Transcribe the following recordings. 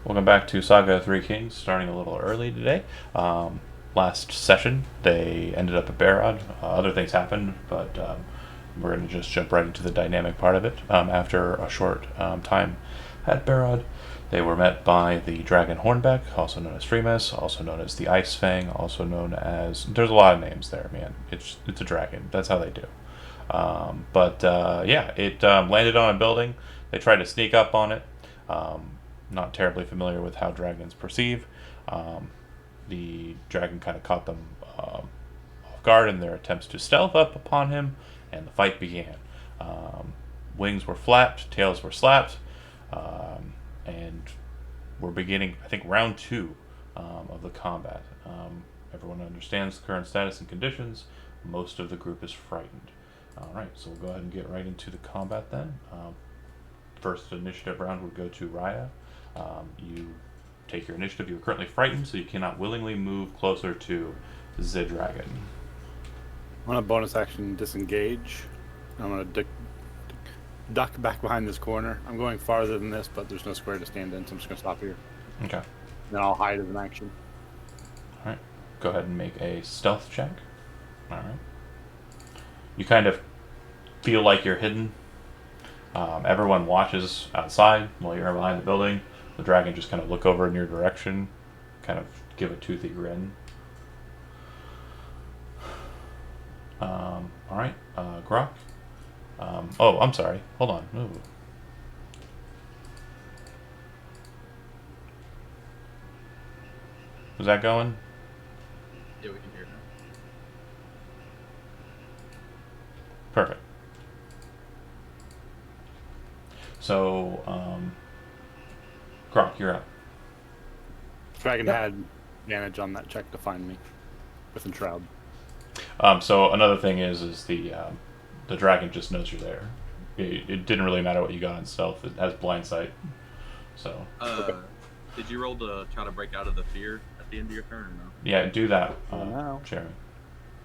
Welcome back to Saga 3 Kings, starting a little early today. Last session, they ended up at Berrod. Other things happened, but we're going to just jump right into the dynamic part of it. After a short time at Berrod, they were met by the Dragon Hornbeck, also known as Freemas, also known as the Ice Fang, also known as... There's a lot of names there, man. It's a dragon. That's how they do. It landed on a building. They tried to sneak up on it. Not terribly familiar with how dragons perceive. The dragon kind of caught them off guard in their attempts to stealth up upon him, and the fight began. Wings were flapped, tails were slapped, and we're beginning, I think, round two of the combat. Everyone understands the current status and conditions. Most of the group is frightened. Alright, so we'll go ahead and get right into the combat then. First initiative round would go to Raya. You take your initiative. You're currently frightened, so you cannot willingly move closer to the dragon. I'm gonna bonus action disengage. I'm gonna duck back behind this corner. I'm going farther than this, but there's no square to stand in, so I'm just gonna stop here. Okay. Then I'll hide as an action. Alright. Go ahead and make a stealth check. Alright. You kind of feel like you're hidden. Everyone watches outside while you're behind the building. The dragon just kind of look over in your direction, kind of give a toothy grin. Alright, Grok. I'm sorry. Hold on. Ooh. Was that going? Yeah, we can hear it now. Perfect. So, Grok, you're up. Dragon had advantage on that check to find me with Enshroud. So another thing is the dragon just knows you're there. It didn't really matter what you got on stealth. It has blind sight. So. Did you roll to try to break out of the fear at the end of your turn or no? Yeah, do that, No. Jeremy.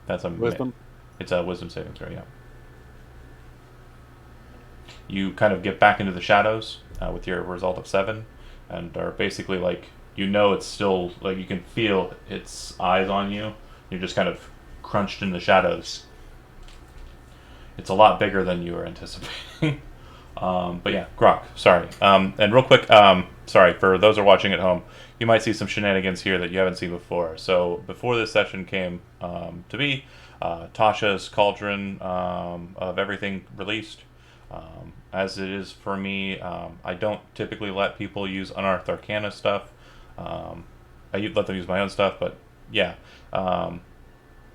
That's a Wisdom. It's a wisdom saving throw. Yeah. You kind of get back into the shadows with your result of 7, and are basically like it's still like you can feel its eyes on you. You're just kind of crunched in the shadows. It's a lot bigger than you were anticipating. But yeah, Grok, sorry. And real quick, sorry, for those who are watching at home, you might see some shenanigans here that you haven't seen before. So before this session came to be, Tasha's Cauldron of everything released. As it is for me, I don't typically let people use Unearthed Arcana stuff. I let them use my own stuff, but yeah.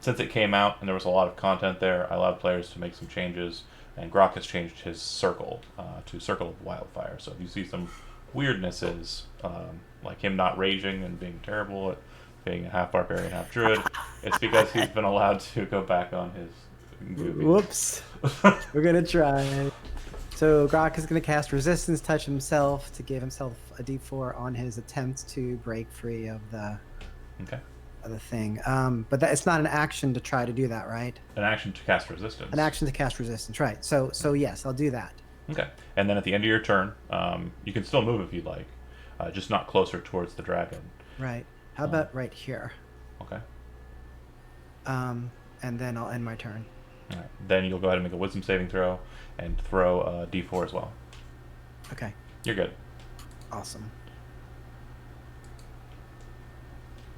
Since it came out and there was a lot of content there, I allowed players to make some changes, and Grok has changed his circle to Circle of Wildfire. So if you see some weirdnesses, like him not raging and being terrible at being a half barbarian, half druid, it's because he's been allowed to go back on his goofy. Whoops. We're gonna try. So Grok is gonna cast Resistance Touch himself to give himself a D4 on his attempt to break free of the thing. But it's not an action to try to do that, right? An action to cast resistance. An action to cast resistance, right? So yes, I'll do that. Okay, and then at the end of your turn, you can still move if you'd like, just not closer towards the dragon. Right. How about right here? Okay. And then I'll end my turn. All right. Then you'll go ahead and make a wisdom saving throw and throw a D4 as well. Okay. You're good. Awesome.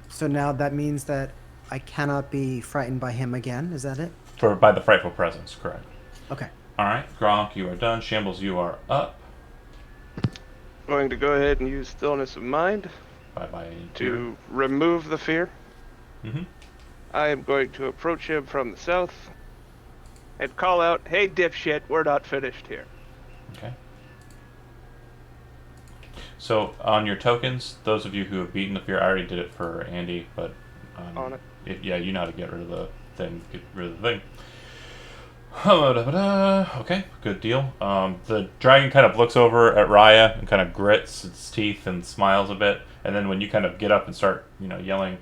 So now that means that I cannot be frightened by him again. Is that it? By the frightful presence, correct. Okay. All right, Gronk, you are done. Shambles, you are up. Going to go ahead and use Stillness of Mind Bye-bye. to remove the fear. Mm-hmm. I am going to approach him from the south and call out, "Hey, dipshit, we're not finished here." Okay. So on your tokens, those of you who have beaten the fear, I already did it for Andy, but On it. You know how to get rid of the thing. Get rid of the thing. Okay, good deal. The dragon kind of looks over at Raya and kind of grits its teeth and smiles a bit, and then when you kind of get up and start, yelling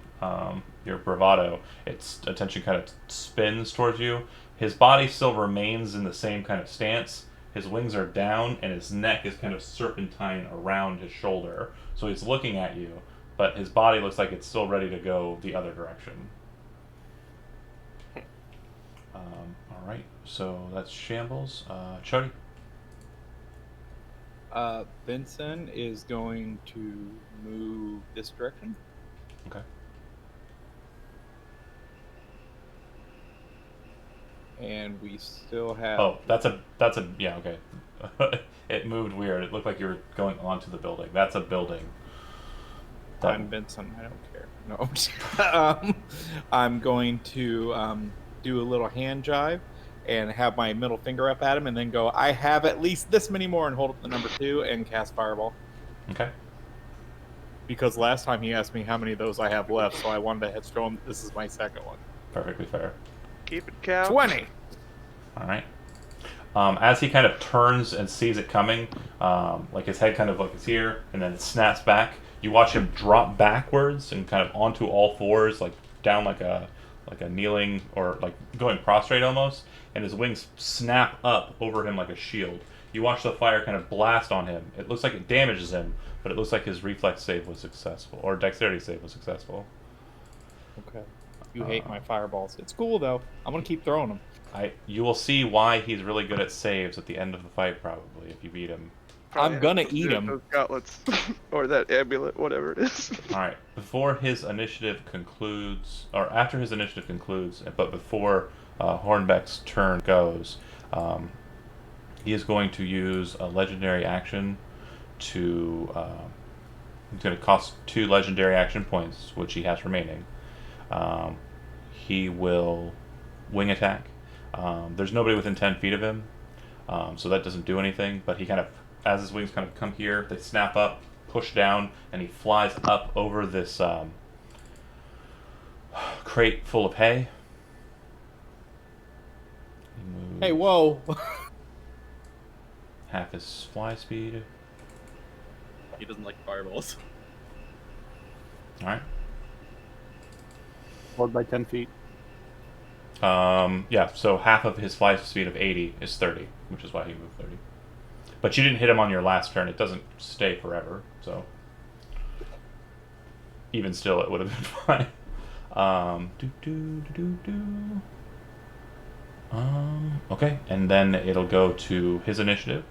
your bravado, its attention kind of spins towards you. His body still remains in the same kind of stance. His wings are down, and his neck is kind of serpentine around his shoulder. So he's looking at you, but his body looks like it's still ready to go the other direction. All right, so that's Shambles. Chody. Benson is going to move this direction. Okay. And we still have... Oh, that's a yeah, okay. It moved weird. It looked like you were going onto the building. That's a building. I'm Benson. I don't care. No. I'm going to do a little hand jive and have my middle finger up at him and then go, I have at least this many more, and hold up the number 2 and cast Fireball. Okay. Because last time he asked me how many of those I have left, so I wanted to show him this is my second one. Perfectly fair. Keep it count. 20! All right. As he kind of turns and sees it coming, like his head kind of like is here, and then it snaps back. You watch him drop backwards and kind of onto all fours, like down like a kneeling or like going prostrate almost, and his wings snap up over him like a shield. You watch the fire kind of blast on him. It looks like it damages him, but it looks like his reflex save was successful, or dexterity save was successful. Okay. You hate my fireballs. It's cool though. I'm gonna keep throwing them. You will see why he's really good at saves at the end of the fight, probably, if you beat him. Probably I'm gonna have to eat do him. those gauntlets. Or that amulet, whatever it is. Alright, before his initiative concludes, or after his initiative concludes, but before Hornbeck's turn goes, he is going to use a legendary action to... it's going to cost 2 legendary action points, which he has remaining. He will wing attack. There's nobody within 10 feet of him, so that doesn't do anything, but he kind of, as his wings kind of come here, they snap up, push down, and he flies up over this crate full of hay. Hey, whoa! Half his fly speed. He doesn't like fireballs. Alright. Followed by 10 feet. Yeah, so half of his fly speed of 80 is 30, which is why he moved 30. But you didn't hit him on your last turn. It doesn't stay forever, so... Even still, it would have been fine. Okay, and then it'll go to his initiative.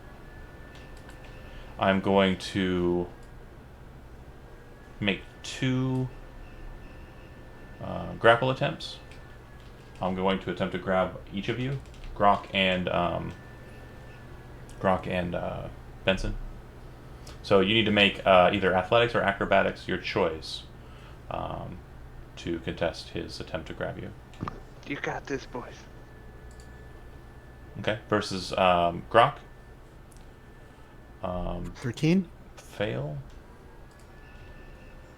I'm going to make 2 grapple attempts. I'm going to attempt to grab each of you, Grok and Benson. So you need to make either athletics or acrobatics, your choice, to contest his attempt to grab you. You got this, boys. Okay, versus Grok. 13. Fail.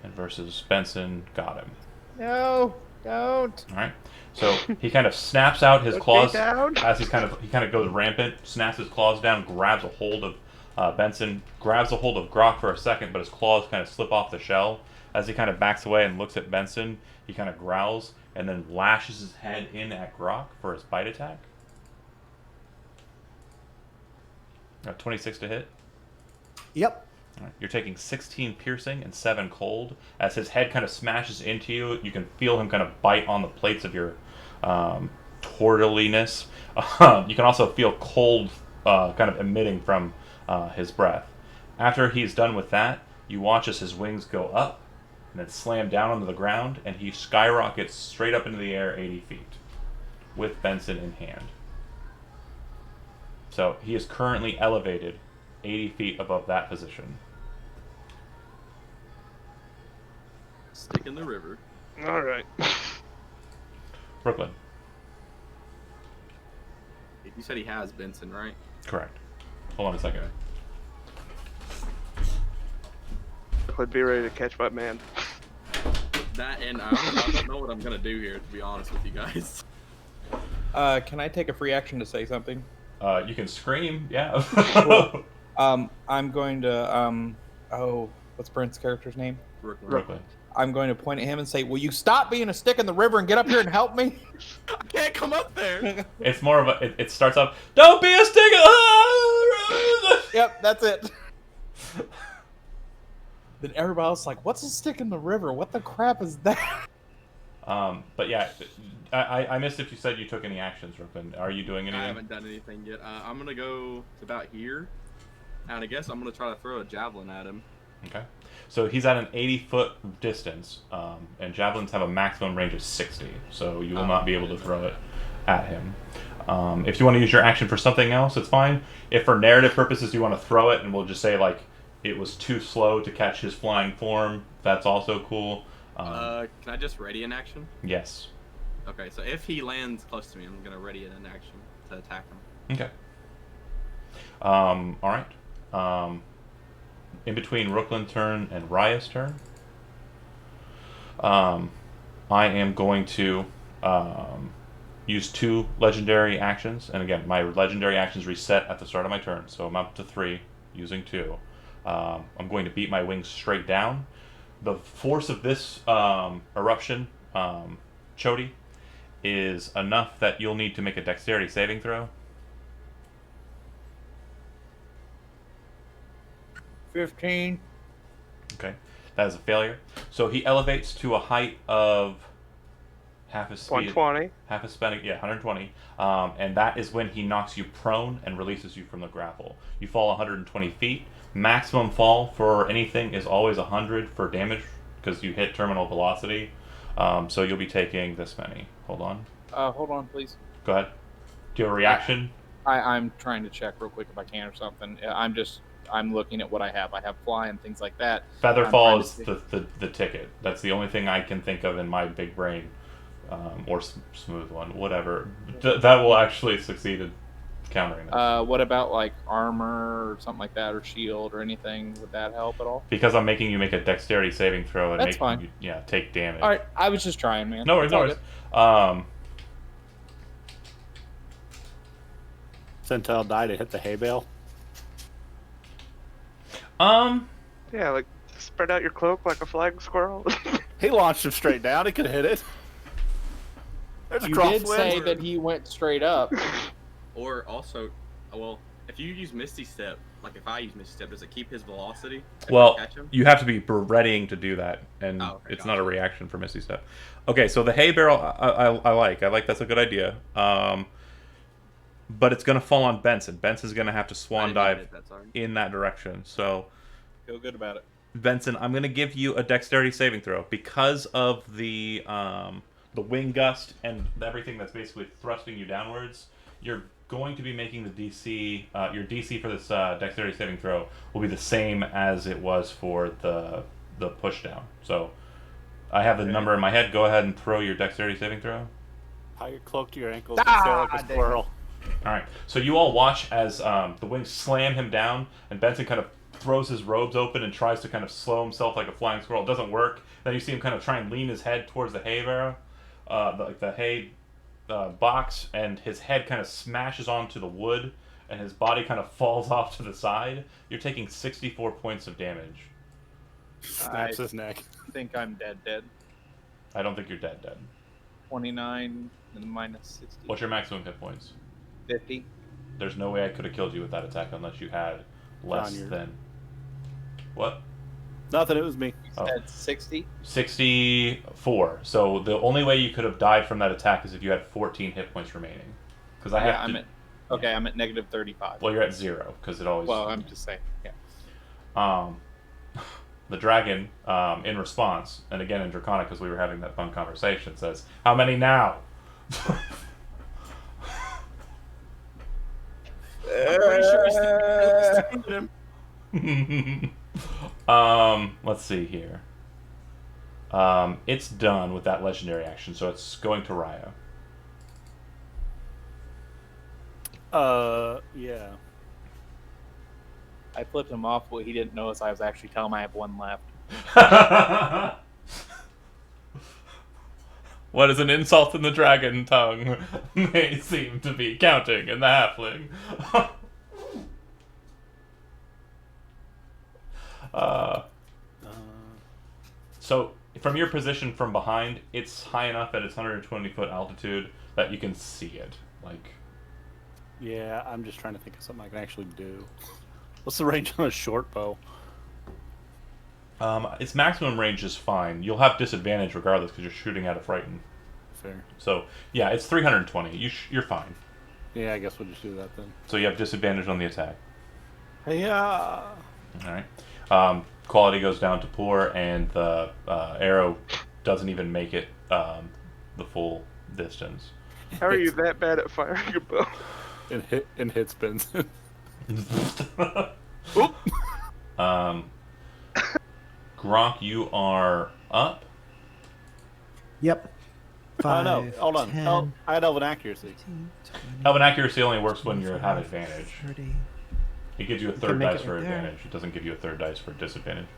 And versus Benson, got him. No, don't. All right. So he kind of snaps out his Put me claws down. as he kind of goes rampant, snaps his claws down, grabs a hold of Benson, grabs a hold of Grok for a second, but his claws kind of slip off the shell. As he kind of backs away and looks at Benson, he kind of growls and then lashes his head in at Grok for his bite attack. 26 to hit. Yep. All right. You're taking 16 piercing and 7 cold. As his head kind of smashes into you, you can feel him kind of bite on the plates of your tortilliness. You can also feel cold kind of emitting from his breath. After he's done with that, you watch as his wings go up and then slam down onto the ground, and he skyrockets straight up into the air 80 feet with Benson in hand. So he is currently elevated 80 feet above that position. Stick in the river. All right. Brooklyn. You said he has Benson, right? Correct. Hold on a second. I'd be ready to catch my man. That and I don't know what I'm gonna do here, to be honest with you guys. Can I take a free action to say something? You can scream, yeah. Cool. I'm going to, what's Brent's character's name? Brooklyn. I'm going to point at him and say, will you stop being a stick in the river and get up here and help me? I can't come up there. It's more of a, it starts off, don't be a stick, Yep, that's it. Then everybody else is like, what's a stick in the river? What the crap is that? But yeah, I missed if you said you took any actions, Brooklyn. Are you doing anything? I haven't done anything yet. I'm gonna go to about here, and I guess I'm gonna try to throw a javelin at him. Okay. So he's at an 80-foot distance, and javelins have a maximum range of 60, so you will not be able to throw it at him. If you want to use your action for something else, it's fine. If for narrative purposes you want to throw it, and we'll just say like it was too slow to catch his flying form, that's also cool. Can I just ready an action? Yes. Okay, so if he lands close to me, I'm gonna ready an action to attack him. Okay. All right. In between Rooklin's turn and Raya's turn, I am going to use 2 legendary actions. And again, my legendary actions reset at the start of my turn, so I'm up to 3 using 2. I'm going to beat my wings straight down. The force of this eruption, Chody, is enough that you'll need to make a dexterity saving throw. 15. Okay, that is a failure. So he elevates to a height of half his speed. 120. Half his speed, yeah, 120. And that is when he knocks you prone and releases you from the grapple. You fall 120 feet. Maximum fall for anything is always 100 for damage because you hit terminal velocity. So you'll be taking this many. Hold on. Hold on, please. Go ahead. Do you have a reaction? I'm trying to check real quick if I can or something. I'm looking at what I have. I have fly and things like that. Featherfall is the ticket. That's the only thing I can think of in my big brain. Or smooth one, whatever. That will actually succeed in countering that. What about like armor or something like that, or shield or anything? Would that help at all? Because I'm making you make a dexterity saving throw and That's fine. You, take damage. All right, I was just trying, man. No worries, no worries. Centel died to hit the hay bale. Yeah, like spread out your cloak like a flying squirrel. He launched him straight down. He could hit it. There's a You crosswind. did say that he went straight up. Or also, well, if you use Misty Step, like if I use Misty Step, does it keep his velocity? Well, Catch him? you have to be readying to do that, and it's not a reaction for Misty Step. Okay, so the hay barrel, I like that's a good idea. But it's going to fall on Benson. Benson's going to have to swan dive in that direction. So, feel good about it. Benson, I'm going to give you a dexterity saving throw because of the wind gust and everything that's basically thrusting you downwards. You're going to be making the DC. Your DC for this dexterity saving throw will be the same as it was for the push down. So, I have the number in my head. Go ahead and throw your dexterity saving throw. Tie your cloak to your ankles and sail like a squirrel. All right. So you all watch as the wings slam him down, and Benson kind of throws his robes open and tries to kind of slow himself like a flying squirrel. It doesn't work. Then you see him kind of try and lean his head towards the hay barrel, the hay box, and his head kind of smashes onto the wood, and his body kind of falls off to the side. You're taking 64 points of damage. Snaps his neck. I think I'm dead. I don't think you're dead. 29 and minus 60. What's your maximum hit points? 50. There's no way I could have killed you with that attack unless you had less than... What? Nothing, it was me. You said 60? 64. So the only way you could have died from that attack is if you had 14 hit points remaining. Because I'm at negative 35. Well, you're at 0, because it always... Well, I'm just saying, yeah. The dragon, in response, and again in Draconic, because we were having that fun conversation, says, "How many now?" I'm pretty sure he's him. Let's see here. It's done with that legendary action, so it's going to Raya. Yeah. I flipped him off. What he didn't know is I was actually telling him I have one left. What is an insult in the dragon tongue may seem to be counting in the halfling. So, from your position from behind, it's high enough at its 120-foot altitude that you can see it. Like, Yeah, I'm just trying to think of something I can actually do. What's the range on a short bow? Its maximum range is fine. You'll have disadvantage regardless because you're shooting at a frighten. Fair. So yeah, it's 320. You're fine. Yeah, I guess we'll just do that then. So you have disadvantage on the attack. Yeah. All right. Quality goes down to poor, and the arrow doesn't even make it the full distance. How are you that bad at firing a bow? And hit spins. Gronk, you are up. Yep. Oh no, 5, hold on. 10, Oh, I had elven accuracy. 15, 20, Elven accuracy only works when you have 25, advantage. 30. It gives you a can third make dice it for right there. advantage. It doesn't give you a third dice for disadvantage.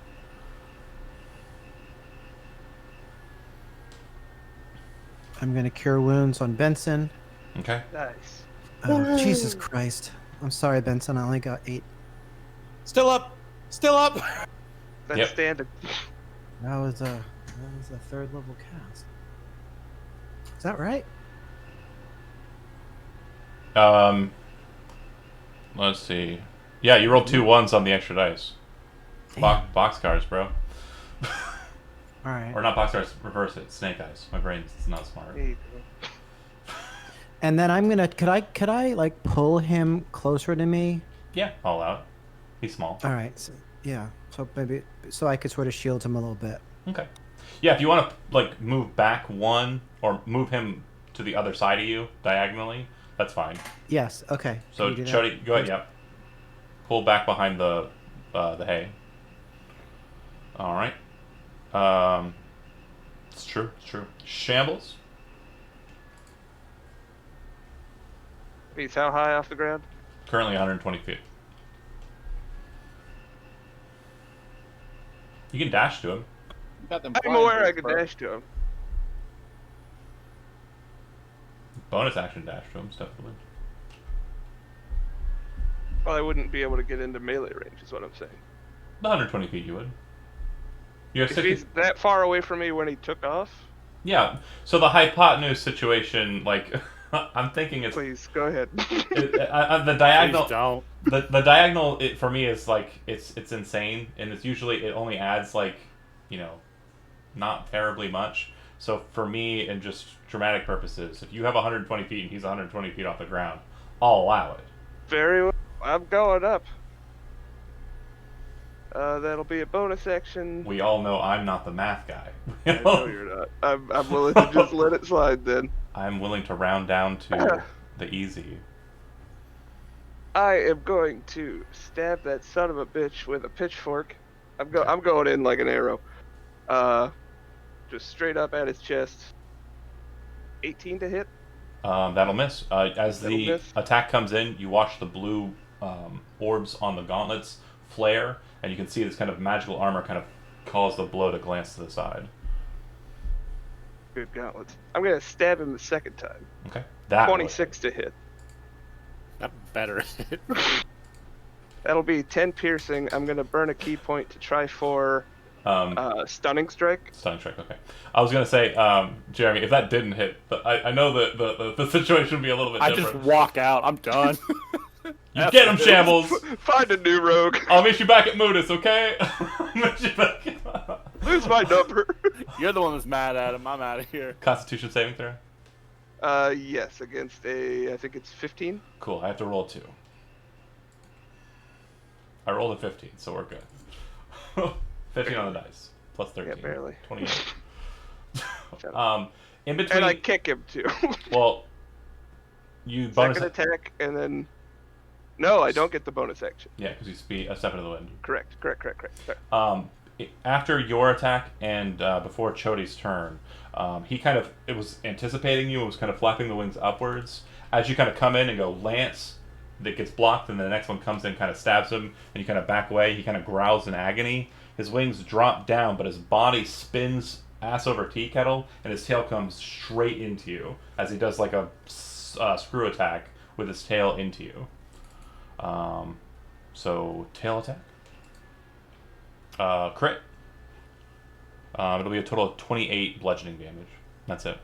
I'm going to cure wounds on Benson. Okay. Nice. Oh, Jesus Christ. I'm sorry, Benson. I only got 8. Still up. Still up. That's Yep. standard. That was a third level cast. Is that right? Let's see. Yeah, you rolled 2 1s on the extra dice. Boxcars, bro. All right. Or not boxcars, reverse it. Snake eyes. My brain's not smart. There you go. And then I'm gonna. Could I like pull him closer to me? Yeah, all out. He's small. All right. So, yeah. So maybe I could sort of shield him a little bit. Okay. Yeah, if you want to like move back 1 or move him to the other side of you diagonally, that's fine. Yes. Okay. So Can you do that? Chody, go ahead. Yep. Pull back behind the hay. All right. It's true. It's true. Shambles. He's how high off the ground? Currently 120 feet. You can dash to him. Got them I'm flying aware I birds, could bro. dash to him. Bonus action dash to him, definitely. Well, I wouldn't be able to get into melee range, is what I'm saying. The 120 feet you would. You have If 60. he's that far away from me when he took off, Yeah. So the hypotenuse situation, like, I'm thinking it's please go ahead. the diagonal. Please don't. The diagonal for me is like it's insane, and it's usually it only adds like, not terribly much. So for me, and just dramatic purposes, if you have 120 feet and he's 120 feet off the ground, I'll allow it. Very well. I'm going up. That'll be a bonus action. We all know I'm not the math guy. I know you're not. I'm willing to just let it slide then. I'm willing to round down to the easy. I am going to stab that son of a bitch with a pitchfork. I'm going in like an arrow. Just straight up at his chest. 18 to hit. That'll miss. As That'll the miss. attack comes in, you watch the blue orbs on the gauntlets flare, and you can see this kind of magical armor kind of cause the blow to glance to the side. Good gauntlets. I'm gonna stab him the second time. Okay. That 26 to hit. That better. That'll be 10 piercing. I'm gonna burn a key point to try for stunning strike. Stunning strike. Okay. I was gonna say, Jeremy, if that didn't hit, but I know that the situation would be a little bit I different. just walk out. I'm done. You get him, Shambles. Find a new rogue. I'll meet you back at Moodus, okay? Meet you back. Lose my number. You're the one that's mad at him. I'm out of here. Constitution saving throw. Yes, against I think it's 15. Cool. I have to roll 2. I rolled a 15, so we're good. 15 on the dice. Plus 13. Yeah, barely. 28. In between. And I kick him too. Well, you bonus. Second attack, and then. No, I don't get the bonus action. Yeah, because you speed a step into the wind. Correct. Sorry. After your attack and before Chody's turn, he kind of was anticipating you. It was kind of flapping the wings upwards as you kind of come in and go lance. That gets blocked, and the next one comes in, kind of stabs him, and you kind of back away. He kind of growls in agony. His wings drop down, but his body spins ass over tea kettle, and his tail comes straight into you as he does like a screw attack with his tail into you. So tail attack. Crit. It'll be a total of 28 bludgeoning damage. That's it.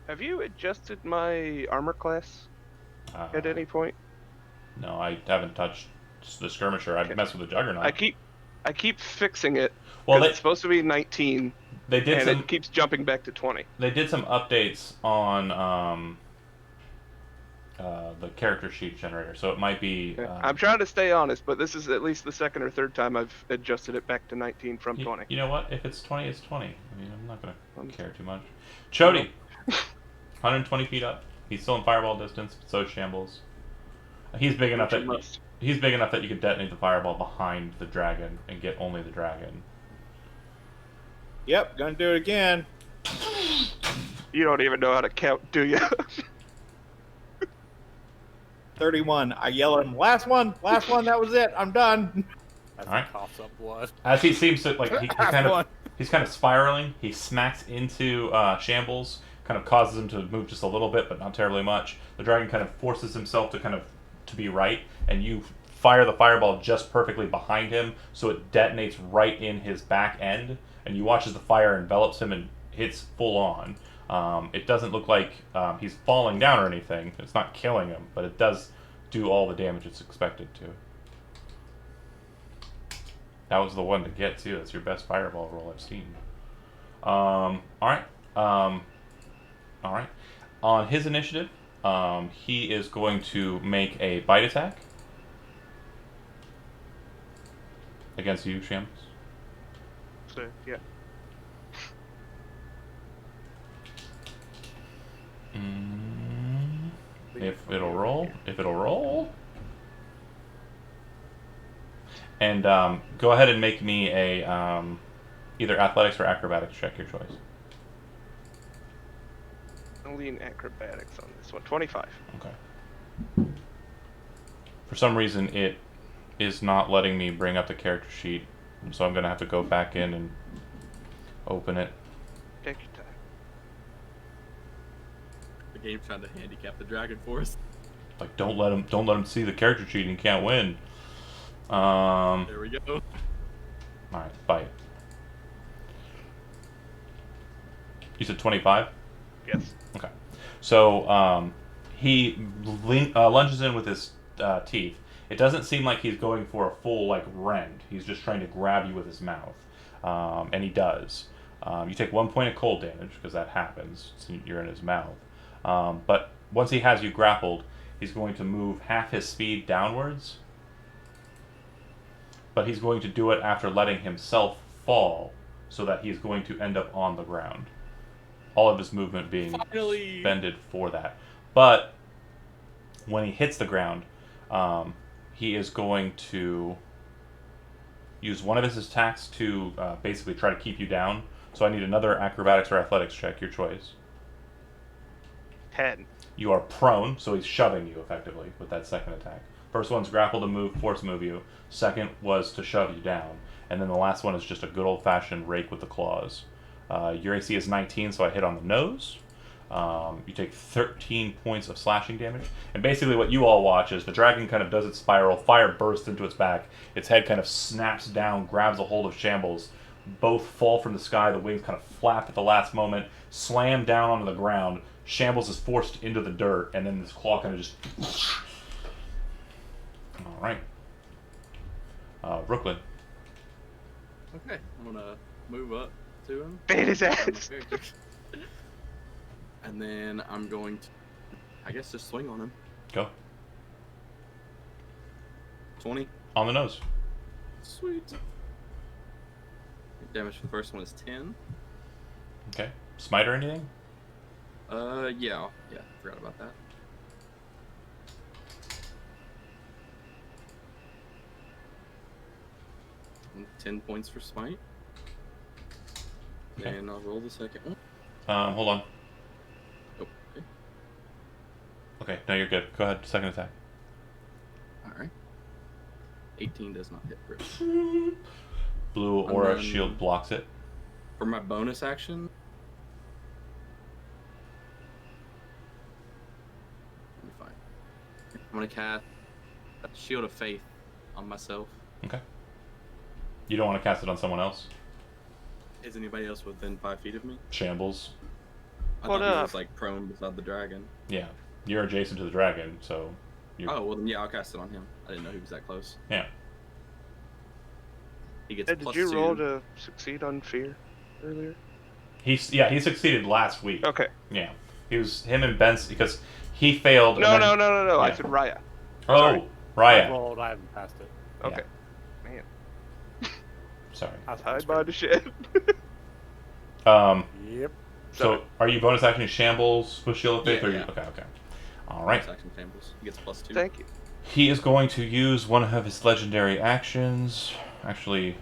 Have you adjusted my armor class? at any point? No, I haven't touched the skirmisher. I've messed with the juggernaut. I keep fixing it. Well, It's supposed to be 19. They did and it keeps jumping back to 20. They did some updates on the character sheet generator, so it might be. I'm trying to stay honest, but this is at least the second or third time I've adjusted it back to 19 from 20. You know what? If it's 20, it's 20. I mean, I'm not gonna care too much. Chody, 120 feet up. He's still in fireball distance, but so is Shambles. He's big enough that you could detonate the fireball behind the dragon and get only the dragon. Yep, gonna do it again. You don't even know how to count, do you? 31. I yell at him, last one, that was it, I'm done. As All right. he coughs up blood. As he seems to like, he's kind of spiraling. He smacks into Shambles, kind of causes him to move just a little bit, but not terribly much. The dragon kind of forces himself to be right, and you fire the fireball just perfectly behind him, so it detonates right in his back end, and you watch as the fire envelops him and hits full on. It doesn't look like he's falling down or anything. It's not killing him, but it does do all the damage it's expected to. That was the one to get, too. That's your best fireball roll I've seen. Alright. Alright. On his initiative, he is going to make a bite attack against you, Shams. So, yeah. If it'll roll. And go ahead and make me a either athletics or acrobatics check, your choice. I'll lean acrobatics on this one. 25. Okay. For some reason, it is not letting me bring up the character sheet, so I'm gonna have to go back in and open it. Take your time. The game's trying to handicap the dragon for us. Like, don't let him see the character sheet and he can't win. There we go. Alright, bite. You said 25? Yes. Okay. So, he lunges in with his teeth. It doesn't seem like he's going for a full, like, rend. He's just trying to grab you with his mouth. And he does. You take 1 point of cold damage, because that happens. You're in his mouth. But once he has you grappled, he's going to move half his speed downwards. But he's going to do it after letting himself fall, so that he's going to end up on the ground. All of his movement being bended for that. But when he hits the ground, he is going to use one of his attacks to basically try to keep you down. So I need another acrobatics or athletics check, your choice. 10. You are prone, so he's shoving you effectively with that second attack. First one's grapple to move, force move you. Second was to shove you down. And then the last one is just a good old-fashioned rake with the claws. Your AC is 19, so I hit on the nose. You take 13 points of slashing damage. And basically what you all watch is the dragon kind of does its spiral, fire bursts into its back, its head kind of snaps down, grabs a hold of Shambles. Both fall from the sky, the wings kind of flap at the last moment, slam down onto the ground. Shambles is forced into the dirt, and then this claw kind of just... Alright. Brooklyn. Okay, I'm gonna move up to him. Bait his ass! And then I'm going to, I guess, just swing on him. Go. 20. On the nose. Sweet. Damage for the first one is 10. Okay. Smite or anything? Yeah, forgot about that. 10 points for smite. Okay. And I'll roll the second one. Hold on. Oh, okay. Okay, no, you're good. Go ahead. Second attack. Alright. 18 does not hit. Rip. Blue aura shield blocks it. For my bonus action, let me find. I'm gonna cast a Shield of Faith on myself. Okay. You don't want to cast it on someone else? Is anybody else within 5 feet of me? Shambles. I thought he was like prone beside the dragon. Yeah. You're adjacent to the dragon, so. Oh well, then yeah, I'll cast it on him. I didn't know he was that close. Yeah. He gets Did plus you 2. roll to succeed on fear earlier? He succeeded last week. Okay. Yeah. He was him and Ben's because he failed. No. Yeah. I said Raya. Oh, Sorry. I Raya. rolled. I haven't passed it. Okay. Man, Sorry. I by the shit. Yep. So are you bonus action shambles with shield of faith? Yeah, or you... yeah. Okay. All right. Action shambles. He gets plus 2. Thank you. He is going to use one of his legendary actions. Actually,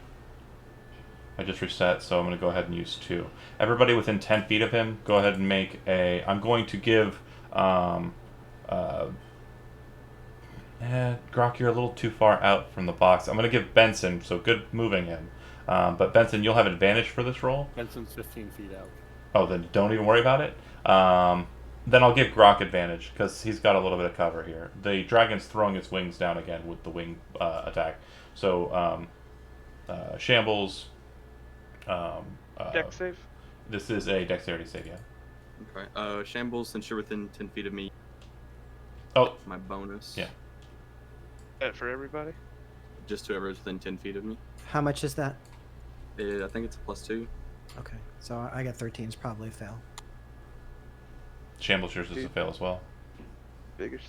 I just reset, so I'm going to go ahead and use 2. Everybody within 10 feet of him, go ahead and make a... I'm going to give... Grok, you're a little too far out from the box. I'm going to give Benson, so good moving him. But Benson, you'll have advantage for this roll. Benson's 15 feet out. Oh, then don't even worry about it. Then I'll give Grok advantage, because he's got a little bit of cover here. The dragon's throwing its wings down again with the wing attack. So, Shambles... Dex save. This is a dexterity save, yeah. Okay. Shambles, since you're within 10 feet of me. Oh. My bonus. Yeah. For everybody. Just whoever's within 10 feet of me. How much is that? I think it's a plus 2. Okay, so I got 13s, probably fail. Shambles, yours is a fail as well. Biggest.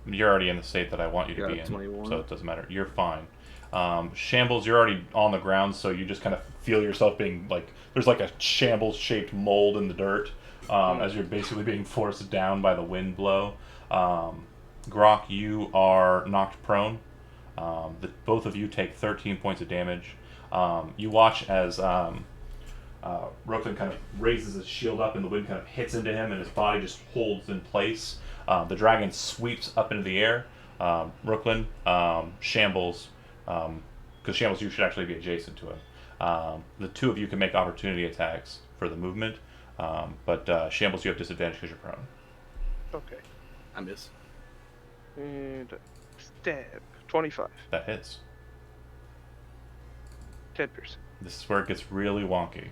You're already in the state that I want you to Got be a in, 21. so it doesn't matter. You're fine. Shambles, you're already on the ground, so you just kind of feel yourself being like, there's like a shambles-shaped mold in the dirt as you're basically being forced down by the wind blow. Grok, you are knocked prone. Both of you take 13 points of damage. You watch as Rookton kind of raises his shield up and the wind kind of hits into him and his body just holds in place. The dragon sweeps up into the air. Brooklyn, Shambles, because Shambles, you should actually be adjacent to him. The two of you can make opportunity attacks for the movement, but Shambles, you have disadvantage because you're prone. Okay. I miss. And stab. 25. That hits. 10%. This is where it gets really wonky.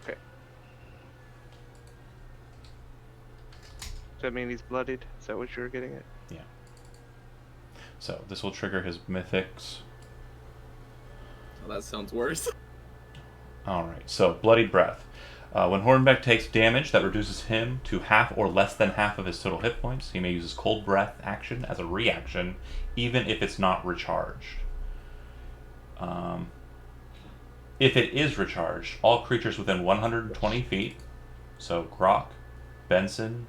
Okay. Does that mean he's bloodied? Is that what you were getting at? Yeah. So this will trigger his mythics. Oh, that sounds worse. Alright, so Bloodied Breath. When Hornbeck takes damage that reduces him to half or less than half of his total hit points, he may use his Cold Breath action as a reaction, even if it's not recharged. If it is recharged, all creatures within 120 feet, so Grok, Benson,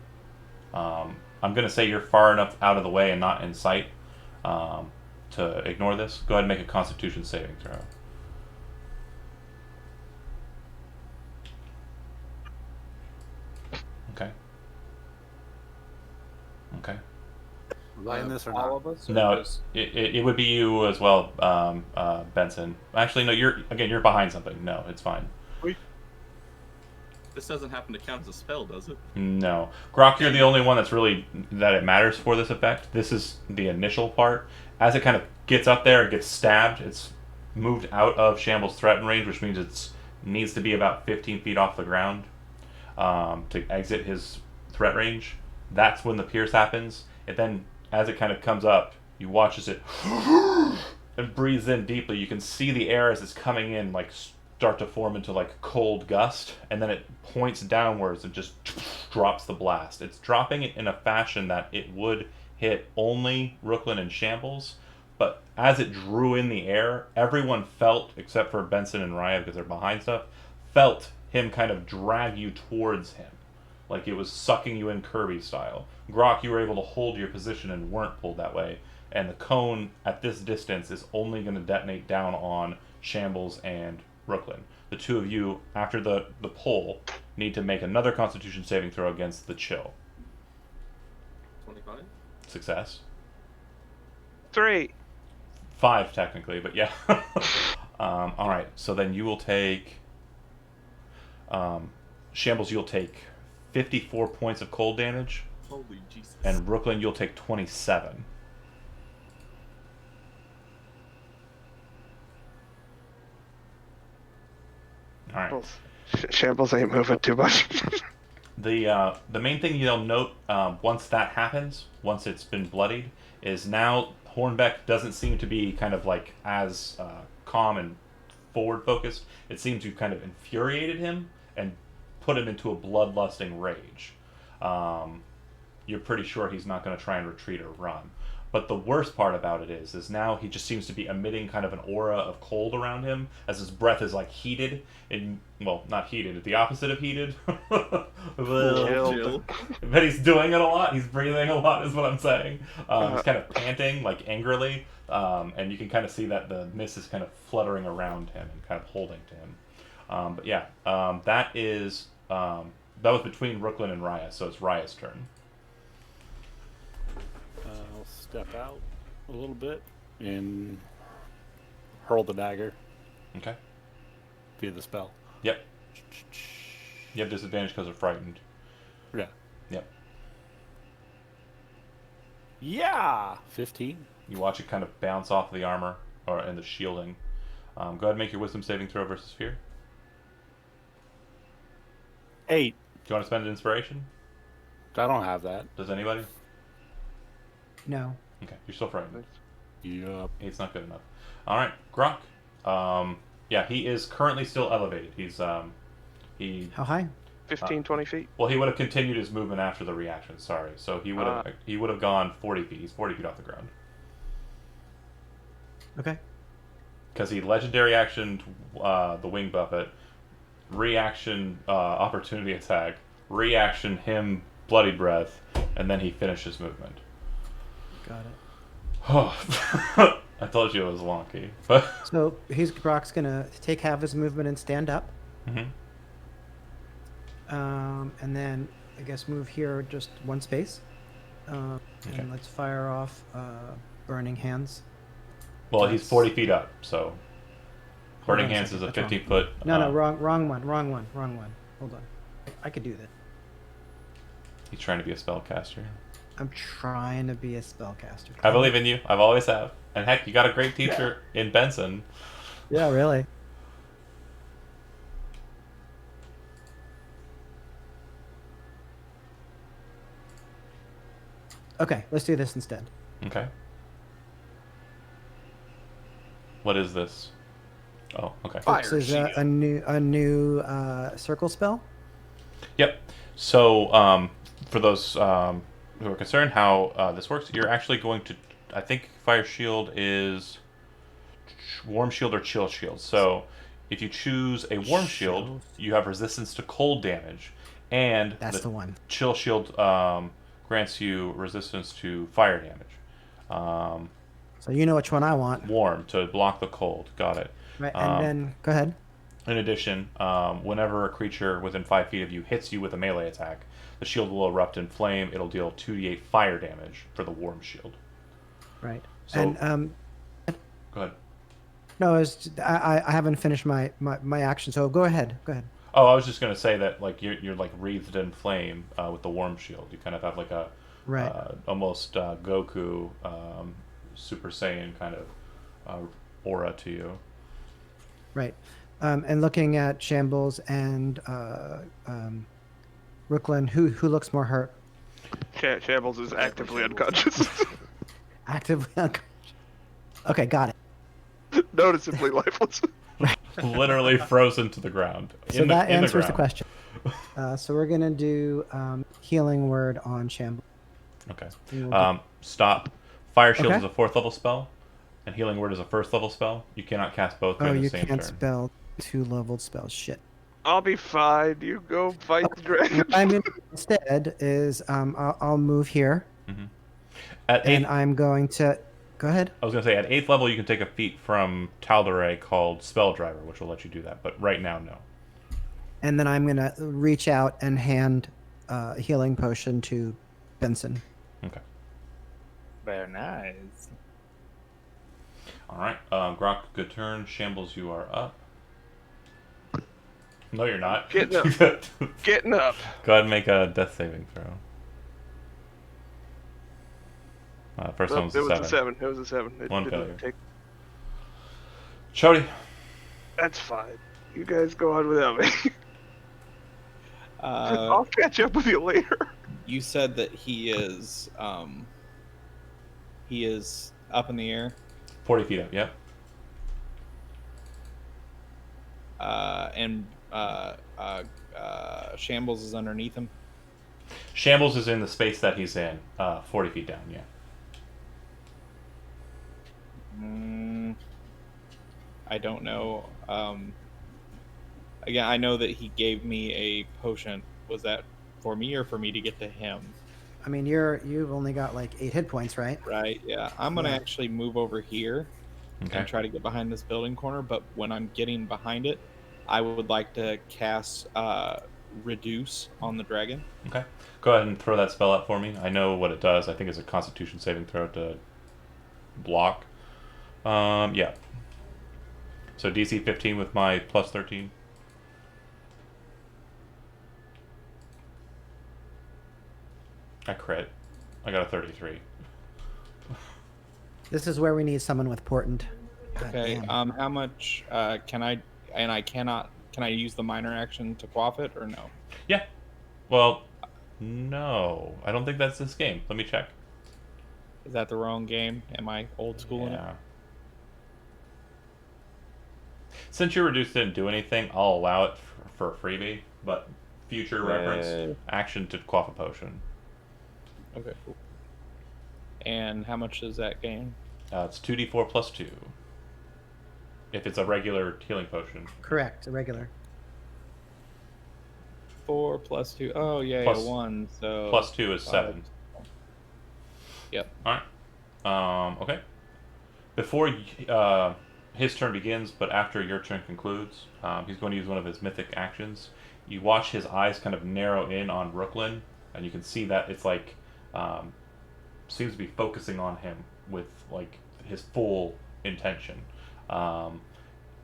I'm going to say you're far enough out of the way and not in sight to ignore this. Go ahead and make a Constitution saving throw. Okay. Okay. Am I in this or all not? of us? Or No, just- it would be you as well, Benson. Actually, no, you're behind something. No, it's fine. This doesn't happen to count as a spell, does it? No. Grok, you're the only one that it matters for this effect. This is the initial part. As it kind of gets up there, it gets stabbed. It's moved out of Shambles' threat range, which means it needs to be about 15 feet off the ground to exit his threat range. That's when the pierce happens. And then, as it kind of comes up, you watch as it and breathes in deeply. You can see the air as it's coming in, like, start to form into like cold gust, and then it points downwards and just drops the blast. It's dropping it in a fashion that it would hit only Rooklyn and Shambles, but as it drew in the air, everyone felt, except for Benson and Raya because they're behind stuff, felt him kind of drag you towards him, like it was sucking you in Kirby style. Grok, you were able to hold your position and weren't pulled that way, and the cone at this distance is only going to detonate down on Shambles and Brooklyn. The two of you, after the pull, need to make another Constitution saving throw against the chill. 25? Success. 3. 5 technically, but yeah. Alright, so then you will take... Shambles, you'll take 54 points of cold damage. Holy Jesus. And Brooklyn, you'll take 27. Alright. Shambles ain't moving too much. The main thing you'll note once that happens, once it's been bloodied, is now Hornbeck doesn't seem to be kind of like as calm and forward focused. It seems to kind of infuriated him and put him into a bloodlusting rage. You're pretty sure he's not going to try and retreat or run. But the worst part about it is now he just seems to be emitting kind of an aura of cold around him as his breath is like heated and, well, not heated, the opposite of heated. Chill. But he's doing it a lot. He's breathing a lot is what I'm saying. He's kind of panting like angrily, and you can kind of see that the mist is kind of fluttering around him and kind of holding to him. But yeah, that was between Brooklyn and Raya, so it's Raya's turn. I'll step out a little bit and hurl the dagger Okay. via the spell. Yep. You have disadvantage because they're frightened. Yeah. Yep. Yeah! 15. You watch it kind of bounce off the armor or and the shielding. Go ahead and make your wisdom saving throw versus fear. 8. Do you want to spend an inspiration? I don't have that. Does anybody? No. Okay, you're still frightened. Yep. It's not good enough. All right, Grok. Yeah, he is currently still elevated. He's he. How high? 15, 20 feet. Well, he would have continued his movement after the reaction. Sorry, so he would have gone 40 feet. He's 40 feet off the ground. Okay. Because he legendary actioned the wing buffet, reaction opportunity attack, reaction him bloody breath, and then he finished his movement. Got it. Oh, I told you it was wonky. But So Brock's gonna take half his movement and stand up. Mhm. And then I guess move here just one space. Okay. And let's fire off Burning Hands. Well, he's 40 feet up, so Hold Burning on a Hands second, is a that's 50-foot. No, wrong one. Hold on. I could do that. He's trying to be a spellcaster. I'm trying to be a spellcaster. I believe in you. I've always have. And heck, you got a great teacher in Benson. Yeah, really. Okay, let's do this instead. Okay. What is this? Oh, okay. This is a new circle spell. Yep. So, for those who are concerned how this works, you're actually going to, I think Fire Shield is Warm Shield or Chill Shield. So, if you choose a Warm Shield, you have resistance to cold damage, and That's the one. Chill Shield grants you resistance to fire damage. So you know which one I want. Warm to block the cold. Got it. Right, and then go ahead. In addition, whenever a creature within 5 feet of you hits you with a melee attack, the shield will erupt in flame. It'll deal 2d8 fire damage for the warm shield. Right. So, and go ahead. no, I haven't finished my action, so go ahead. Go ahead. Oh, I was just gonna say that like you're like wreathed in flame with the warm shield. You kind of have like a Right. Almost Goku Super Saiyan kind of aura to you. Right. And looking at Shambles and Brooklyn, who looks more hurt? Shambles is actively unconscious. Actively unconscious. Okay, got it. Noticeably lifeless. Literally frozen to the ground. So that answers the question. So we're gonna do healing word on Shambles. Okay. And we'll Stop. Fire Shield Okay. is a 4th level spell, and Healing Word is a 1st level spell. You cannot cast both Oh, during the you same can't turn. spell 2-leveled spells. Shit. I'll be fine. You go fight the dragon. What I'm gonna do instead is I'll move here, At and 8th, I'm going to go ahead. I was going to say, at 8th level, you can take a feat from Tal'Dorei called Spell Driver, which will let you do that. But right now, no. And then I'm gonna reach out and hand a healing potion to Benson. Okay. Very nice. All right. Grok, good turn. Shambles, you are up. No, you're not. Getting up. Getting up. Go ahead and make a death saving throw. First one was It a was 7. a 7. It was a 7. It One didn't failure. take- Chody. That's fine. You guys go on without me. I'll catch up with you later. You said that he is up in the air. 40 feet up. Yep. And Shambles is underneath him. Shambles is in the space that he's in, 40 feet down. Yeah. I don't know. Again, I know that he gave me a potion. Was that for me or for me to get to him? I mean, you've only got like 8 hit points, right? Right. Yeah. I'm gonna actually move over here Okay. and try to get behind this building corner. But when I'm getting behind it, I would like to cast Reduce on the dragon. Okay. Go ahead and throw that spell out for me. I know what it does. I think it's a Constitution saving throw to block. Yeah. So DC 15 with my plus 13. I crit. I got a 33. This is where we need someone with portent. God Okay. damn. How much can I? And I cannot. Can I use the minor action to quaff it or no? Yeah. Well, no. I don't think that's this game. Let me check. Is that the wrong game? Am I old school in it? Yeah. Since your reduced didn't do anything, I'll allow it for a freebie, but future reference, action to quaff a potion. Okay. Cool. And how much does that gain? It's 2d4 plus 2. If it's a regular healing potion. Correct, a regular. 4 plus 2. Oh yeah, Plus- 1. So Plus 2 is 5. 7. Yep. Alright. Okay. Before his turn begins, but after your turn concludes, he's going to use one of his mythic actions. You watch his eyes kind of narrow in on Brooklyn, and you can see that it's like seems to be focusing on him with like his full intention.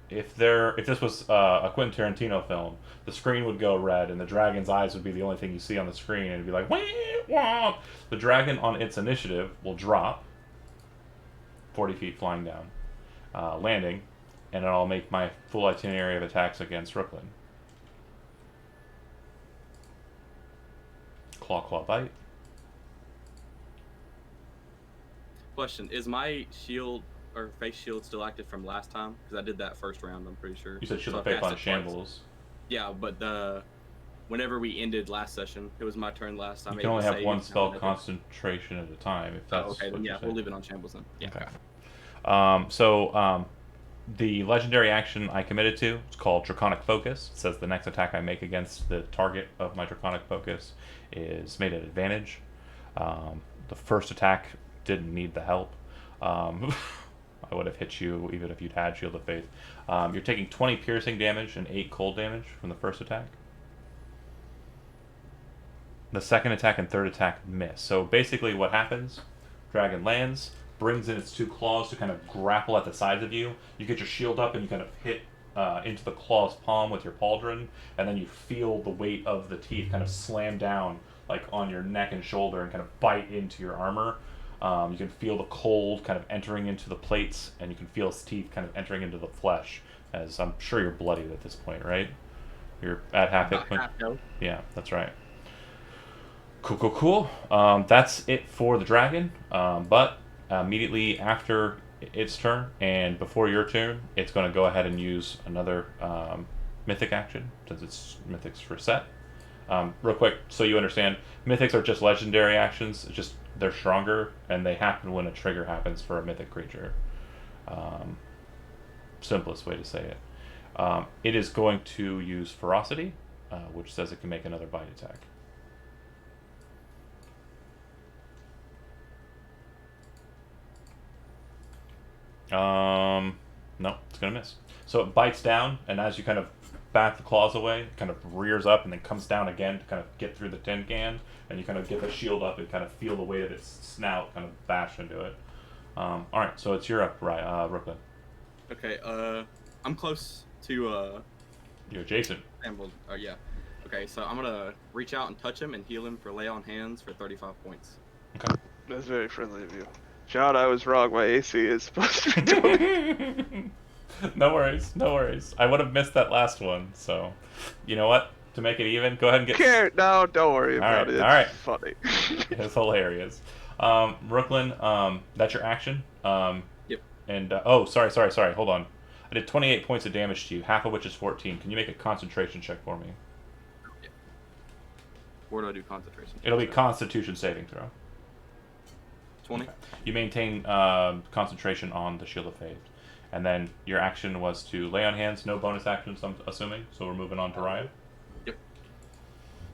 If this was a Quentin Tarantino film, the screen would go red and the dragon's eyes would be the only thing you see on the screen, and it'd be like, wah, wah. The dragon on its initiative will drop 40 feet flying down, landing, and I'll make my full itinerary of attacks against Brooklyn. Claw, bite. Question: is my shield or face shield still active from last time? Because I did that first round. I'm pretty sure. You said shield So of I faith cast on it twice. shambles. Yeah, but whenever we ended last session, it was my turn last time. You I can only able to have save one each spell time. concentration at a time. If that's Oh, okay, what then you're yeah, saying. we'll leave it on shambles then. Yeah. Okay. The legendary action I committed to is called Draconic Focus. It says the next attack I make against the target of my Draconic Focus is made at advantage. The first attack didn't need the help. I would have hit you even if you'd had Shield of Faith. You're taking 20 piercing damage and 8 cold damage from the first attack. The second attack and third attack miss. So basically what happens, dragon lands, brings in its 2 claws to kind of grapple at the sides of you. You get your shield up and you kind of hit into the claw's palm with your pauldron, and then you feel the weight of the teeth kind of slam down like on your neck and shoulder and kind of bite into your armor. You can feel the cold kind of entering into the plates, and you can feel its teeth kind of entering into the flesh, as I'm sure you're bloodied at this point, right? You're at half hit point. Yeah, that's right. Cool. That's it for the dragon. But immediately after its turn and before your turn, it's going to go ahead and use another mythic action, since it's mythics for set. Real quick, so you understand, mythics are just legendary actions. It's just they're stronger, and they happen when a trigger happens for a mythic creature. Simplest way to say it. It is going to use Ferocity, which says it can make another bite attack. No, it's gonna miss. So it bites down, and as you kind of bat the claws away, it kind of rears up and then comes down again to kind of get through the tin can, and you kind of get the shield up and kind of feel the weight of its snout kind of bash into it. Alright, so it's your up, right, Brooklyn. Okay, I'm close to You're adjacent. yeah. Okay, so I'm gonna reach out and touch him and heal him for lay on hands for 35 points. Okay. That's very friendly of you. John, I was wrong. My AC is supposed to be 20. No worries. I would have missed that last one, so you know what? to make it even. Go ahead and get. No, don't worry about it. All right. It's funny. It's hilarious. Brooklyn, that's your action. Yep. And sorry. Hold on. I did 28 points of damage to you, half of which is 14. Can you make a concentration check for me? Yeah. Where do I do concentration? It'll be Constitution saving throw. 20. Okay. You maintain concentration on the Shield of Faith. And then your action was to lay on hands, no bonus actions, I'm assuming. So we're moving on to Ryan. Yep.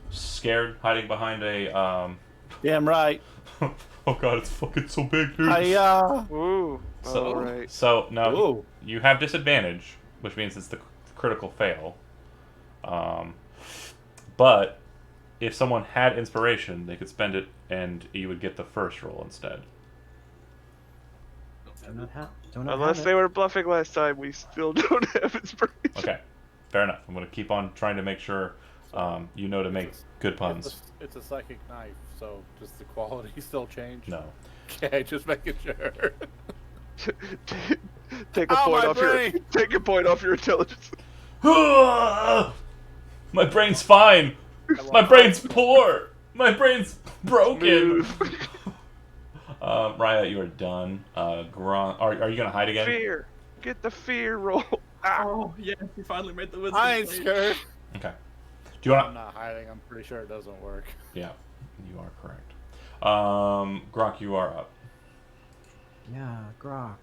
Scared, hiding behind a. Damn right. Oh god, it's fucking so big, dude. Ooh. So, Alright. so now Ooh. you have disadvantage, which means it's the critical fail. But if someone had inspiration, they could spend it, and you would get the first roll instead. Unless they were bluffing last time, we still don't have inspiration. Okay, fair enough. I'm going to keep on trying to make sure you know to make good puns. It's a psychic knife, so does the quality still change? No. Okay, just making sure. Take a point off your intelligence. My brain's fine. My brain's poor. My brain's broken. Raya, you are done. Gron, are you gonna hide again? Fear. Get the fear roll. Oh, yes, you finally made the wisdom. I ain't save. scared. Okay. Do you want? I'm not hiding. I'm pretty sure it doesn't work. Yeah, you are correct. Grok, you are up. Yeah, Grok.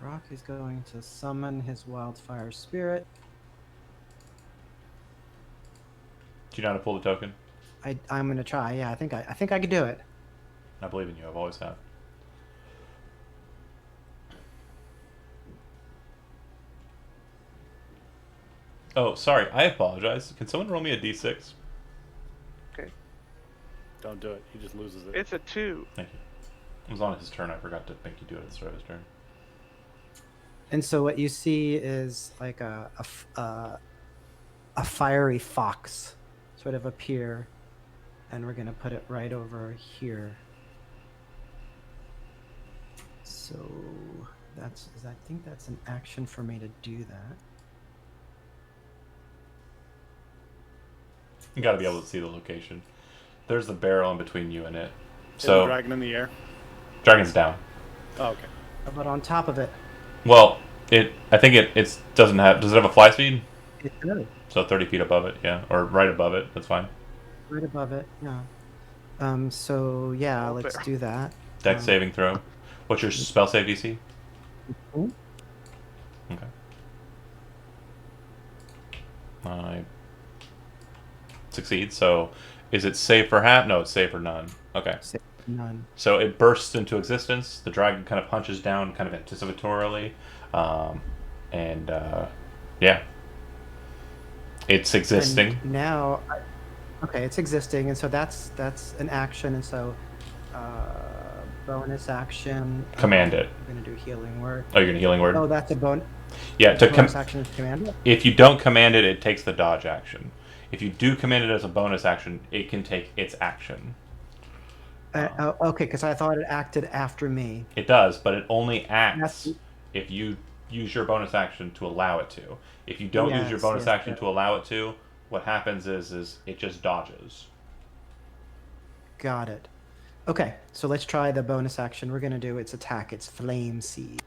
Grok is going to summon his wildfire spirit. Do you know how to pull the token? I'm gonna try. Yeah, I think I could do it. I believe in you. I've always have. Oh, sorry. I apologize. Can someone roll me a d6? Okay. Don't do it. He just loses it. It's a 2. Thank you. It was on his turn. I forgot to make you do it at the start of his turn. And so what you see is like a fiery fox sort of appear, and we're gonna put it right over here. So I think that's an action for me to do that. You got to be able to see the location. There's the barrel in between you and it. Is So the dragon in the air? dragon's down. Oh, okay. How about on top of it? Well, I think it doesn't have. Does it have a fly speed? It does. So 30 feet above it, yeah, or right above it. That's fine. Right above it, yeah. So yeah, let's do that. Dex saving throw. What's your spell save DC? Mhm. Okay. I succeed. So, is it save for half? No, it's save for none. Okay. None. So it bursts into existence. The dragon kind of punches down, kind of anticipatorily, yeah, it's existing. And now, okay, it's existing, and so that's an action, and so bonus action. Command it. I'm gonna do healing word. Oh, you're gonna healing word. Oh, that's a bonus. Yeah, to bonus action is command it. If you don't command it, it takes the dodge action. If you do command it as a bonus action, it can take its action. Okay, because I thought it acted after me. It does, but it only acts That's- if you use your bonus action to allow it to. If you don't use your Yes, bonus yes, action to allow it to, what happens is it just dodges. Got it. Okay, so let's try the bonus action. We're gonna do its attack. It's flame seed.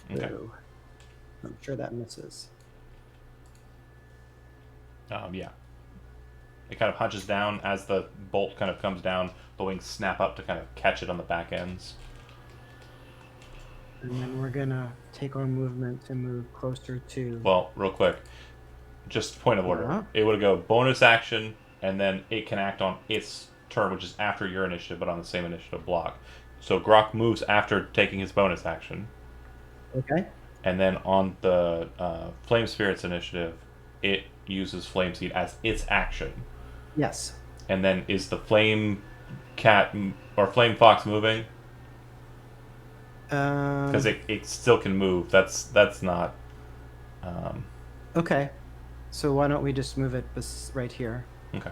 Okay. So, I'm sure that misses. Yeah. It kind of hunches down as the bolt kind of comes down. The wings snap up to kind of catch it on the back ends. And then we're gonna take our movement to move closer to. Well, real quick, just point of order. Uh-huh. It would go bonus action, and then it can act on its turn, which is after your initiative, but on the same initiative block. So Grok moves after taking his bonus action. Okay. And then on the Flame Spirit's initiative, it uses Flame Seed as its action. Yes. And then is the Flame Cat or Flame Fox moving? Because it still can move. That's not. Okay. So why don't we just move it right here? Okay.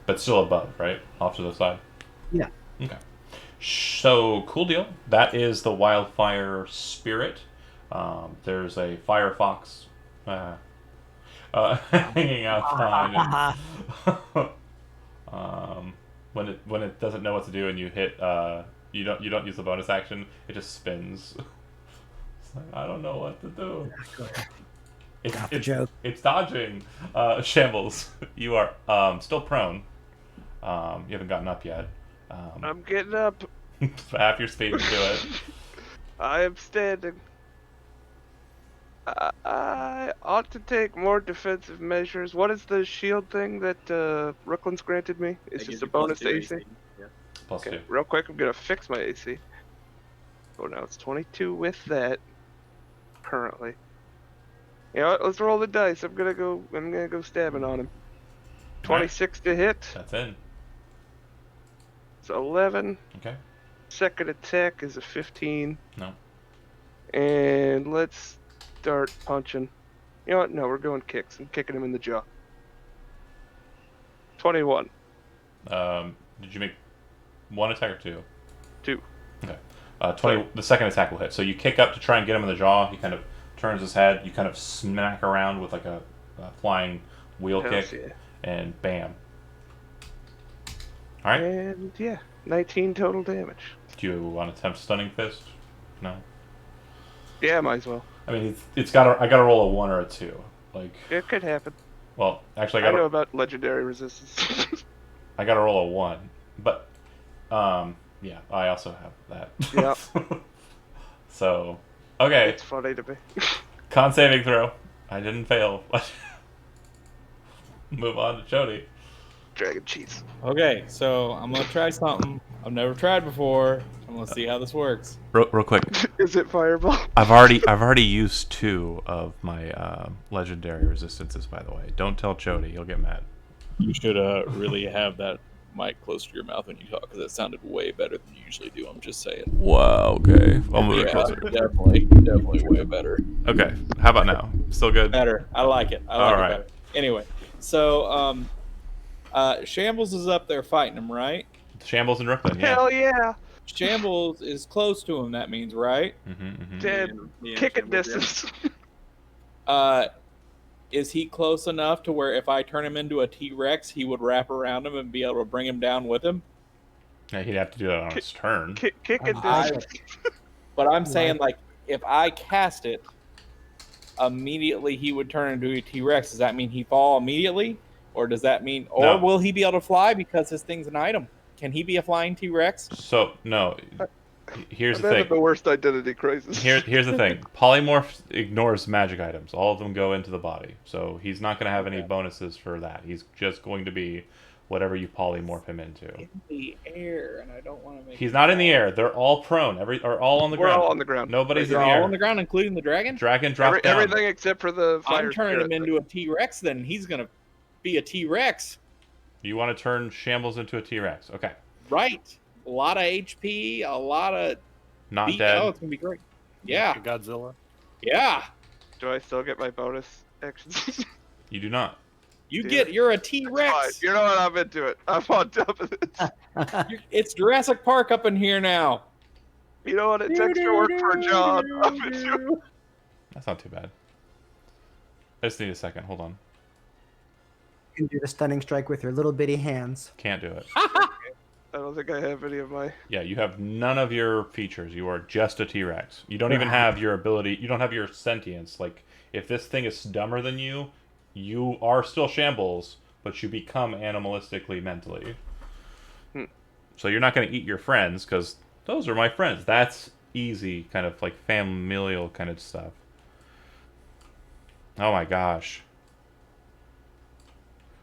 But still above, right? Off to the side? Yeah. Okay. So, cool deal. That is the Wildfire Spirit. There's a firefox hanging outside. When it doesn't know what to do and you hit you don't use the bonus action, it just spins. It's like, I don't know what to do. It's dodging. Shambles, you are still prone. You haven't gotten up yet. I'm getting up. Half your speed to do it. I am standing. I ought to take more defensive measures. What is the shield thing that Rookland's granted me? It's It just gives a you plus bonus 2 AC. Yeah. Plus Okay, 2. real quick, I'm gonna fix my AC. Oh, now it's 22 with that. Currently. You know what? Let's roll the dice. I'm gonna go stabbing on him. 26 to hit. That's in. It's 11. Okay. Second attack is a 15. No. And let's start punching. You know what? No, we're going kicks. I'm kicking him in the jaw. 21. Did you make one attack or 2? 2. Okay. 20. The second attack will hit. So you kick up to try and get him in the jaw. He kind of turns his head. You kind of smack around with like a flying wheel Hells kick, yeah. and bam. All right. And yeah, 19 total damage. Do you want to attempt stunning fist? No. Yeah, might as well. I mean, it's got. I got to roll a 1 or a 2. Like. It could happen. Well, actually, I know about legendary resistance. I got to roll a 1, but yeah, I also have that. Yeah. So, okay. It's funny to me. Con saving throw. I didn't fail. Move on to Jody. Dragon cheese. Okay, so I'm gonna try something I've never tried before. I'm gonna see how this works. Real quick. Is it fireball? I've already used 2 of my legendary resistances. By the way, don't tell Jody. He'll get mad. You should really have that mic close to your mouth when you talk, because it sounded way better than you usually do. I'm just saying. Wow. Okay. I'll move it Yeah, closer. definitely way better. Okay. How about now? Still good? Better. I like it. I like All it right. better. Anyway, so Shambles is up there fighting him, right? Shambles and Brooklyn. Yeah. Hell yeah! Shambles is close to him. That means, right? Dead. Yeah, Kick it Shambles, yeah. distance. Is he close enough to where if I turn him into a T-Rex, he would wrap around him and be able to bring him down with him? Yeah, he'd have to do that on his turn. Kick it I- distance. But I'm saying, like, if I cast it, immediately he would turn into a T-Rex. Does that mean he fall immediately? Or does that mean... Or No. will he be able to fly because this thing's an item? Can he be a flying T-Rex? So no. Here's the I'm thing. having the worst identity crisis. Here's the thing. Polymorph ignores magic items. All of them go into the body. So he's not going to have any bonuses for that. He's just going to be whatever you polymorph him into. In the air, and I don't want to make... He's not in the air. They're all prone. Are all on the We're ground. all on the ground. Nobody's They're in the all air. on the ground, including the dragon? Dragon drop down. Everything except for the fire. I'm turning him spirit into a T-Rex, then he's going to be a T-Rex. You want to turn Shambles into a T-Rex. Okay. Right. A lot of HP, a lot of... Not beat. dead. Oh, it's going to be great. Yeah. Godzilla. Yeah. thing. Do I still get my bonus actions? You do not. You're a Fine. T-Rex. You know what? I'm into it. I'm on top of it. It's Jurassic Park up in here now. You know what? It's extra work for John. I'm into it. That's not too bad. I just need a second. Hold on. You can do the stunning strike with your little bitty hands. Can't do it. I don't think I have any of my. Yeah, you have none of your features. You are just a T-Rex. You don't even have your ability. You don't have your sentience. Like, if this thing is dumber than you, you are still Shambles, but you become animalistically mentally. So you're not going to eat your friends, because those are my friends. That's easy, kind of like familial kind of stuff. Oh my gosh.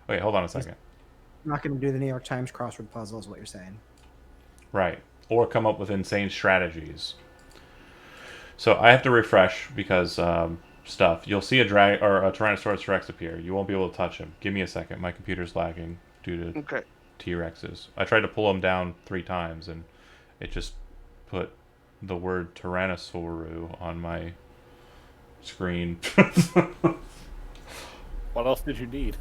Wait, hold on a second. I'm not going to do the New York Times crossword puzzle, is what you're saying. Right. Or come up with insane strategies. So I have to refresh because stuff. You'll see a Tyrannosaurus Rex appear. You won't be able to touch him. Give me a second. My computer's lagging due to Okay. T-Rexes. I tried to pull him down 3 times and it just put the word Tyrannosauru on my screen. What else did you need?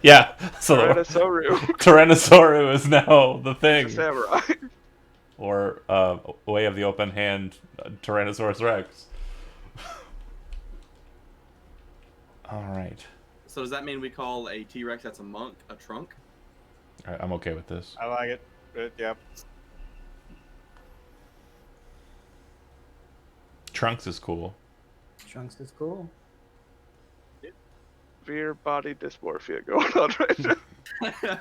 Yeah. So Tyrannosaurus. Tyrannosauru is now the thing. Samurai. or Way of the Open Hand Tyrannosaurus Rex. All right. So does that mean we call a T-Rex that's a monk a trunk? All right, I'm okay with this. I like it. Yeah. Trunks is cool. Trunks is cool. Severe body dysmorphia going on right now.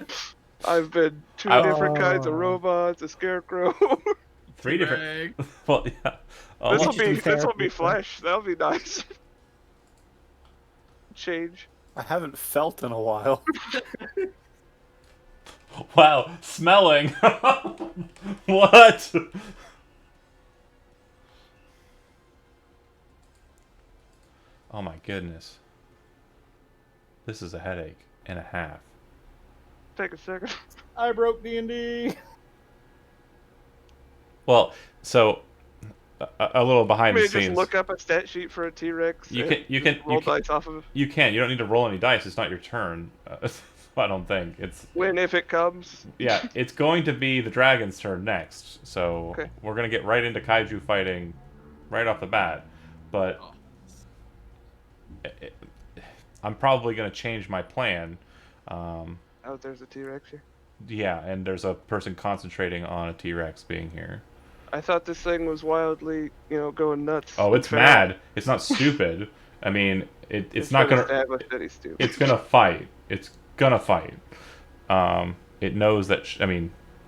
I've been two different kinds of robots, a scarecrow. 3 different. Well, yeah. This will be flesh. That'll be nice. Change. I haven't felt in a while. Wow, smelling. What? Oh my goodness. This is a headache and a half. Take a second. I broke D&D. Well, so a little behind the Just scenes. look up a stat sheet for a T-Rex. You can roll dice off of it. You can. You don't need to roll any dice. It's not your turn. I don't think it's. When if it comes. Yeah, it's going to be the dragon's turn next. So Okay. we're gonna get right into kaiju fighting, right off the bat. But I'm probably gonna change my plan. Oh, there's a T-Rex here. Yeah, and there's a person concentrating on a T-Rex being here. I thought this thing was wildly, going nuts. Oh, it's mad. It's not stupid. I mean, it's not gonna. Establish that he's stupid. It's gonna fight. It's gonna fight. It knows that.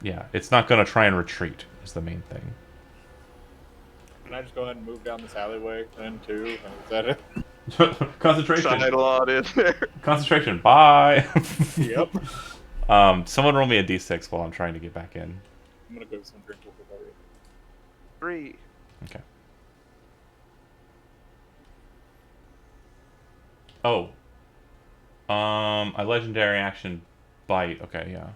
Yeah, it's not gonna try and retreat. Is the main thing. Can I just go ahead and move down this alleyway then too? Is that it? Concentration. Sign a lot in there. Concentration. Bye. Yep. Someone roll me a d6 while I'm trying to get back in. I'm gonna go to some drink with it. 3. Okay. Oh. A legendary action bite. Okay, yeah.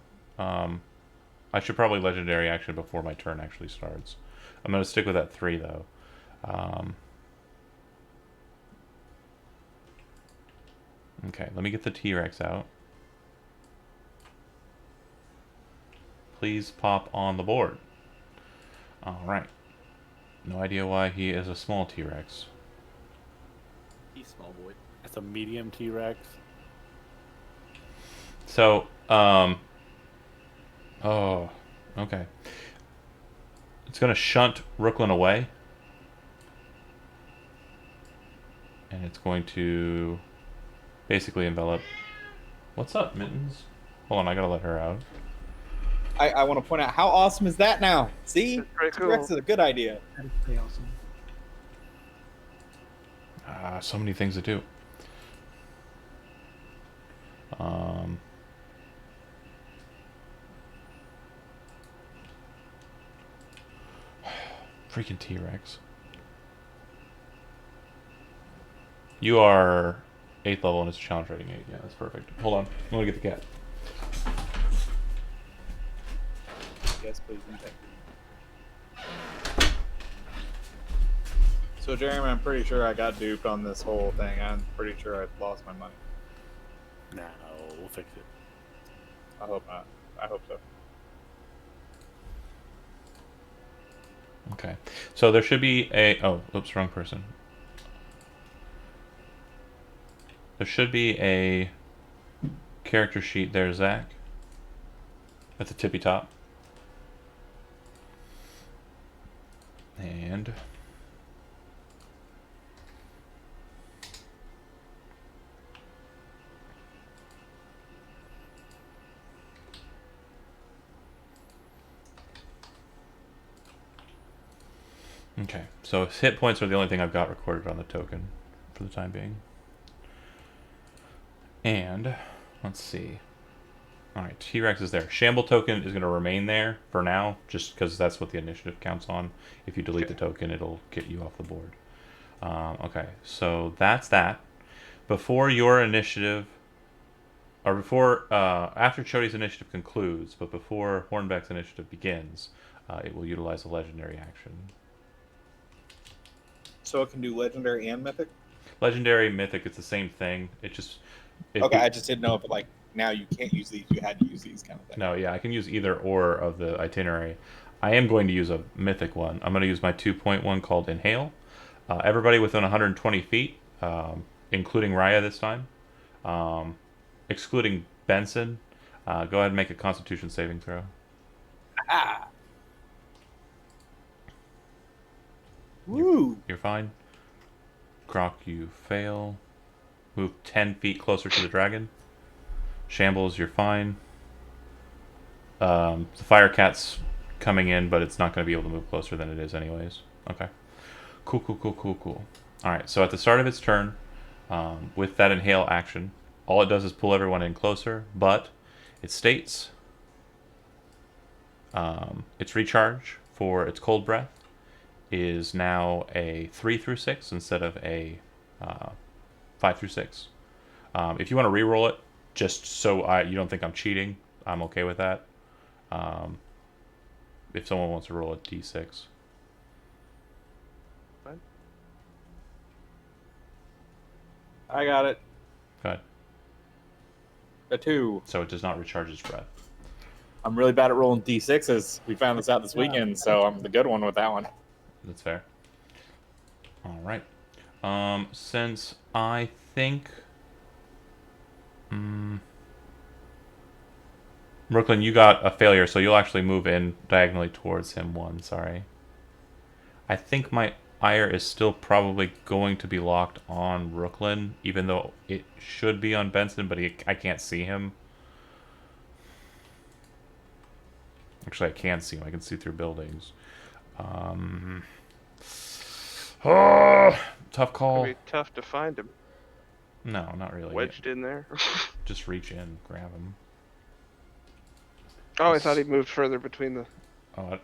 I should probably legendary action before my turn actually starts. I'm gonna stick with that 3 though. Okay, let me get the T-Rex out. Please pop on the board. Alright. No idea why he is a small T-Rex. He's small boy. It's a medium T-Rex. So, oh, okay. It's gonna shunt Brooklyn away. And it's going to basically envelop. What's up, Mittens? Hold on, I gotta let her out. I want to point out how awesome is that now? See? That's pretty cool. T-Rex is a good idea. That is pretty awesome. So many things to do. Freaking T-Rex. You are 8th level and it's a challenge rating 8. Yeah, that's perfect. Hold on. I'm gonna get the cat. Yes, please. And thank you. So, Jeremy, I'm pretty sure I got duped on this whole thing. I'm pretty sure I lost my money. No, we'll fix it. I hope not. I hope so. Okay. So there should be a... Oh, oops, wrong person. There should be a character sheet there, Zach. At the tippy top. And... Okay, so hit points are the only thing I've got recorded on the token for the time being. And, let's see. Alright, T-Rex is there. Shamble token is going to remain there for now, just because that's what the initiative counts on. If you delete the token, it'll get you off the board. Okay, so that's that. Before your initiative, or before, after Chody's initiative concludes, but before Hornbeck's initiative begins, it will utilize a legendary action. So it can do legendary and mythic? Legendary, mythic, it's the same thing. It just... Okay, I just didn't know if, like, now you can't use these, you had to use these kind of thing. No, yeah, I can use either or of the itinerary. I am going to use a mythic one. I'm going to use my 2-point one called Inhale. Everybody within 120 feet, including Raya this time, excluding Benson, go ahead and make a Constitution saving throw. Ah. Woo! You're fine. Croc, you fail. Move 10 feet closer to the dragon. Shambles, you're fine. The fire cat's coming in, but it's not going to be able to move closer than it is anyways. Okay. Cool. Alright, so at the start of its turn, with that inhale action, all it does is pull everyone in closer, but it states its recharge for its cold breath is now a 3 through 6 instead of a 5 through 6. If you want to re-roll it, just so you don't think I'm cheating, I'm okay with that. If someone wants to roll a d6. Fine. I got it. Go ahead. A 2. So it does not recharge its breath. I'm really bad at rolling d6s. We found this out this weekend, so I'm the good one with that one. That's fair. All right. Since I think, Brooklyn, you got a failure, so you'll actually move in diagonally towards him. Sorry. I think my ire is still probably going to be locked on Brooklyn, even though it should be on Benson, but I can't see him. Actually, I can see him. I can see through buildings. Oh, tough call. It'd be tough to find him. No, not really. Wedged in there. Just reach in, grab him. Oh, I thought he moved further between the... Oh, I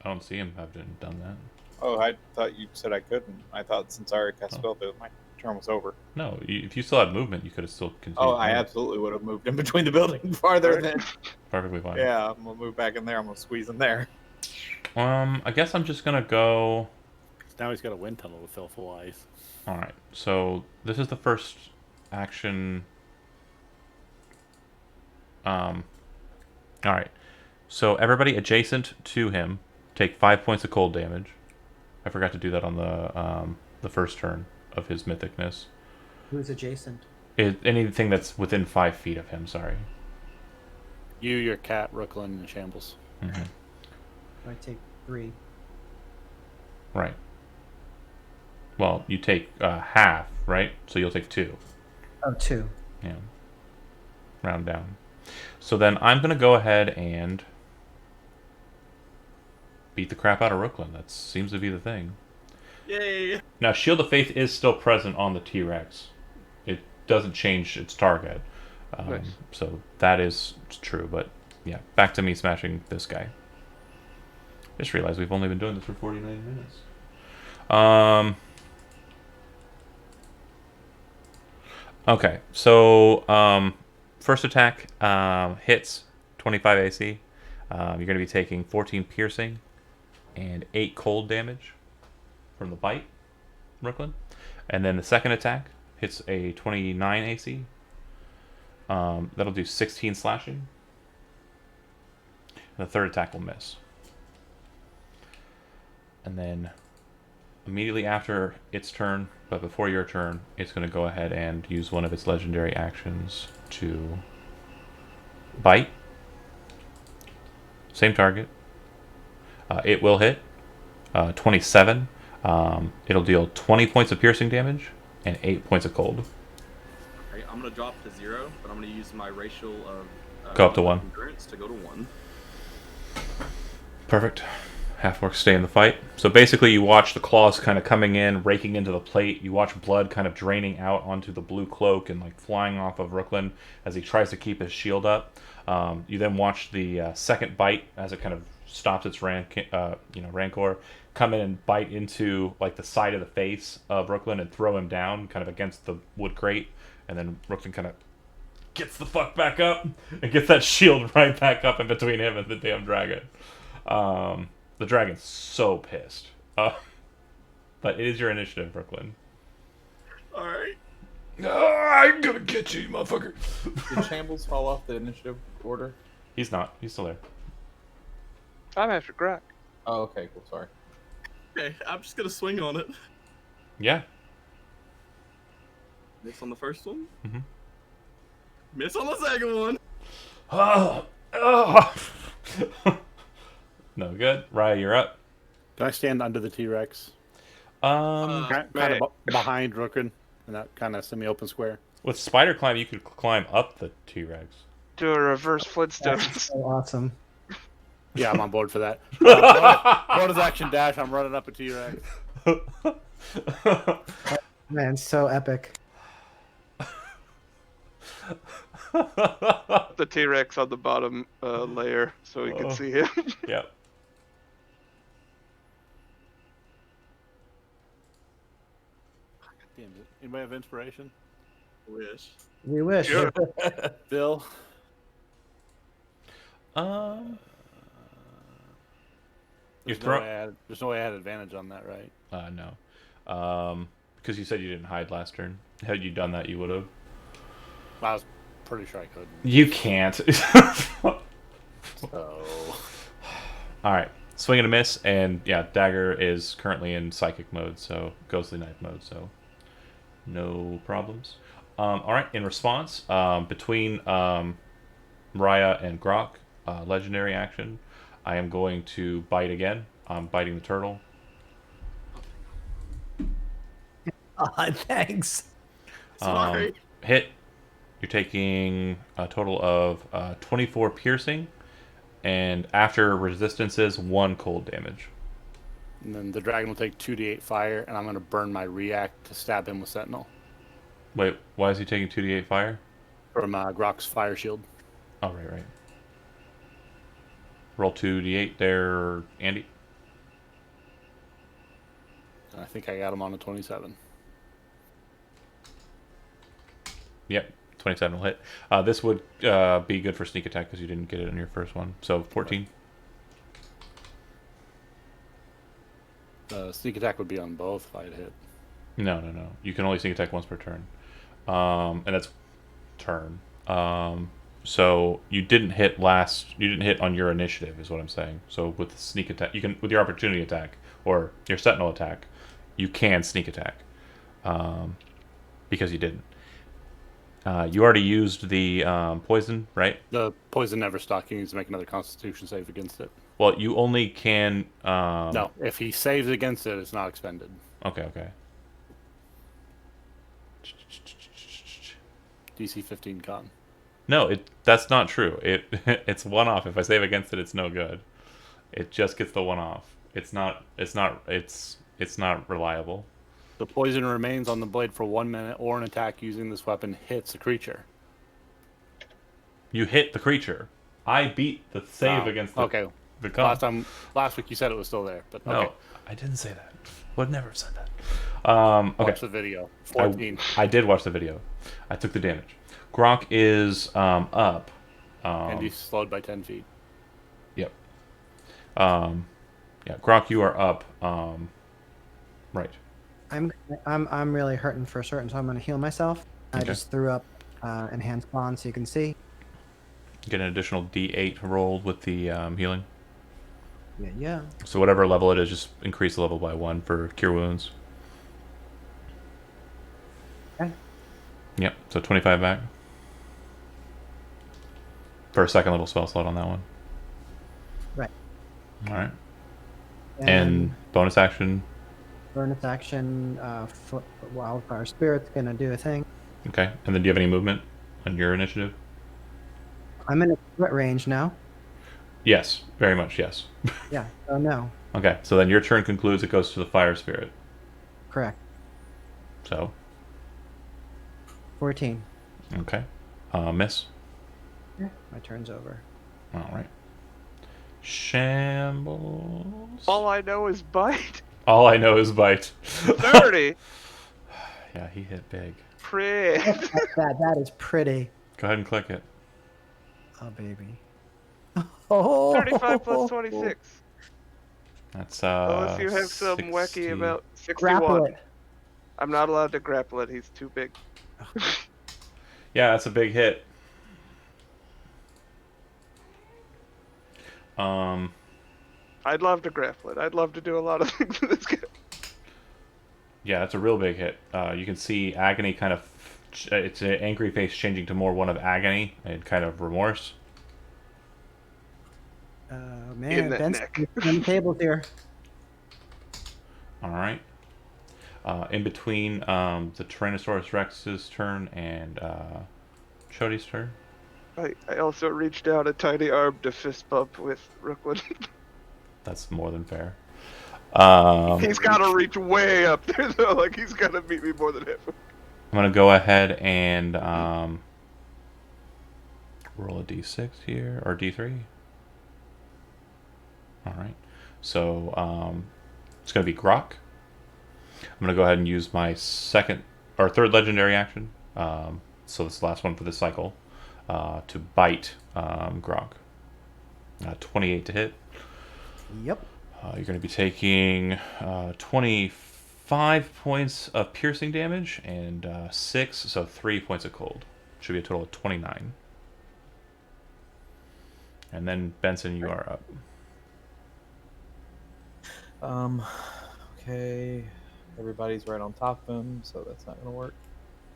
don't see him having done that. Oh, I thought you said I couldn't. I thought since I already cast spell, that my turn was over. No, if you still had movement, you could have still continued. Oh, I absolutely would have moved in between the building farther than... Perfectly fine. Yeah, I'm going to move back in there. I'm going to squeeze in there. I guess I'm just going to go... Now he's got a wind tunnel to fill full ice. Alright, so this is the first action... Alright, so everybody adjacent to him take 5 points of cold damage. I forgot to do that on the first turn of his mythicness. Who's adjacent? Anything that's within 5 feet of him, sorry. You, your cat, Brooklyn, and Shambles. Mm-hmm. I take 3. Right. Well, you take half, right? So you'll take 2. Oh, 2. Yeah. Round down. So then I'm going to go ahead and beat the crap out of Brooklyn. That seems to be the thing. Yay! Now, Shield of Faith is still present on the T-Rex. It doesn't change its target. Nice. So that is true. But yeah, back to me smashing this guy. Just realized we've only been doing this for 49 minutes. Okay, so first attack hits 25 AC. You're going to be taking 14 piercing and 8 cold damage from the bite, Brooklyn. And then the second attack hits a 29 AC. That'll do 16 slashing. And the third attack will miss. And then immediately after its turn, but before your turn, it's going to go ahead and use one of its legendary actions to bite. Same target. It will hit 27. It'll deal 20 points of piercing damage and 8 points of cold. Okay, I'm gonna drop to 0, but I'm gonna use my racial of go up to 1. Endurance to go to 1. Perfect. Half-orcs stay in the fight. So basically you watch the claws kind of coming in, raking into the plate. You watch blood kind of draining out onto the blue cloak and like flying off of Brooklyn as he tries to keep his shield up. You then watch the second bite as it kind of stops its rancor, come in and bite into like the side of the face of Brooklyn and throw him down kind of against the wood crate. And then Brooklyn kind of gets the fuck back up and gets that shield right back up in between him and the damn dragon. The dragon's so pissed. But it is your initiative, Brooklyn. Alright. I'm gonna get you, motherfucker. Did Shambles fall off the initiative order? He's not. He's still there. I'm after Grok. Oh, okay, cool. Sorry. Okay, I'm just gonna swing on it. Yeah. Miss on the first one. Mm-hmm. Miss on the second one. Oh. Oh. No good. Raya, you're up. Can I stand under the T-Rex? Um, Kind of behind Rookin in that kind of semi-open square. with spider climb, you could climb up the T-Rex. Do a reverse That's Flintstones. so awesome. Yeah, I'm on board for that. Bonus action dash. I'm running up a T-Rex. Man, so epic. The T-Rex on the bottom layer so we can see him. Yep. Damn it. Anybody have inspiration? Wish. We wish. Sure. Bill? You There's throw. no way I had advantage on that, right? No. Because you said you didn't hide last turn. Had you done that, you would have. I was pretty sure I could. You can't. Oh. All right. Swing and a miss, and yeah, Dagger is currently in psychic mode, so ghostly knife mode, so no problems. All right. In response, between Raya and Grok, legendary action, I am going to bite again. I'm biting the turtle. Thanks. Sorry. Hit. You're taking a total of 24 piercing, and after resistances, 1 cold damage. And then the dragon will take 2d8 fire, and I'm going to burn my react to stab him with Sentinel. Wait, why is he taking 2d8 fire? From Grok's fire shield. Oh, right. Roll 2d8 there, Andy. And I think I got him on a 27. Yep, 27 will hit. This would be good for sneak attack because you didn't get it on your first one. So 14. Sneak attack would be on both if I had hit. No. You can only sneak attack once per turn. And that's turn. So you didn't hit You didn't hit on your initiative, is what I'm saying. So with sneak attack, you can, with your opportunity attack or your sentinel attack, you can sneak attack. Because you didn't. You already used the poison, right? The poison never stock. He needs to make another Constitution save against it. Well, you only can. No, if he saves against it, it's not expended. Okay. DC 15 con. No, that's not true. It's one off. If I save against it, it's no good. It just gets the one off. It's not reliable. The poison remains on the blade for 1 minute, or an attack using this weapon hits a creature. You hit the creature. I beat the save against the Okay. the con. Last week you said it was still there, but okay. No, I didn't say that. Would never have said that. Okay. Watch the video. 14. I did watch the video. I took the damage. Gronk is up. And he's slowed by 10 feet. Yep. Yeah, Gronk, you are up. Right. I'm really hurting for certain, so I'm gonna heal myself. I Okay. just threw up enhanced bond so you can see. Get an additional D8 rolled with the healing. Yeah. So whatever level it is, just increase the level by 1 for cure wounds. Okay. Yep. So 25 back. For a second level spell slot on that one. Right. All right. And bonus action. Bonus action, Wildfire Spirit's gonna do a thing. Okay. And then do you have any movement on your initiative? I'm in a threat range now. Yes. Very much, yes. Yeah, so no. Okay. So then your turn concludes. It goes to the fire spirit. Correct. So. 14. Okay. Miss. Yeah, my turn's over. All right. Shambles. All I know is bite. All I know is bite. 30. Yeah, he hit big. Pretty. That is pretty. Go ahead and click it. Oh, baby. Oh. 35 plus 26. That's Unless you have some 60. wacky about 61. Grapple it. I'm not allowed to grapple it. He's too big. Yeah, that's a big hit. I'd love to grapple it. I'd love to do a lot of things to this guy. Yeah, that's a real big hit. You can see Agony kind of... It's an angry face changing to more one of agony and kind of remorse. Man, that Ben's neck. on the tables here. Alright. In between the Tyrannosaurus Rex's turn and Chody's turn. I also reached out a tiny arm to fist bump with Rooklyn. That's more than fair. He's got to reach way up there, though. Like, he's got to beat me more than halfway. I'm going to go ahead and roll a d6 here, or d3. Alright. So, it's going to be Grok. I'm going to go ahead and use my third legendary action. So this is the last one for this cycle. To bite Grok. 28 to hit. Yep. You're going to be taking 25 points of piercing damage and 6, so 3 points of cold. Should be a total of 29. And then Benson, you are up. Okay. Everybody's right on top of him, so that's not going to work.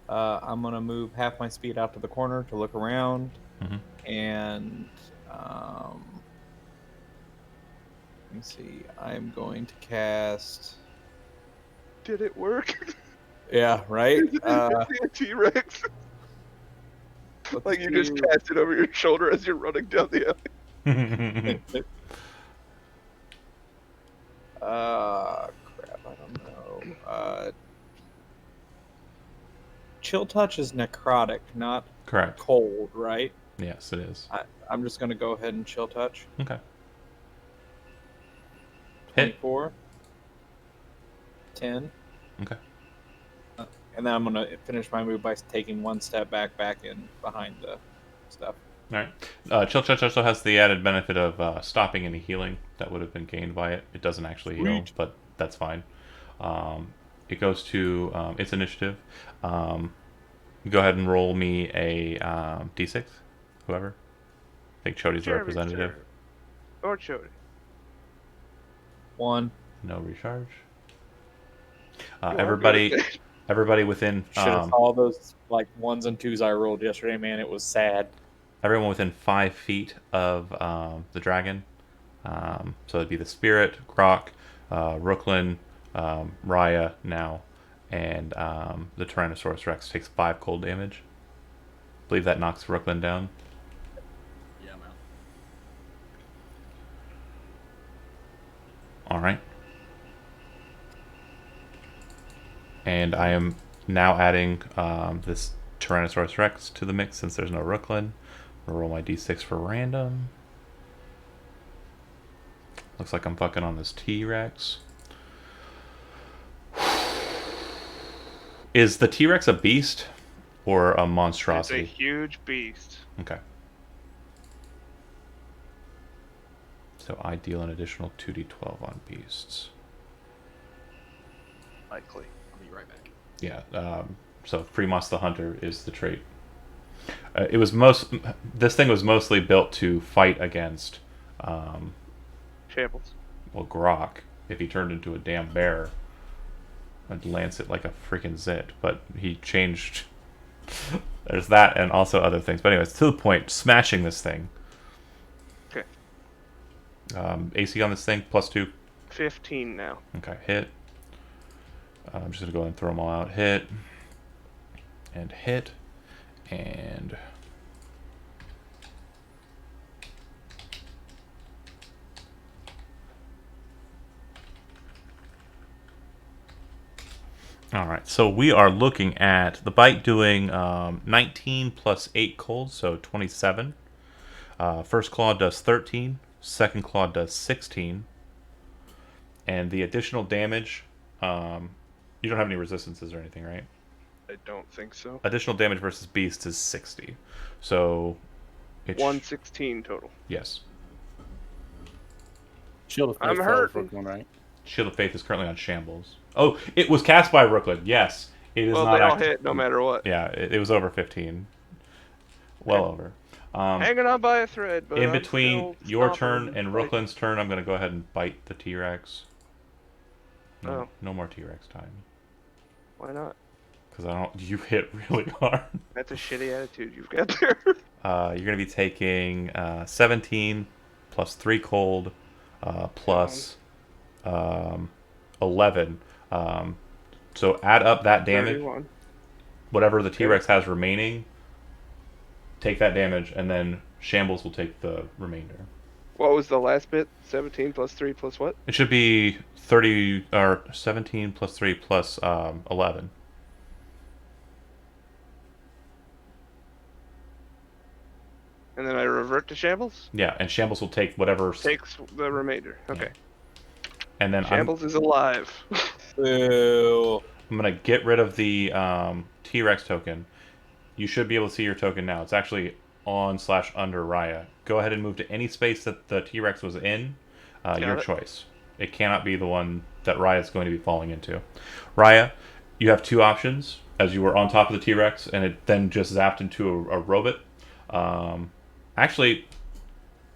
I'm going to move half my speed out to the corner to look around. And let me see. I'm going to cast... Did it work? Yeah, right? T-Rex. Like, you just cast it over your shoulder as you're running down the alley. Crap, I don't know. Chill Touch is necrotic, not Correct. cold, right? Yes, it is. I'm just going to go ahead and Chill Touch. Okay. Hit. 24. 10. Okay. And then I'm going to finish my move by taking one step back in behind the stuff. Alright. Chill Touch also has the added benefit of stopping any healing that would have been gained by it. It doesn't actually heal, but that's fine. It goes to its initiative. Go ahead and roll me a d6, whoever. I think Chody's the representative. Or Chody. 1. No recharge. Everybody within... Should have all those like 1s and 2s I rolled yesterday, man. It was sad. Everyone within 5 feet of the dragon. So it'd be the Spirit, Grok, Rooklyn, Raya now, and the Tyrannosaurus Rex takes 5 cold damage. I believe that knocks Rooklyn down. Yeah, man. Alright. And I am now adding this Tyrannosaurus Rex to the mix since there's no Rooklyn. I'm gonna roll my d6 for random. Looks like I'm fucking on this T-Rex. Is the T-Rex a beast or a monstrosity? It's a huge beast. Okay. So I deal an additional 2d12 on beasts. Likely. I'll be right back. Yeah. So Freemos the Hunter is the trait. This thing was mostly built to fight against Shambles. well, Grok, if he turned into a damn bear, I'd lance it like a freaking zit. But he changed. There's that and also other things. But anyways, to the point, smashing this thing. Okay. AC on this thing, +2. 15 now. Okay, hit. I'm just going to go ahead and throw them all out. Hit. And hit. And... Alright, so we are looking at the bite doing 19 plus 8 cold, so 27. First claw does 13. Second claw does 16. And the additional damage, you don't have any resistances or anything, right? I don't think so. Additional damage versus beast is 60. So it's 116 total. Yes. Shield of Faith I'm fell hurt. Brooklyn, right? Shield of Faith is currently on shambles. Oh, it was cast by Rooklyn. Yes. It is Well, not they all active. hit no matter what. Yeah, it was over 15. Well over. Hanging on by a thread, but In I'm between still your stomping turn and and fighting. Rooklin's turn, I'm going to go ahead and bite the T-Rex. No, Oh. no more T-Rex time. Why not? Because I don't. You hit really hard. That's a shitty attitude you've got there. You're going to be taking 17 plus 3 cold plus 11. So add up that damage. 31. Whatever the T-Rex has remaining, take that damage, and then Shambles will take the remainder. What was the last bit? 17 plus 3 plus what? It should be 30 or 17 plus 3 plus 11. And then I revert to Shambles? Yeah, and Shambles will take whatever. Takes the remainder. Okay. And then Shambles is alive. Boo. I'm going to get rid of the T-Rex token. You should be able to see your token now. It's actually on/under Raya. Go ahead and move to any space that the T-Rex was in. Your choice. It cannot be the one that Raya is going to be falling into. Raya, you have two options. As you were on top of the T-Rex, and it then just zapped into a robot. Actually,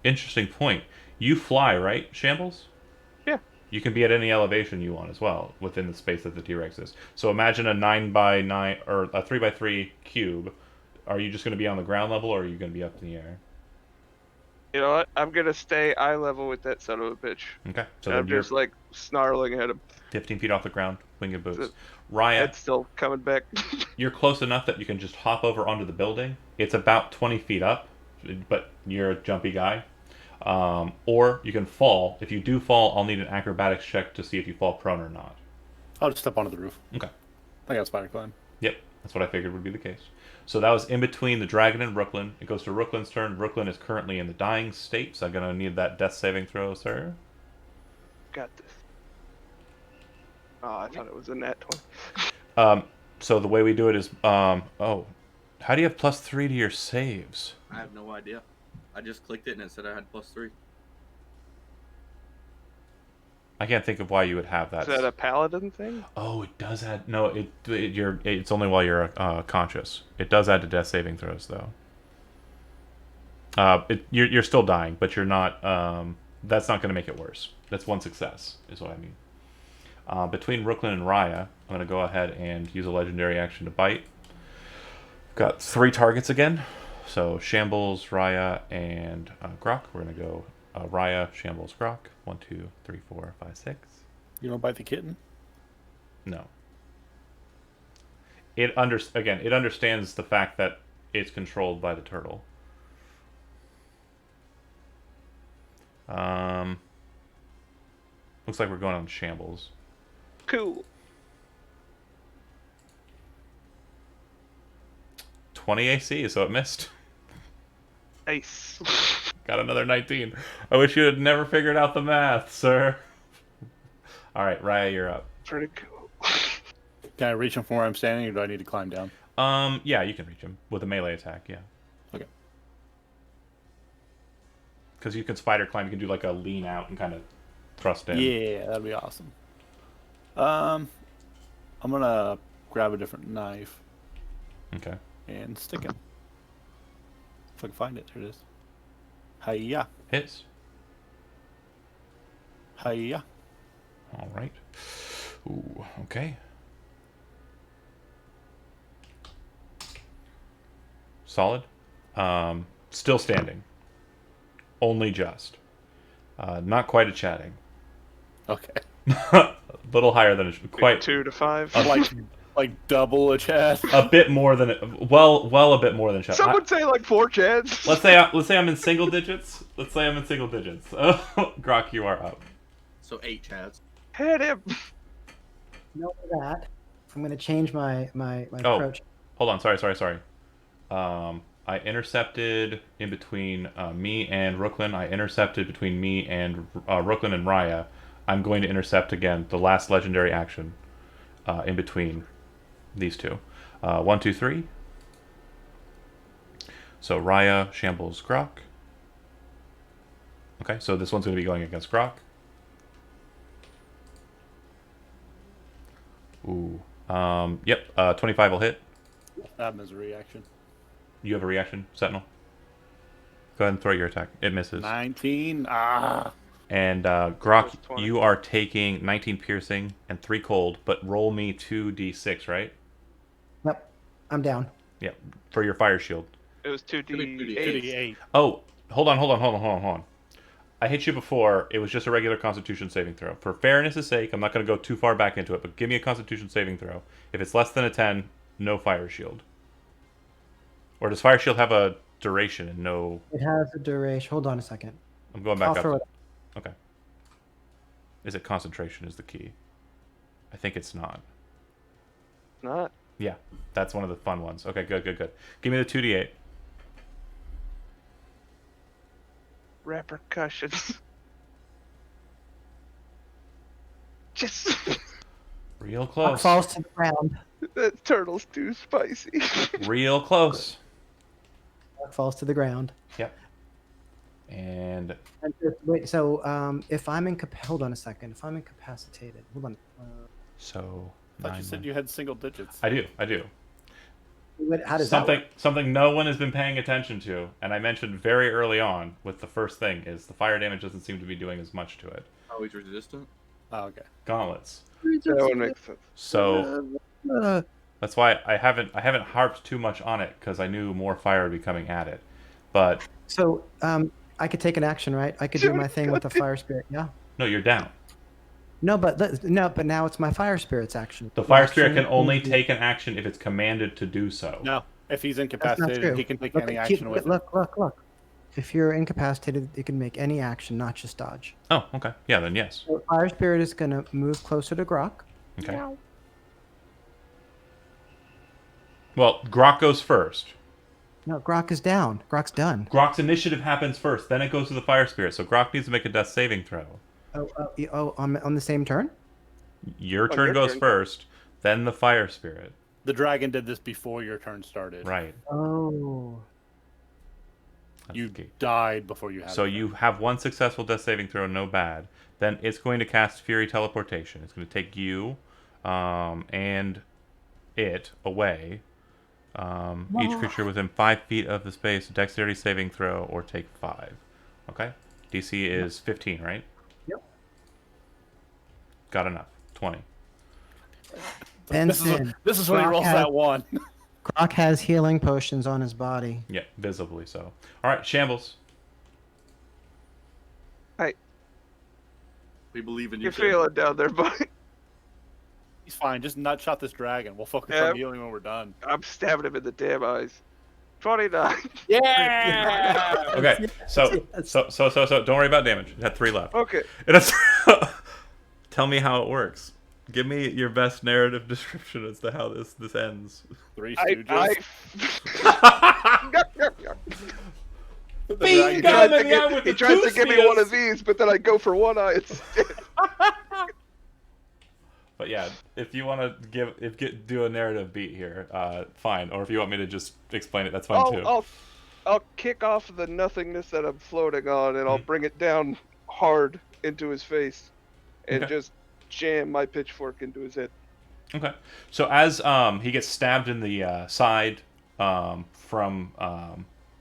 interesting point. You fly, right, Shambles? Yeah. You can be at any elevation you want as well within the space that the T-Rex is. So imagine a 9x9 or a 3x3 cube. Are you just going to be on the ground level, or are you going to be up in the air? You know what? I'm gonna stay eye level with that son of a bitch. Okay. So I'm just like snarling at him. 15 feet off the ground, winged boots. Raya, Head's still coming back. you're close enough that you can just hop over onto the building. It's about 20 feet up, but you're a jumpy guy. Or you can fall. If you do fall, I'll need an acrobatics check to see if you fall prone or not. I'll just step onto the roof. Okay. I got spider climb. Yep, that's what I figured would be the case. So that was in between the dragon and Rooklyn. It goes to Rooklin's turn. Rooklyn is currently in the dying state, so I'm going to need that death saving throw, sir. Got this. Oh, I thought it was a nat 20. So the way we do it is, how do you have +3 to your saves? I have no idea. I just clicked it and it said I had +3. I can't think of why you would have that. Is that a paladin thing? Oh, it does add. No, it's only while you're conscious. It does add to death saving throws, though. You're still dying, but you're not. That's not going to make it worse. That's one success, is what I mean. Between Rooklyn and Raya, I'm going to go ahead and use a legendary action to bite. Got 3 targets again. So Shambles, Raya, and Grok. We're going to go Raya, Shambles, Grok. 1, 2, 3, 4, 5, 6. You don't bite the kitten? No. It understands the fact that it's controlled by the turtle. Looks like we're going on Shambles. Cool. 20 AC, so it missed. Nice. Got another 19. I wish you had never figured out the math, sir. Alright, Raya, you're up. Pretty cool. Can I reach him from where I'm standing, or do I need to climb down? Yeah, you can reach him with a melee attack, yeah. Okay. Because you can spider climb, you can do like a lean out and kind of thrust in. Yeah, that'd be awesome. I'm gonna grab a different knife Okay. and stick him. If I can find it, there it is. Hiya. Hits. Hiya. Alright. Ooh, okay. Solid. Still standing. Only just. Not quite a chatting. Okay. A little higher than quite 2 to 5. Like double a chat. a bit more than a bit more than chat. Some would say like 4 chats. Let's say I'm in single digits. Oh, Grok, you are up. So 8 chads. Hit him. Know that. I'm going to change my approach. Hold on. Sorry. I intercepted in between me and Rooklyn. I intercepted between me and Rooklyn and Raya. I'm going to intercept again, the last legendary action in between these two. 1, 2, 3. So Raya, Shambles, Grok. Okay, so this one's going to be going against Grok. Ooh. Yep, 25 will hit. That is a reaction. You have a reaction, Sentinel? Go ahead and throw your attack. It misses. 19. Ah. And Grok, you are taking 19 piercing and 3 cold, but roll me 2d6, right? Yep. I'm down. Yeah, for your fire shield. It was 2d8. 2d8. Oh, hold on. I hit you before. It was just a regular Constitution saving throw. For fairness' sake, I'm not going to go too far back into it, but give me a Constitution saving throw. If it's less than a 10, no fire shield. Or does fire shield have a duration and no... It has a duration. Hold on a second. I'm going back I'll throw up. it. Okay. Is it concentration is the key? I think it's not. Not. Yeah, that's one of the fun ones. Okay, good. Give me the 2d8. Repercussions. Just. Real Grok close. falls to the ground. That turtle's too spicy. Real close. Grok falls to the ground. Yep. And Wait, so if I'm hold on a second. If I'm incapacitated, hold on. so... I thought you said you had single digits. I do. How does that work? Something no one has been paying attention to, and I mentioned very early on with the first thing, is the fire damage doesn't seem to be doing as much to it. Oh, he's resistant? Oh, okay. Gauntlets. That would make sense. So that's why I haven't harped too much on it, because I knew more fire would be coming at it. But So I could take an action, right? I could do my thing with the fire spirit. Yeah. no, you're down. No, but now it's my fire spirit's action. The fire spirit can only take an action if it's commanded to do so. No, if he's That's not incapacitated, true. he can take Look, any action with it. Look. If you're incapacitated, you can make any action, not just dodge. Oh, okay. Yeah, then yes. So fire spirit is gonna move closer to Grok. Okay. Well, Grok goes first. No, Grok is down. Grok's done. Grok's initiative happens first, then it goes to the fire spirit. So Grok needs to make a death saving throw. On the same turn? Your turn your goes turn. first, then the fire spirit. The dragon did this before your turn started. Right. Oh. That's You the key. died before you had So it. you have one successful death saving throw, no bad. Then it's going to cast Fury Teleportation. It's going to take you and it away. Each creature within 5 feet of the space, dexterity saving throw, or take 5. Okay? DC is 15, right? Yep. Got enough. 20. This is when he Grok rolls has- that one. Grok has healing potions on his body. Yeah, visibly so. All right, Shambles. We believe in you. You're Tim. feeling down there, buddy. He's fine. Just nut shot this dragon. We'll focus Yeah. on healing when we're done. I'm stabbing him in the damn eyes. 29. Yeah. Okay, so don't worry about damage. It had 3 left. Okay. It has Tell me how it works. Give me your best narrative description as to how this ends. Three I stooges. Beam tries coming out with he the tries to give me one of spears. these, but then I go for one eye instead. But yeah, if you want to do a narrative beat here, fine. Or if you want me to just explain it, that's fine too. I'll kick off the nothingness that I'm floating on, and I'll bring it down hard into his face, and Okay. just jam my pitchfork into his head. Okay. So as he gets stabbed in the side from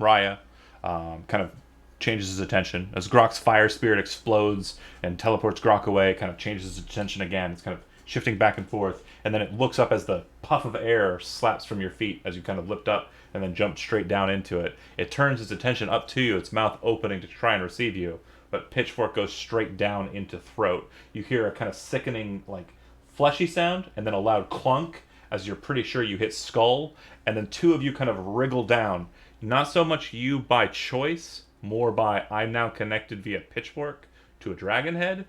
Raya, kind of changes his attention. As Grok's fire spirit explodes and teleports Grok away, it kind of changes his attention again. It's kind of shifting back and forth. And then it looks up as the puff of air slaps from your feet as you kind of lift up and then jump straight down into it. It turns its attention up to you, its mouth opening to try and receive you. But pitchfork goes straight down into throat. You hear a kind of sickening, like, fleshy sound, and then a loud clunk as you're pretty sure you hit skull, and then 2 of you kind of wriggle down. Not so much you by choice, more by I'm now connected via pitchfork to a dragon head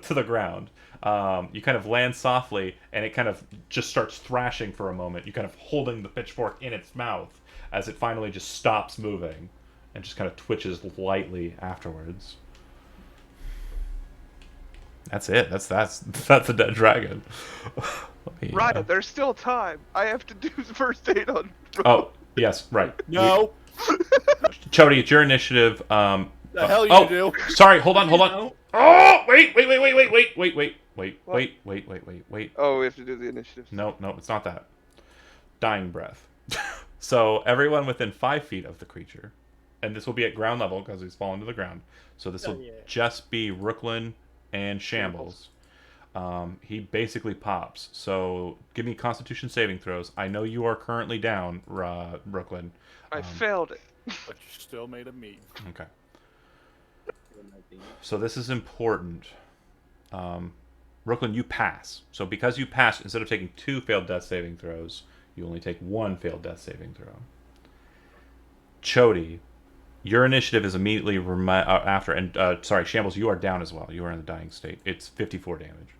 to the ground. You kind of land softly, and it kind of just starts thrashing for a moment. You kind of holding the pitchfork in its mouth as it finally just stops moving and just kind of twitches lightly afterwards. That's it. That's a dead dragon. Ryan, there's still time. I have to do first aid on. Oh, yes, right. No. Chody, it's your initiative. The hell you do? Sorry, hold on. Oh, wait. Oh, we have to do the initiative. No, it's not that. Dying breath. So everyone within 5 feet of the creature and this will be at ground level because he's fallen to the ground. So this will just be Rooklyn and Shambles. He basically pops. So give me Constitution saving throws. I know you are currently down, Rooklyn. I failed it. But you still made a meet. Okay. So this is important. Rooklyn, you pass. So because you pass, instead of taking 2 failed death saving throws, you only take 1 failed death saving throw. Chody, your initiative is immediately after, and sorry, Shambles, you are down as well. You are in the dying state. It's 54 damage.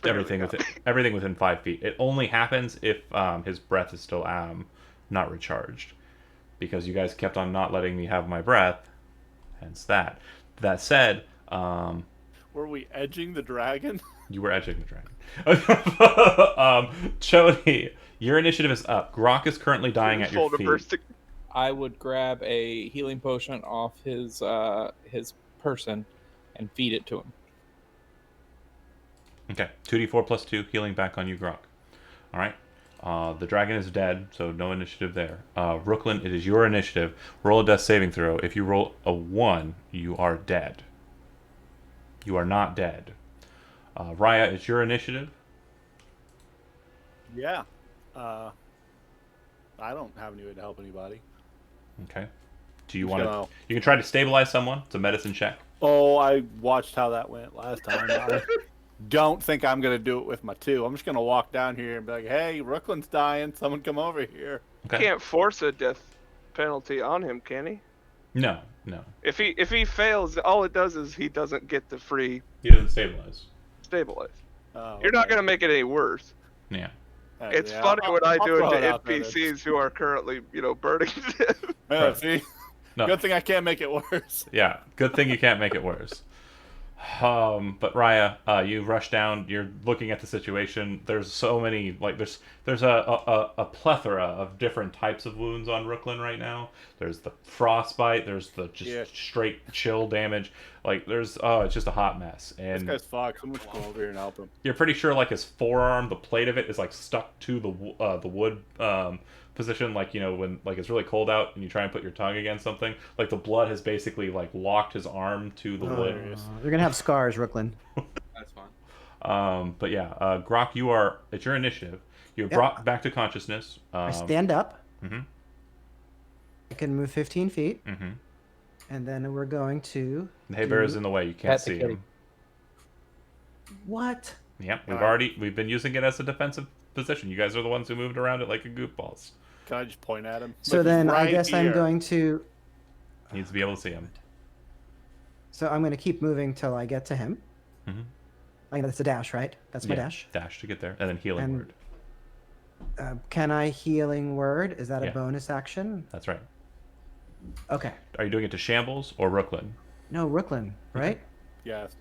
Everything within 5 feet. It only happens if his breath is still not recharged, because you guys kept on not letting me have my breath. Hence that. That said, were we edging the dragon? You were edging the dragon. Chody, your initiative is up. Grok is currently dying at your feet. I would grab a healing potion off his person and feed it to him. Okay, 2d4 plus 2 healing back on you, Grok. All right. The dragon is dead, so no initiative there. Rooklyn, it is your initiative. Roll a death saving throw. If you roll a 1, you are dead. You are not dead. Raya, it's your initiative. Yeah. I don't have any way to help anybody. Okay. Do you want to? You can try to stabilize someone. It's a medicine check. Oh, I watched how that went last time. I don't think I'm going to do it with my 2. I'm just going to walk down here and be like, hey, Rooklyn's dying. Someone come over here. Okay. Can't force a death penalty on him, can he? No. If he fails, all it does is he doesn't get the free. He doesn't stabilize. Oh, You're not going to make it any worse. Yeah. It's funny when I do it to NPCs who are currently, burning to death. Yeah, see? No. Good thing I can't make it worse. Yeah, good thing you can't make it worse. But Raya, you rush down. You're looking at the situation. There's so many, there's a plethora of different types of wounds on Rooklyn right now. There's the frostbite. There's the straight chill damage. It's just a hot mess. And this guy's fucked. Someone should come over here and help him. You're pretty sure his forearm, the plate of it is stuck to the wood position, when it's really cold out and you try and put your tongue against something, the blood has basically locked his arm to the wood. You're gonna have scars, Rooklyn. That's fine. But yeah, Grok, it's your initiative. You're brought back to consciousness. I stand up. Mm-hmm. I can move 15 feet. Mm-hmm. And then we're going to. The hay bear is in the way. You can't see him. What? Yep, we've been using it as a defensive position. You guys are the ones who moved around it like a goofballs. Can I just point at him? So then I guess I'm going to. Needs to be able to see him. So I'm going to keep moving till I get to him. Mm-hmm. That's a dash, right? That's my dash. Dash to get there, and then healing word. Can I healing word? Is that a bonus action? That's right. Okay. Are you doing it to Shambles or Rooklyn? No, Rooklyn, right? Yes.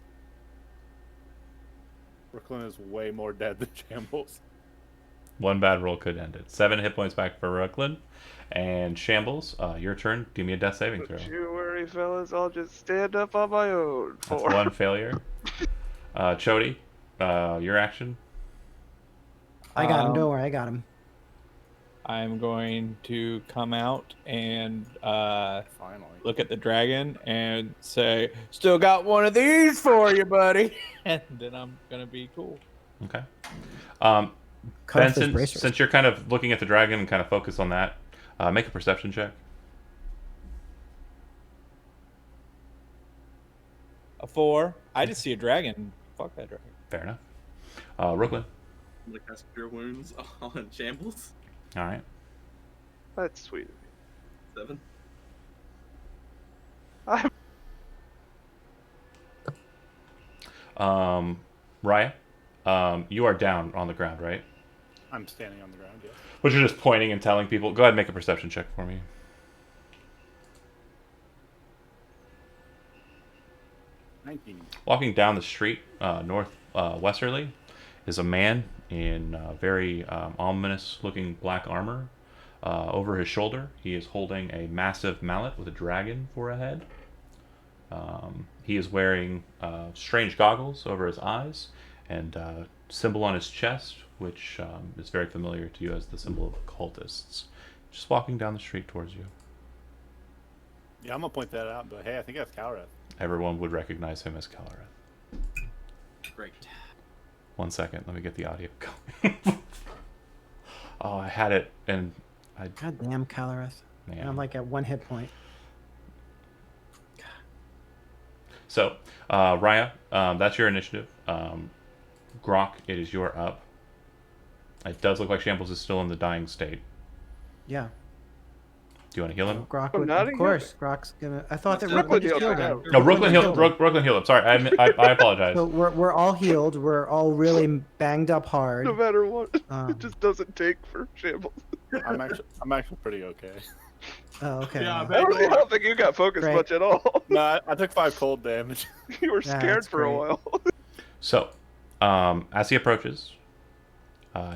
Rooklyn is way more dead than Shambles. One bad roll could end it. 7 hit points back for Rooklyn. And Shambles, your turn. Give me a death saving throw. Don't you worry, fellas. I'll just stand up on my own. That's 1 failure. Chody, your action. I got him. Don't worry, I got him. I'm going to come out and finally look at the dragon and say, "Still got one of these for you, buddy." And then I'm gonna be cool. Okay. Ben, since you're kind of looking at the dragon and kind of focus on that, make a perception check. A 4. I just see a dragon. Fuck that dragon. Fair enough. Rooklyn. I'm gonna cast Cure Wounds on Shambles. All right. That's sweet. 7. Raya, you are down on the ground, right? I'm standing on the ground, yeah. But you're just pointing and telling people. Go ahead and make a perception check for me. 19. Walking down the street, northwesterly, is a man in very ominous-looking black armor. Over his shoulder, he is holding a massive mallet with a dragon for a head. He is wearing strange goggles over his eyes and a symbol on his chest, which is very familiar to you as the symbol of occultists. Just walking down the street towards you. Yeah, I'm gonna point that out, but hey, I think that's Calrath. Everyone would recognize him as Calrath. Great. 1 second, let me get the audio going. Oh, I had it, and I. God damn, Calrath. Man. I'm like at 1 hit point. So, Raya, that's your initiative. Grok, it is your up. It does look like Shambles is still in the dying state. Yeah. Do you want to heal him? Grok Oh, would, not of again. course. Grok's gonna. I thought that Brooklyn Brooklyn just healed killed him. him. No, Brooklyn killed healed. him. Brooklyn healed him. Sorry, I apologize. So we're all healed. We're all really banged up hard. No matter what, Um, it just doesn't take for Shambles. I'm actually pretty okay. Oh, okay. Yeah, yeah. I don't think you got focused Great. much at all. No, I took 5 cold damage. You were Yeah, scared that's for a great. while. So, as he approaches,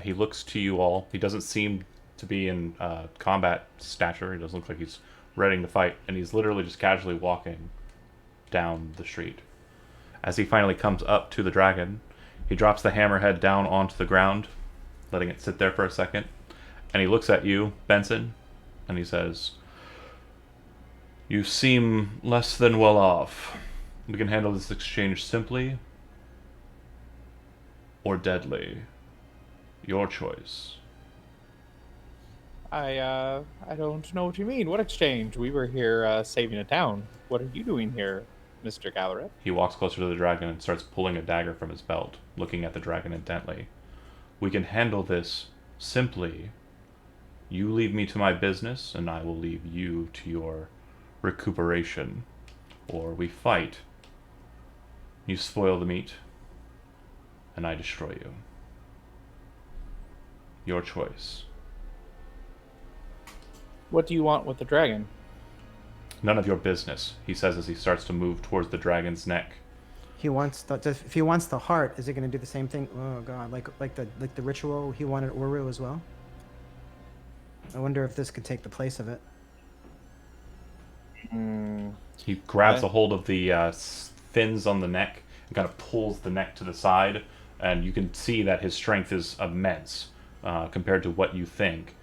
he looks to you all. He doesn't seem to be in combat stature. He doesn't look like he's ready to fight, and he's literally just casually walking down the street. As he finally comes up to the dragon, he drops the hammerhead down onto the ground, letting it sit there for a second, and he looks at you, Benson, and he says, "You seem less than well off. We can handle this exchange simply or deadly. Your choice." I don't know what you mean. What exchange? We were here saving a town. What are you doing here, Mr. Calrath? He walks closer to the dragon and starts pulling a dagger from his belt, looking at the dragon intently. "We can handle this simply. You leave me to my business, and I will leave you to your recuperation. Or we fight. You spoil the meat, and I destroy you. Your choice." What do you want with the dragon? "None of your business," he says as he starts to move towards the dragon's neck. He wants the. If he wants the heart, is he going to do the same thing? Oh god, like the ritual he wanted Oru as well. I wonder if this could take the place of it. He grabs Okay. a hold of the fins on the neck and kind of pulls the neck to the side, and you can see that his strength is immense compared to what you think.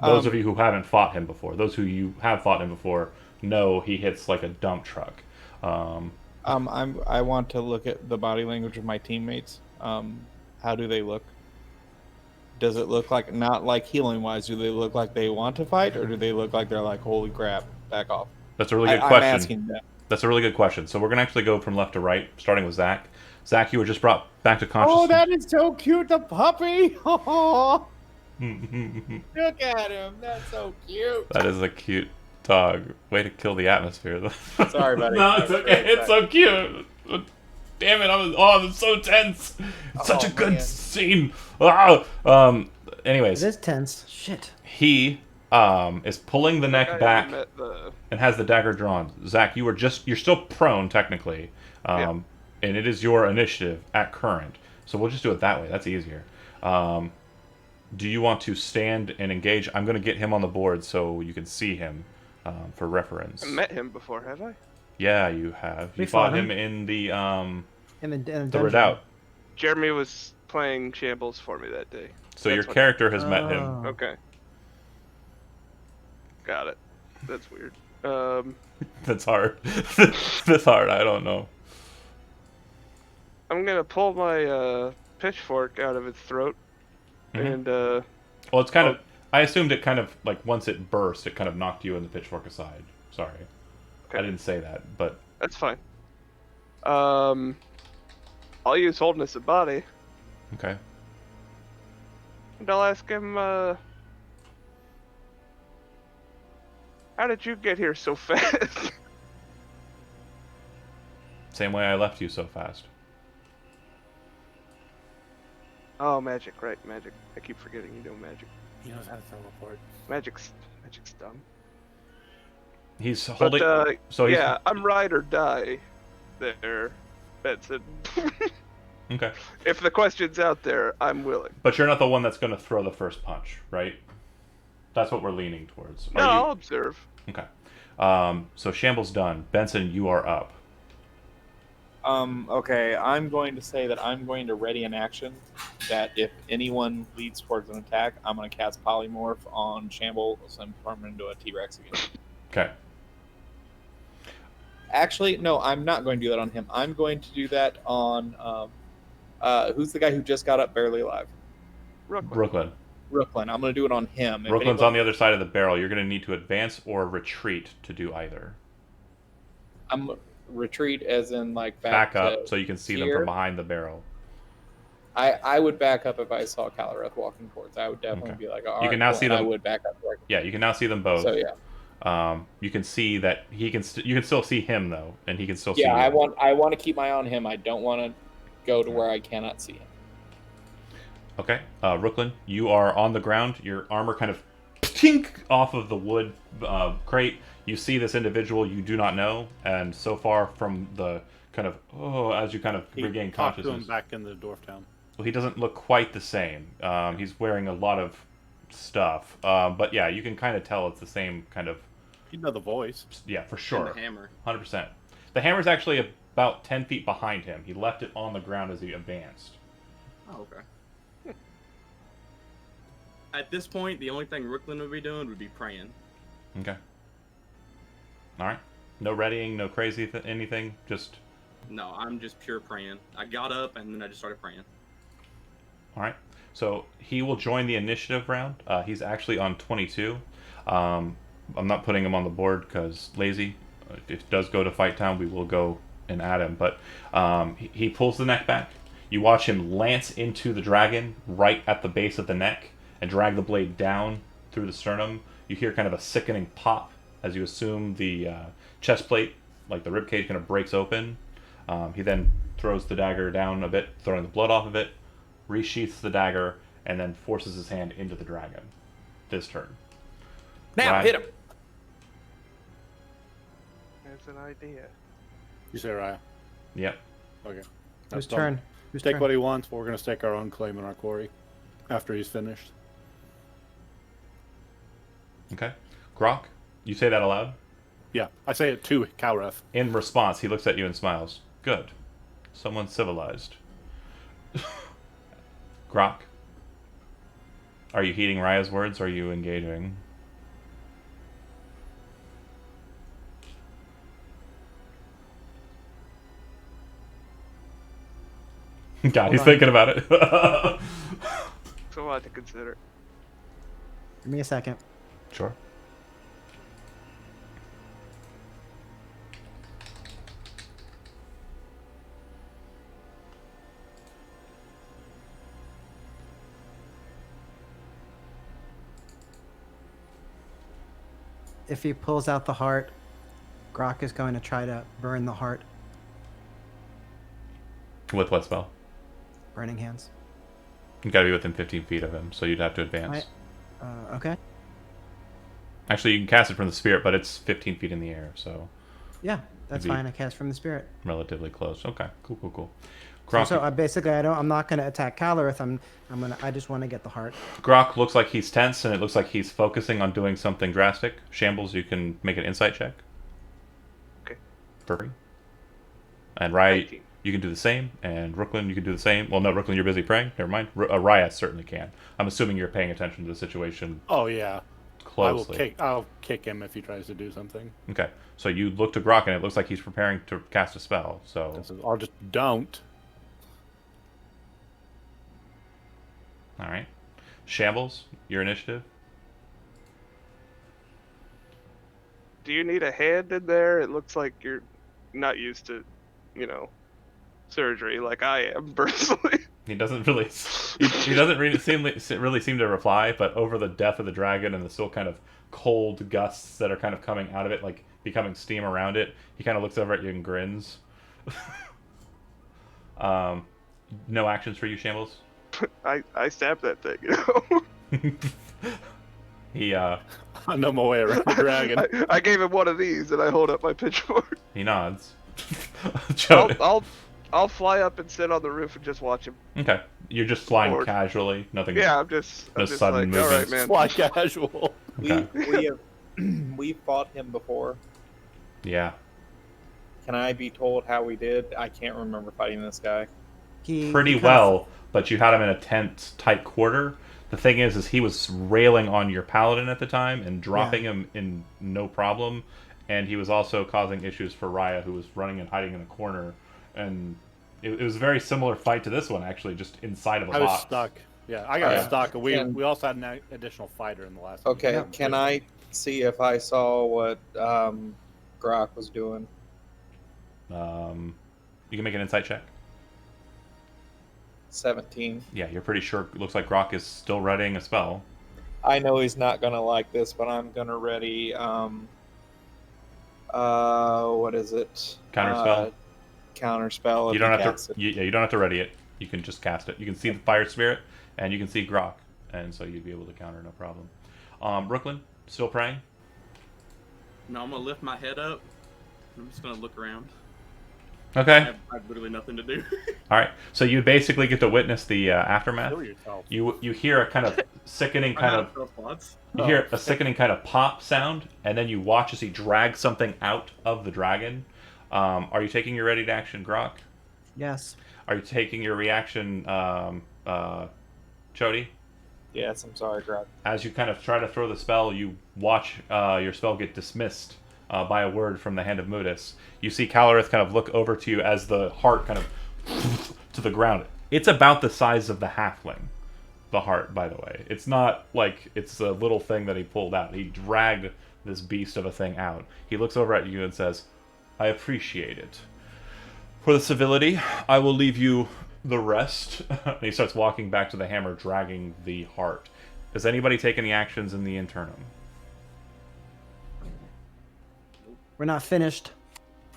Those of you who haven't fought him before, those who you have fought him before, know he hits like a dump truck. I want to look at the body language of my teammates. How do they look? Does it look like, not like healing wise, do they look like they want to fight, or do they look like they're like, holy crap, back off? That's a really good I'm question. asking that. That's a really good question. So we're going to actually go from left to right, starting with Zach. Zach, you were just brought back to consciousness. Oh, that is so cute, the puppy! Look at him, that's so cute. That is a cute dog. Way to kill the atmosphere, though. Sorry, buddy. No, it's okay. It's so cute. Damn it! I'm so tense. It's such a good man. scene. Ah! Anyways, It is tense. Shit. he is pulling the neck I back met the- and has the dagger drawn. Zach, you're still prone technically, Yeah. and it is your initiative at current. So we'll just do it that way. That's easier. Do you want to stand and engage? I'm going to get him on the board so you can see him for reference. I met him before, have I? Yeah, you have. You We fought fought him him. in the In the the dungeon. redoubt. Jeremy was playing Shambles for me that day. So your That's what- character has met him. Oh. Okay. Got it. That's weird. That's hard. That's hard. I don't know. I'm gonna pull my pitchfork out of its throat, Mhm. and Well, it's kind of. I assumed it kind of like once it burst, it kind of knocked you and the pitchfork aside. Sorry, Okay. I didn't say that, but that's fine. I'll use Holdness of Body, okay. and I'll ask him, how did you get here so fast? Same way I left you so fast. Oh, magic, right, magic. I keep forgetting you know magic. He knows how to teleport. Magic's dumb. He's But, holding. so he's yeah, I'm ride or die there, Benson. okay. If the question's out there, I'm willing. But you're not the one that's going to throw the first punch, right? That's what we're leaning towards. No, Are I'll you... observe. Okay. So Shambles done. Benson, you are up. Okay, I'm going to say that I'm going to ready an action that if anyone leads towards an attack, I'm going to cast Polymorph on Shambles and turn him into a T-Rex again. Okay. Actually, no, I'm not going to do that on him. I'm going to do that on who's the guy who just got up barely alive? Brooklyn. Brooklyn. I'm going to do it on him. Brooklyn's on the other side of the barrel. You're going to need to advance or retreat to do either. I'm retreat as in like back up so you can see them from behind the barrel. I would back up if I saw Calareth walking towards. I would definitely be like, all you can now see them. I would back up. Yeah, you can now see them both. So yeah. You can see that he can. You can still see him though, and he can still see. Yeah, you. I want to keep my eye on him. I don't want to go to where I cannot see him. Okay, Brooklyn, you are on the ground. Your armor kind of tink off of the wood crate. You see this individual you do not know, and so far from the kind of as you kind of regain consciousness. To him back in the dwarf town. Well, he doesn't look quite the same. He's wearing a lot of stuff, but yeah, you can kind of tell it's the same kind of. You know the voice. Yeah, for sure. And the hammer. 100%. The hammer's actually about 10 feet behind him. He left it on the ground as he advanced. Oh, okay. At this point, the only thing Brooklyn would be doing would be praying. Okay. All right. No readying, no crazy anything. Just. No, I'm just pure praying. I got up and then I just started praying. All right. So he will join the initiative round. He's actually on 22. I'm not putting him on the board because lazy. If it does go to fight time, we will go and add him. But he pulls the neck back. You watch him lance into the dragon right at the base of the neck and drag the blade down through the sternum. You hear kind of a sickening pop as you assume the chest plate, like the ribcage, kind of breaks open. He then throws the dagger down a bit, throwing the blood off of it, resheaths the dagger, and then forces his hand into the dragon. This turn. Now, hit him! That's an idea. You say Raya? Yep. Okay. Whose turn? Take what he wants, but we're going to stake our own claim in our quarry after he's finished. Okay. Grok, you say that aloud? Yeah, I say it to Calref. In response, he looks at you and smiles. Good. Someone civilized. Grok, are you heeding Raya's words or are you engaging? God, he's thinking about it. It's a lot to consider. Give me a second. Sure. If he pulls out the heart, Grok is going to try to burn the heart. With what spell? Burning Hands. You gotta be within 15 feet of him, so you'd have to advance. Okay. Actually, you can cast it from the spirit, but it's 15 feet in the air, so. Yeah, that's fine. I cast from the spirit. Relatively close. Okay, cool. Grok, so basically, I'm not going to attack Calareth. I just want to get the heart. Grok looks like he's tense, and it looks like he's focusing on doing something drastic. Shambles, you can make an insight check. Okay. Perfect. And Raya, 19. You can do the same, and Brooklyn, you can do the same. Well, no, Brooklyn, you're busy praying. Never mind. Raya certainly can. I'm assuming you're paying attention to the situation. Oh yeah. Closely. I'll kick him if he tries to do something. Okay, so you look to Grok, and it looks like he's preparing to cast a spell. So I'll just don't. All right, Shambles, your initiative. Do you need a hand in there? It looks like you're not used to, surgery like I am personally. He doesn't really. He doesn't really seem to reply. But over the death of the dragon and the still kind of cold gusts that are kind of coming out of it, like becoming steam around it, he kind of looks over at you and grins. No actions for you, Shambles. I stabbed that thing, He I know my way around the dragon. I gave him one of these and I hold up my pitchfork. He nods. I'll fly up and sit on the roof and just watch him. Okay, you're just flying casually, nothing. Yeah, I'm just sudden like, movements. all right, man. Fly casual. Okay. We've fought him before. Yeah. Can I be told how we did? I can't remember fighting this guy. Pretty well, but you had him in a tense, tight quarter. The thing is he was railing on your paladin at the time and dropping him in no problem. and he was also causing issues for Raya, who was running and hiding in a corner, and it was a very similar fight to this one, actually, just inside of a I box. was stuck. Yeah, I got stuck. Can- We also had an additional fighter in the last. Okay, game. can I see if I saw what Grok was doing? You can make an insight check. 17. Yeah, you're pretty sure. It looks like Grok is still readying a spell. I know he's not gonna like this, but I'm gonna ready. What is it? Counterspell? Counterspell. You don't have to. You don't have to ready it. You can just cast it. You can see the fire spirit, and you can see Grok, and so you'd be able to counter no problem. Brooklyn, still praying? No, I'm gonna lift my head up. I'm just gonna look around. Okay. I have literally nothing to do. All right. So you basically get to witness the aftermath. Kill yourself. You hear a kind of sickening kind of. You hear a sickening kind of pop sound, and then you watch as he drags something out of the dragon. Are you taking your ready to action, Grok? Yes. Are you taking your reaction, Chody? Yes, I'm sorry, Grok. As you kind of try to throw the spell, you watch your spell get dismissed by a word from the hand of Mudis. You see Calorith kind of look over to you as the heart kind of to the ground. It's about the size of the halfling. The heart, by the way. It's not like it's a little thing that he pulled out. He dragged this beast of a thing out. He looks over at you and says, I appreciate it. For the civility, I will leave you the rest. And he starts walking back to the hammer, dragging the heart. Does anybody take any actions in the interim? We're not finished,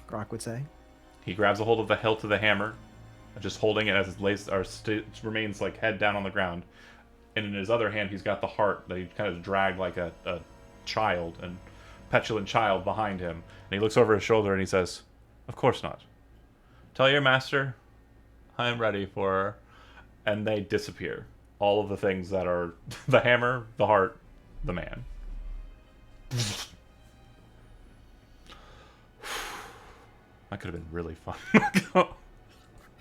Grok would say. He grabs a hold of the hilt of the hammer, just holding it as it lays, remains like head down on the ground. And in his other hand, he's got the heart that he kind of dragged like a child, and petulant child behind him. And he looks over his shoulder and he says, of course not. Tell your master I am ready for her. And they disappear. All of the things that are the hammer, the heart, the man. That could have been really fun.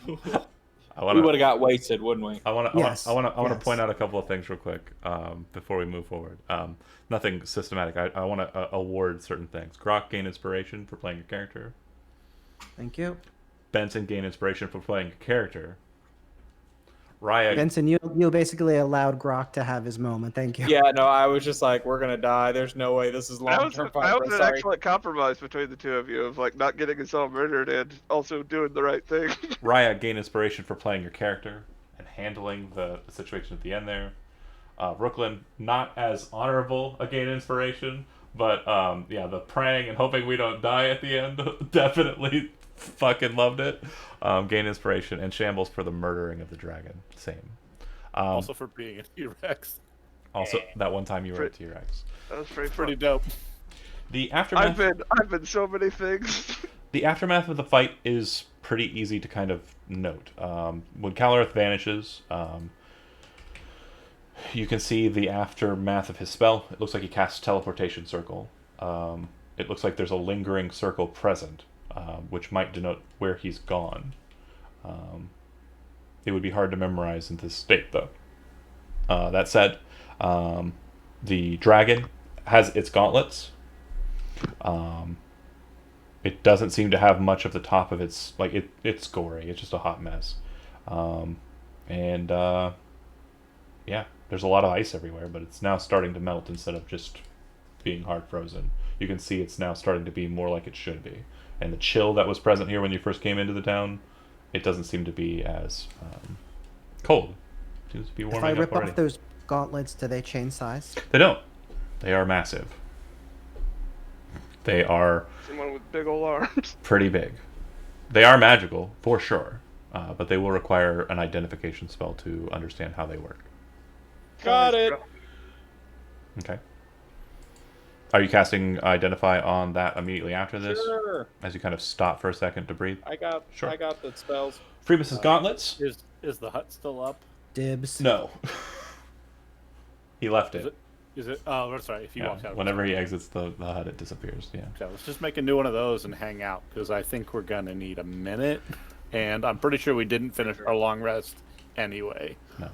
We would have got wasted, wouldn't we? I want to Yes. point out a couple of things real quick before we move forward. Nothing systematic. I want to award certain things. Grok, gain inspiration for playing your character. Thank you. Benson, gain inspiration for playing your character. Raya, Benson, you basically allowed Grok to have his moment. Thank you. Yeah, no, I was just like, we're gonna die. There's no way this is long-term That fight. was an excellent compromise between the two of you of like not getting us all murdered and also doing the right thing. Raya, gain inspiration for playing your character and handling the situation at the end there. Brooklyn, not as honorable a gain inspiration, but yeah, the praying and hoping we don't die at the end, definitely fucking loved it. Gain inspiration. And Shambles for the murdering of the dragon. Same. Also for being a T-Rex. Also, that one time you were a T-Rex. That was pretty Pretty fun. dope. The aftermath. I've been so many things. The aftermath of the fight is pretty easy to kind of note. When Calorith vanishes, you can see the aftermath of his spell. It looks like he casts Teleportation Circle. It looks like there's a lingering circle present, which might denote where he's gone. It would be hard to memorize in this state, though. That said, the dragon has its gauntlets. It doesn't seem to have much of the top of its... it's gory. It's just a hot mess. Yeah, there's a lot of ice everywhere, but it's now starting to melt instead of just being hard frozen. You can see it's now starting to be more like it should be. And the chill that was present here when you first came into the town, it doesn't seem to be as cold. It seems to be warming If I up rip already. off those gauntlets, do they change size? They don't. They are massive. They are Someone with big old arms. pretty big. They are magical, for sure, but they will require an identification spell to understand how they work. Got it. Okay. Are you casting Identify on that immediately after this? Sure. As you kind of stop for a second to breathe? I got the spells. Phoebus's gauntlets? Is the hut still up? Dibs. No. He left it. Is it? Oh, that's right. If you Yeah, walk out. whenever he exits the hut, it disappears. Yeah. Okay, let's just make a new one of those and hang out because I think we're gonna need a minute, and I'm pretty sure we didn't finish our long rest anyway. No.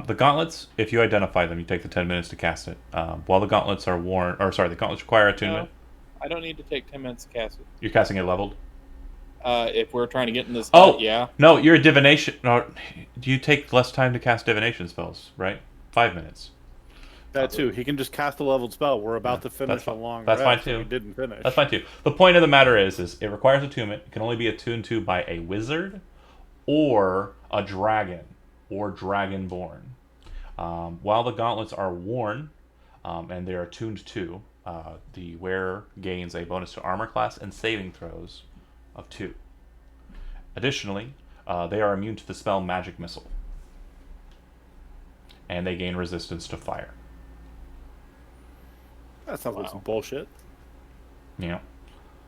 The gauntlets, if you identify them, you take the 10 minutes to cast it. While the gauntlets are worn, the gauntlets require attunement. I don't need to take 10 minutes to cast it. You're casting it leveled? If we're trying to get in this Oh, yeah. No, you're a divination. No, you take less time to cast divination spells, right? 5 minutes. That too. He can just cast a leveled spell. We're about to finish a long That's rest, fine too. We didn't finish. That's fine too. The point of the matter is it requires attunement. It can only be attuned to by a wizard or a dragon or dragonborn. While the gauntlets are worn and they are attuned to, the wearer gains a bonus to armor class and saving throws of 2. Additionally, they are immune to the spell Magic Missile. And they gain resistance to fire. That sounds like some bullshit. Yeah.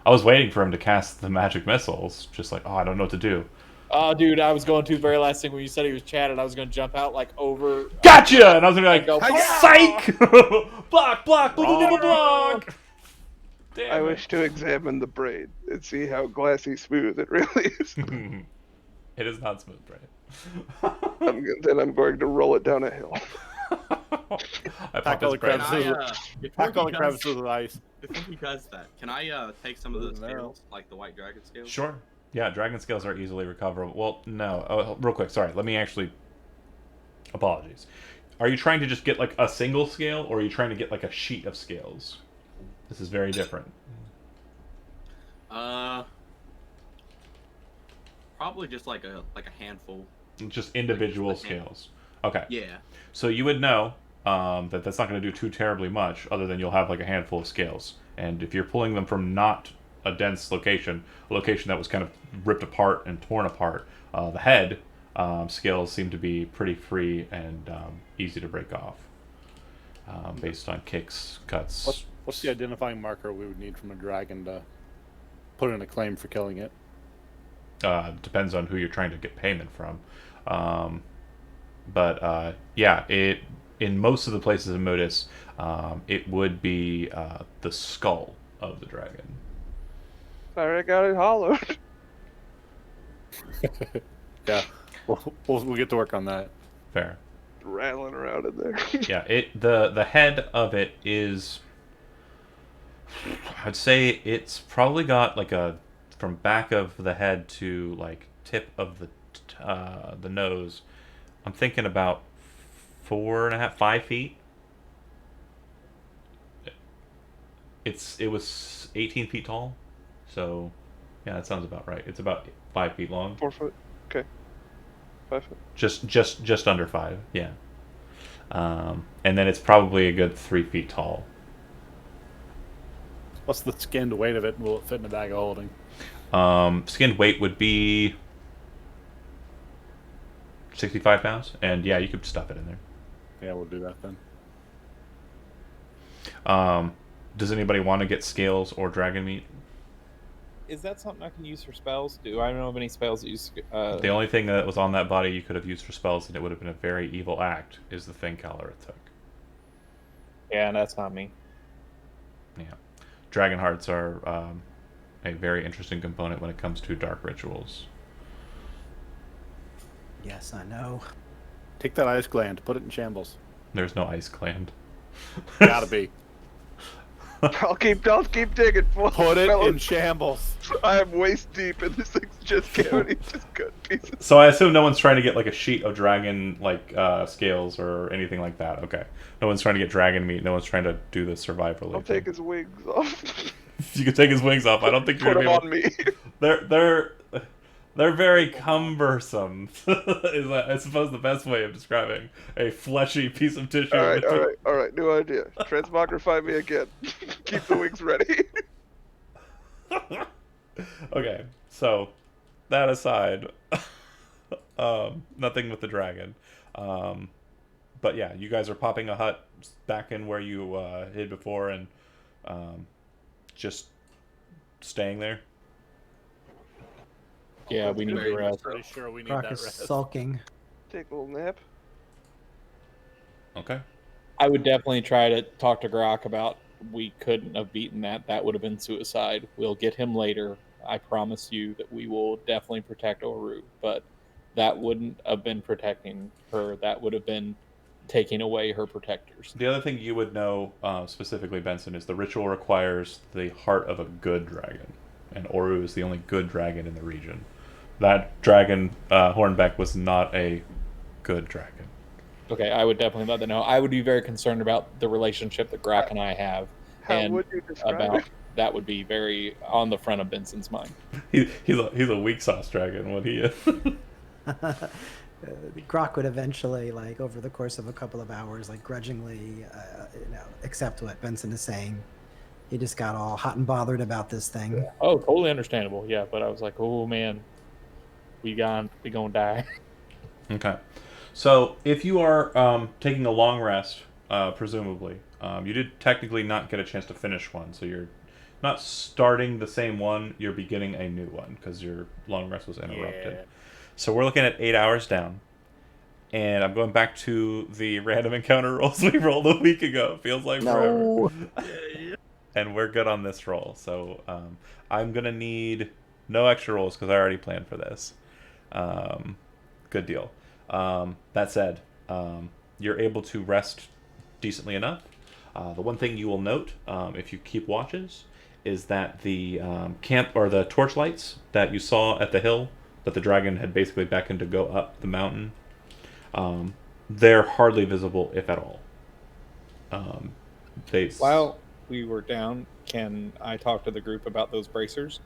I was waiting for him to cast the magic missiles, just like, I don't know what to do. Oh, dude, I was going to the very last thing when you said he was chatted. I was going to jump out like over. Gotcha! And I was going to be like, go, psych! block, block, block! Damn I it. wish to examine the braid and see how glassy smooth it really is. It is not smooth, right? Then I'm going to roll it down a hill. I Pack popped all his the brain. crevices. Pack all the crevices with ice. Before he does that, can I take some of those No. scales, like the white dragon scales? Sure. Yeah, dragon scales are easily recoverable. Well, no. Oh, real quick, sorry. Let me actually... Apologies. Are you trying to just get like a single scale, or are you trying to get like a sheet of scales? This is very different. Probably just like a handful. Just individual Like scales. Okay. Yeah. So you would know that that's not going to do too terribly much, other than you'll have like a handful of scales. And if you're pulling them from not a dense location, a location that was kind of ripped apart and torn apart, the head scales seem to be pretty free and easy to break off, based on kicks, cuts. What's the identifying marker we would need from a dragon to put in a claim for killing it? Depends on who you're trying to get payment from. But yeah, in most of the places in Modus, it would be the skull of the dragon. Sorry, I got it hollowed. Yeah, we'll get to work on that. Fair. Rattling around in there. Yeah, the head of it is, I'd say it's probably got like from back of the head to like tip of the nose. I'm thinking about 4.5, 5 feet. It was 18 feet tall, so yeah, that sounds about right. It's about 5 feet long. 4 foot. Okay. 5 foot. Just under 5, yeah. And then it's probably a good 3 feet tall. What's the skinned weight of it? Will it fit in a bag of holding? Skinned weight would be 65 pounds, and yeah, you could stuff it in there. Yeah, we'll do that then. Does anybody want to get scales or dragon meat? Is that something I can use for spells? Do I know of any spells that use... The only thing that was on that body you could have used for spells, and it would have been a very evil act, is the thing Calor took. Yeah, that's not me. Yeah. Dragon hearts are a very interesting component when it comes to dark rituals. Yes, I know. Take that ice gland, put it in shambles. There's no ice gland. Gotta be. I'll keep digging for Put it fellas. in shambles. I am waist deep and this thing's just counting, just cut pieces. So I assume no one's trying to get like a sheet of dragon scales or anything like that. Okay. No one's trying to get dragon meat. No one's trying to do the survival. I'll take his wings off. You can take his wings off. I don't think you're Put gonna them be able... on me. They're very cumbersome. Is I suppose the best way of describing a fleshy piece of tissue. All right. New idea. Transmogrify me again. Keep the wings ready. Okay, so that aside, nothing with the dragon. But yeah, you guys are popping a hut back in where you hid before and just staying there. Yeah, we need to rest. Pretty sure we need Brock that is rest. sulking. Take a little nap. Okay. I would definitely try to talk to Grok about we couldn't have beaten that. That would have been suicide. We'll get him later. I promise you that we will definitely protect Oru, but that wouldn't have been protecting her. That would have been taking away her protectors. The other thing you would know, specifically, Benson, is the ritual requires the heart of a good dragon. And Oru is the only good dragon in the region. That dragon, Hornbeck, was not a good dragon. Okay, I would definitely let them know. I would be very concerned about the relationship that Grok and I have. How would you describe it? That would be very on the front of Benson's mind. He's a weak sauce dragon, what he is. Grok would eventually, like, over the course of a couple of hours, like, grudgingly, accept what Benson is saying. He just got all hot and bothered about this thing. Oh, totally understandable. Yeah, but I was like, oh man, we gonna die. Okay. So if you are taking a long rest, presumably, you did technically not get a chance to finish one, so you're not starting the same one, you're beginning a new one because your long rest was interrupted. Yeah. So we're looking at 8 hours down. And I'm going back to the random encounter rolls we rolled a week ago. Feels like forever. And we're good on this roll. So I'm going to need no extra rolls because I already planned for this. Good deal. That said, you're able to rest decently enough. The one thing you will note, if you keep watches, is that the camp or the torchlights that you saw at the hill that the dragon had basically beckoned to go up the mountain, they're hardly visible, if at all. While we were down, can I talk to the group about those bracers?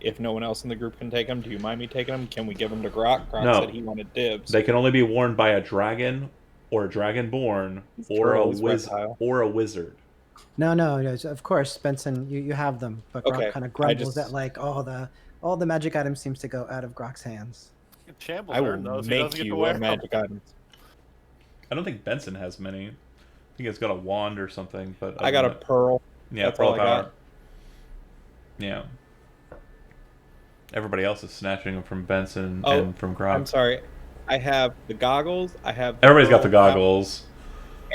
If no one else in the group can take them, do you mind me taking them? Can we give them to Grok? Grok said he wanted dibs. They can only be worn by a dragon or a dragonborn or a wizard. No, of course, Benson, you have them, but Grok kind of grumbles that, like, all the magic items seems to go out of Grok's hands. I will make you wear magic items. I don't think Benson has many. I think it's got a wand or something, but I got a pearl. Yeah, that's pearl all I power. got. Yeah. Everybody else is snatching them from Benson and from Grok. I'm sorry. I have the goggles. I have. The Everybody's got the goggles.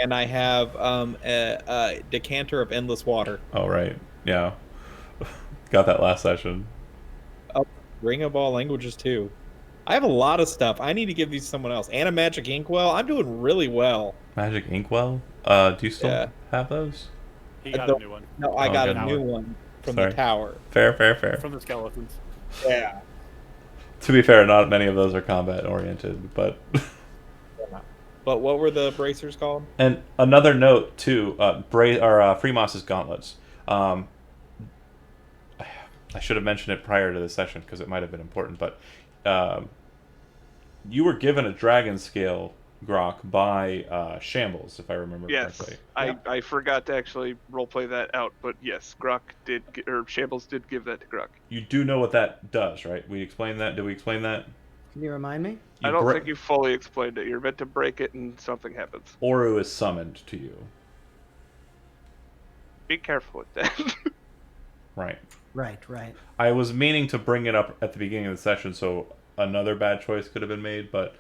And I have a decanter of endless water. Oh right, yeah. Got that last session. Ring of all languages too. I have a lot of stuff. I need to give these to someone else. And a magic inkwell. I'm doing really well. Magic inkwell? Do you still have those? He got a new one. No, I got a new one from the tower. Fair. From the skeletons. Yeah. To be fair, not many of those are combat oriented, but. But what were the bracers called? And another note too, Freemoss's gauntlets. I should have mentioned it prior to the session because it might have been important, but you were given a dragon scale, Grok, by Shambles, if I remember correctly. Yes, I forgot to actually roleplay that out, but yes, Shambles did give that to Grok. You do know what that does, right? We explained that. Did we explain that? Can you remind me? I don't think you fully explained it. You're meant to break it and something happens. Oru is summoned to you. Be careful with that. Right. I was meaning to bring it up at the beginning of the session, so another bad choice could have been made, but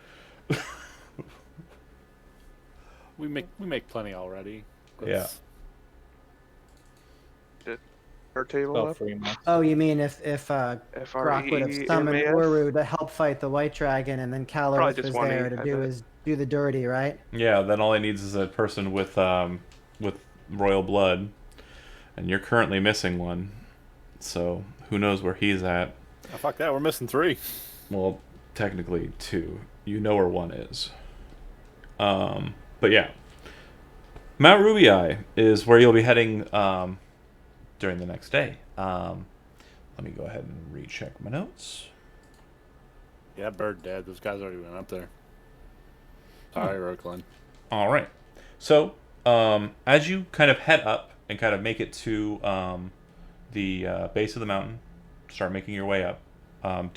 we make plenty already. Yeah. Our table up? Oh, you mean if Grok would have summoned Oru to help fight the white dragon, and then Caloris was there to do the dirty, right? Yeah, then all he needs is a person with royal blood, and you're currently missing one. So who knows where he's at? Oh, fuck that, we're missing 3. Well, technically 2. You know where one is. But yeah, Mount Rubii is where you'll be heading during the next day. Let me go ahead and recheck my notes. Yeah, Bird dead. Those guys already went up there. Sorry, Roklin. All right. So as you kind of head up and kind of make it to the base of the mountain, start making your way up. I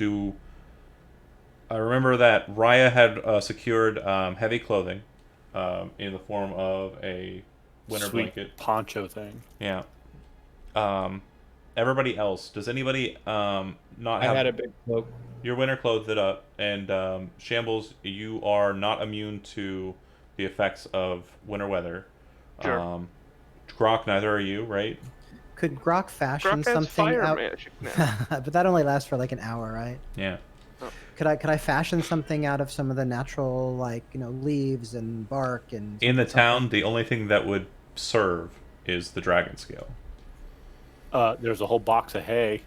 remember that Raya had secured heavy clothing in the form of a winter blanket poncho thing. Yeah. Everybody else, does anybody not have? I had a big cloak. Your winter clothed it up, and Shambles, you are not immune to the effects of winter weather. Sure. Grok, neither are you, right? Could Grok fashion Grok has something fire out? magic now. But that only lasts for like an hour, right? Yeah. Could I fashion something out of some of the natural, like, leaves and bark and In the something? town, the only thing that would serve is the dragon scale. There's a whole box of hay.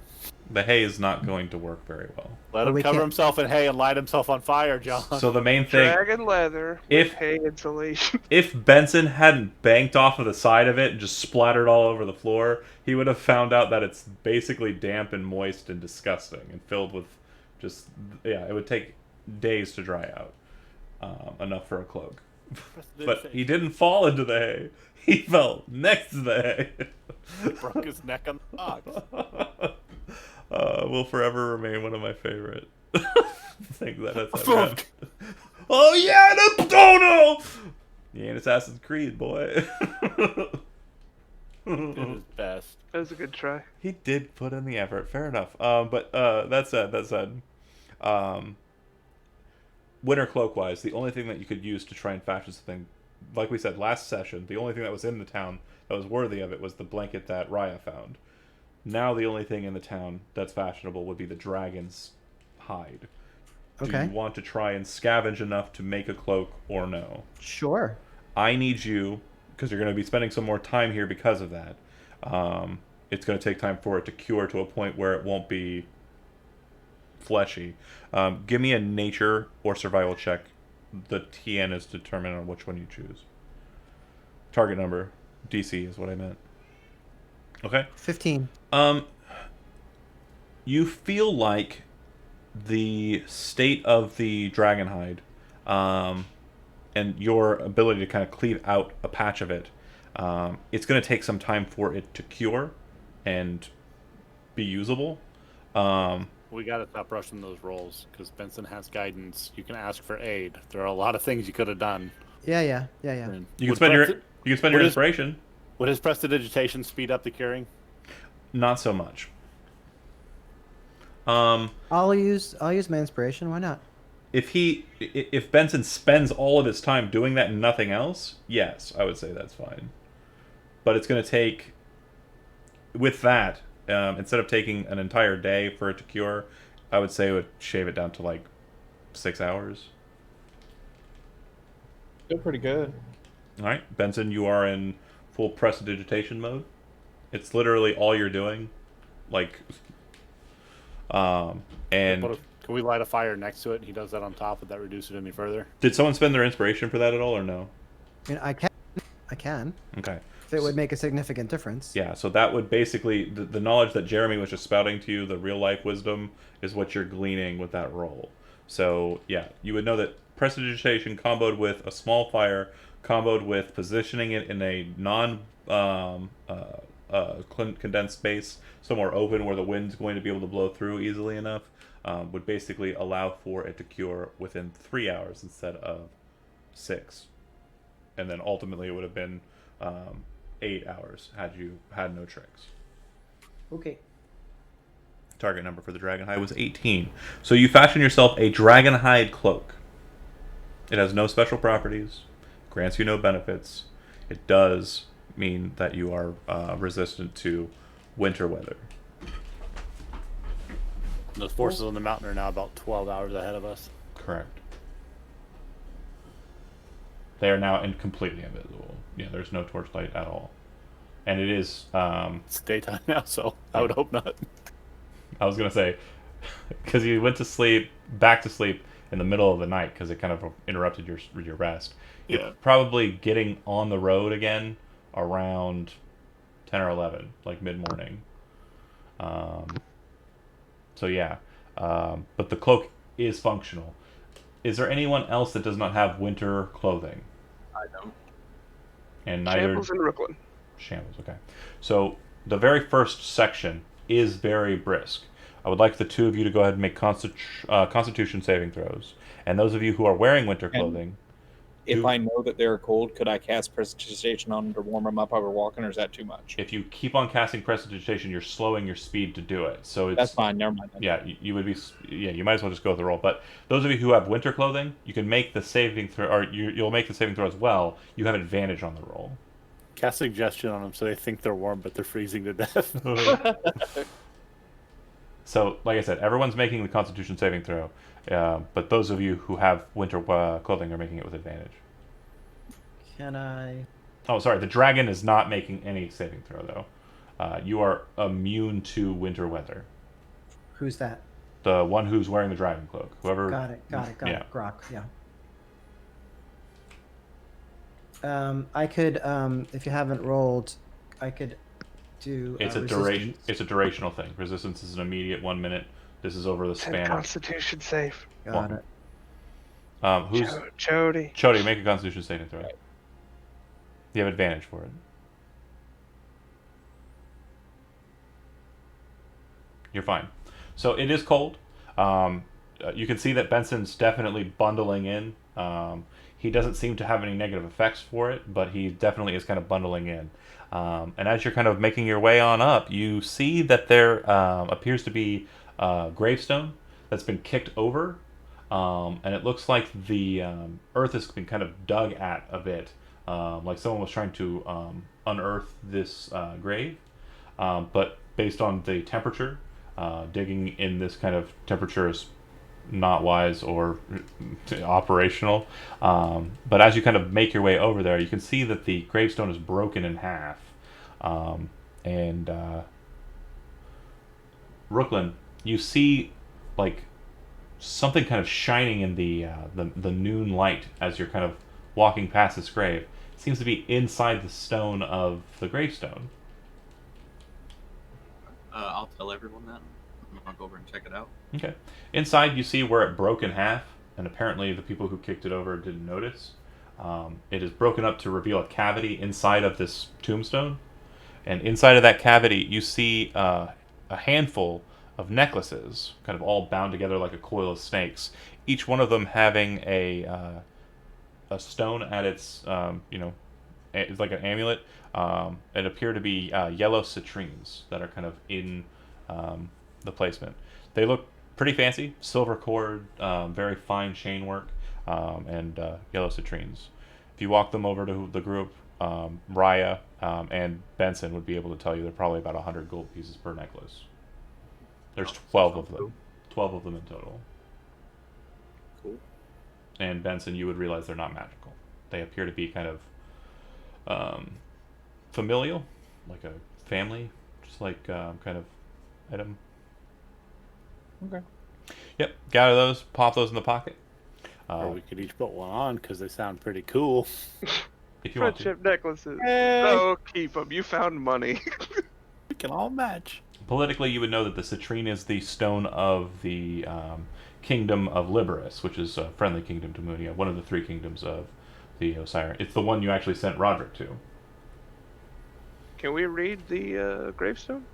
The hay is not going to work very well. Let him cover himself in hay and light himself on fire, John. So the main thing, Dragon leather with hay insulation. if Benson hadn't banked off of the side of it and just splattered all over the floor, he would have found out that it's basically damp and moist and disgusting and filled with just, it would take days to dry out. Enough for a cloak. But he didn't fall into the hay. He fell next to the hay. Broke his neck on the box. Will forever remain one of my favorite things that has ever happened. Oh yeah, no! He ain't Assassin's Creed, boy. Did his best. That was a good try. He did put in the effort. Fair enough. But that said, winter cloak wise, the only thing that you could use to try and fashion something, like we said last session, the only thing that was in the town that was worthy of it was the blanket that Raya found. Now the only thing in the town that's fashionable would be the dragon's hide. Okay. Do you want to try and scavenge enough to make a cloak or no? Sure. I need you, because you're going to be spending some more time here because of that. It's going to take time for it to cure to a point where it won't be fleshy. Give me a nature or survival check. The TN is determined on which one you choose. Target number. DC is what I meant. Okay. 15. You feel like the state of the dragon hide, and your ability to kind of cleave out a patch of it, it's going to take some time for it to cure and be usable. We got to stop rushing those rolls because Benson has guidance. You can ask for aid. There are a lot of things you could have done. Yeah. And You can spend your inspiration. Would his prestidigitation speed up the curing? Not so much. I'll use my inspiration. Why not? If Benson spends all of his time doing that and nothing else, yes, I would say that's fine. But it's going to take, with that, instead of taking an entire day for it to cure, I would say it would shave it down to like 6 hours. Still pretty good. All right, Benson, you are in full prestidigitation mode. It's literally all you're doing, like, and Can we light a fire next to it? And he does that on top. Would that reduce it any further? did someone spend their inspiration for that at all, or no? I can. Okay. If it would make a significant difference. Yeah, so that would basically, the knowledge that Jeremy was just spouting to you, the real life wisdom, is what you're gleaning with that roll. So yeah, you would know that prestidigitation comboed with a small fire, comboed with positioning it in a condensed space, somewhere open where the wind's going to be able to blow through easily enough, would basically allow for it to cure within 3 hours instead of 6. And then ultimately it would have been 8 hours had you had no tricks. Okay. Target number for the dragon hide was 18. So you fashion yourself a dragon hide cloak. It has no special properties, grants you no benefits. It does mean that you are resistant to winter weather. Those forces on the mountain are now about 12 hours ahead of us. Correct. They are now completely invisible. Yeah, there's no torchlight at all. And it is... It's daytime now, so I would hope not. I was going to say, because you went to sleep, back to sleep in the middle of the night because it kind of interrupted your rest. Yeah. You're probably getting on the road again around 10 or 11, like mid-morning. So yeah, but the cloak is functional. Is there anyone else that does not have winter clothing? I don't. And neither... Shambles in Brooklyn. Shambles, okay. So the very first section is very brisk. I would like the two of you to go ahead and make Constitution saving throws. And those of you who are wearing winter clothing... If I know that they're cold, could I cast Prestidigitation on them to warm them up while we're walking, or is that too much? If you keep on casting Prestidigitation, you're slowing your speed to do it. So it's, that's fine. Never mind. Yeah, you would be. Yeah, you might as well just go with the roll. But those of you who have winter clothing, you can make the saving throw, or you'll make the saving throw as well. You have advantage on the roll. Cast suggestion on them so they think they're warm, but they're freezing to death. So, like I said, everyone's making the Constitution saving throw, but those of you who have winter clothing are making it with advantage. Can I? Oh, sorry. The dragon is not making any saving throw, though. You are immune to winter weather. Who's that? The one who's wearing the dragon cloak. Whoever. Got it. Yeah. Grok, yeah. I could, if you haven't rolled, I could do. It's a duration. It's a durational thing. Resistance is an immediate 1 minute. This is over the 10 span. Constitution save. Got it. Who's Chody? Chody? Make a Constitution saving throw. You have advantage for it. You're fine. So it is cold. You can see that Benson's definitely bundling in. He doesn't seem to have any negative effects for it, but he definitely is kind of bundling in. And as you're kind of making your way on up, you see that there appears to be a gravestone that's been kicked over. And it looks like the earth has been kind of dug at a bit. Like someone was trying to unearth this grave. But based on the temperature, digging in this kind of temperature is not wise or operational. But as you kind of make your way over there, you can see that the gravestone is broken in half. And Brooklyn, you see like something kind of shining in the noon light as you're kind of walking past this grave. It seems to be inside the stone of the gravestone. I'll tell everyone that. I'll go over and check it out. Okay. Inside, you see where it broke in half, and apparently the people who kicked it over didn't notice. It is broken up to reveal a cavity inside of this tombstone, and inside of that cavity, you see a handful of necklaces, kind of all bound together like a coil of snakes. Each one of them having a stone at its, it's like an amulet. It appear to be yellow citrines that are kind of in the placement. They look pretty fancy, silver cord, very fine chain work, and yellow citrines. If you walk them over to the group, Raya and Benson would be able to tell you they're probably about 100 gold pieces per necklace. There's 12 of them. 12 of them in total. Cool. And Benson, you would realize they're not magical. They appear to be kind of familial, like a family, just like kind of item. Okay. Yep, gather those, pop those in the pocket. Or we could each put one on because they sound pretty cool. If you want to. Friendship necklaces. Hey. Oh, keep them. You found money. We can all match. Politically, you would know that the citrine is the stone of the kingdom of Liberus, which is a friendly kingdom to Munia, one of the three kingdoms of the Osiris. It's the one you actually sent Roderick to. Can we read the gravestone?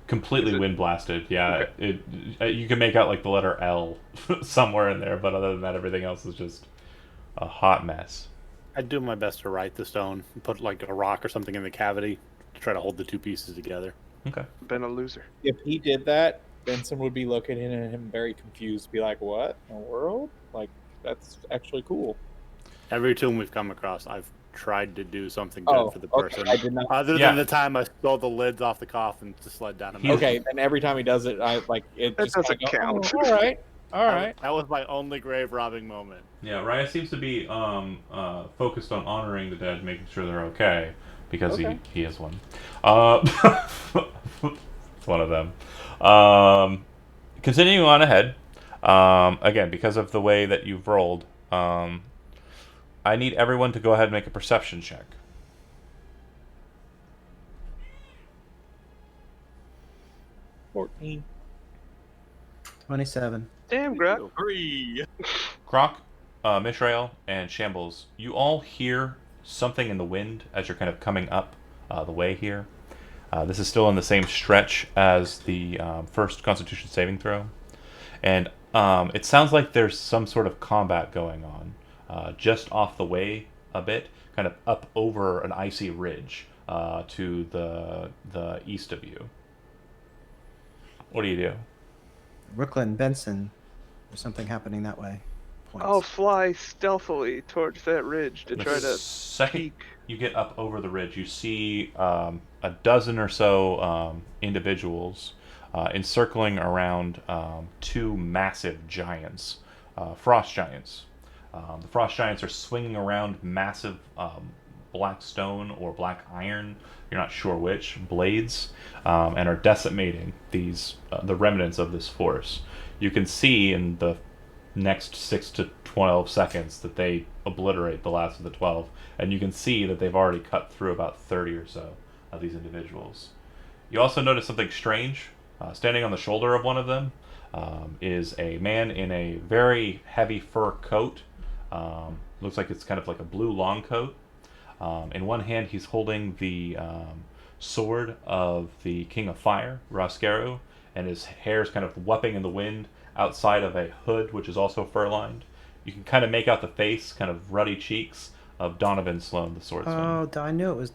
Completely wind blasted. Yeah, Okay. You can make out like the letter L somewhere in there, but other than that, everything else is just a hot mess. I'd do my best to write the stone, put like a rock or something in the cavity to try to hold the two pieces together. Okay. Been a loser. If he did that, Benson would be looking at him very confused, be like, "What in the world? Like, that's actually cool." Every tomb we've come across, I've tried to do something good for the person. I did not. Other Yeah. than the time I stole the lids off the coffin to sled down a mountain. Okay, and every time he does it, I like it. That Just doesn't kinda go, count. "Oh, all right, all right. That was my only grave robbing moment. Yeah, Raya seems to be focused on honoring the dead, making sure they're okay, because Okay. he is one. It's one of them. Continuing on ahead, again, because of the way that you've rolled, I need everyone to go ahead and make a perception check. 14. 27. Damn, Grok. 3. Grok, Mishrael, and Shambles, you all hear something in the wind as you're kind of coming up the way here. This is still in the same stretch as the first Constitution saving throw. And it sounds like there's some sort of combat going on just off the way a bit, kind of up over an icy ridge to the east of you. What do you do? Brooklyn, Benson. There's something happening that way. Points. I'll fly stealthily towards that ridge to The try to second peek. you get up over the ridge, you see a dozen or so individuals encircling around two massive giants, frost giants. The frost giants are swinging around massive black stone or black iron, you're not sure which, blades, and are decimating these the remnants of this force. You can see in the next 6 to 12 seconds that they obliterate the last of the 12, and you can see that they've already cut through about 30 or so of these individuals. You also notice something strange. Standing on the shoulder of one of them is a man in a very heavy fur coat. Looks like it's kind of like a blue long coat. In one hand, he's holding the sword of the King of Fire, Rascaru, and his hair is kind of whopping in the wind outside of a hood, which is also fur-lined. You can kind of make out the face, kind of ruddy cheeks, of Donovan Sloan, the swordsman. Oh, I knew it was.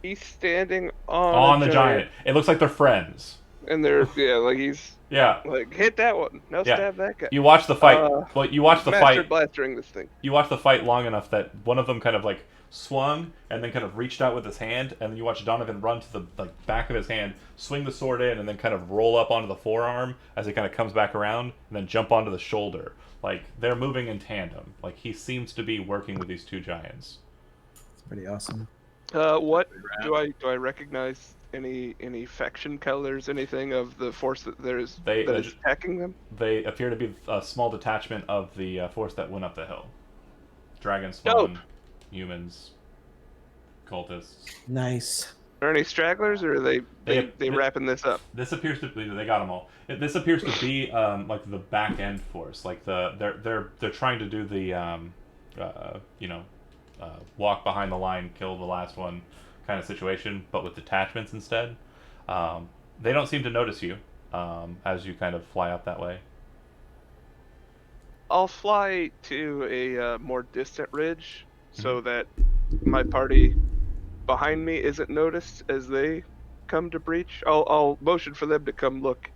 He's standing on the giant. It looks like they're friends. And they're like he's like hit that one. Now stab that guy. You watch the fight. Well, you watch the Master fight. blastering this thing. You watch the fight long enough that one of them kind of like swung and then kind of reached out with his hand, and then you watch Donovan run to the back of his hand, swing the sword in, and then kind of roll up onto the forearm as it kind of comes back around, and then jump onto the shoulder. Like they're moving in tandem. Like he seems to be working with these two giants. It's pretty awesome. What do I recognize any faction colors, anything of the force that is attacking them? They appear to be a small detachment of the force that went up the hill. Dragon spawn, humans, cultists. Nice. Are there any stragglers, or are they wrapping this up? This appears to be, they got them all. This appears to be like the back end force, like they're trying to do the walk behind the line, kill the last one kind of situation, but with detachments instead. They don't seem to notice you as you kind of fly up that way. I'll fly to a more distant ridge so that my party behind me isn't noticed as they come to breach. I'll motion for them to come look,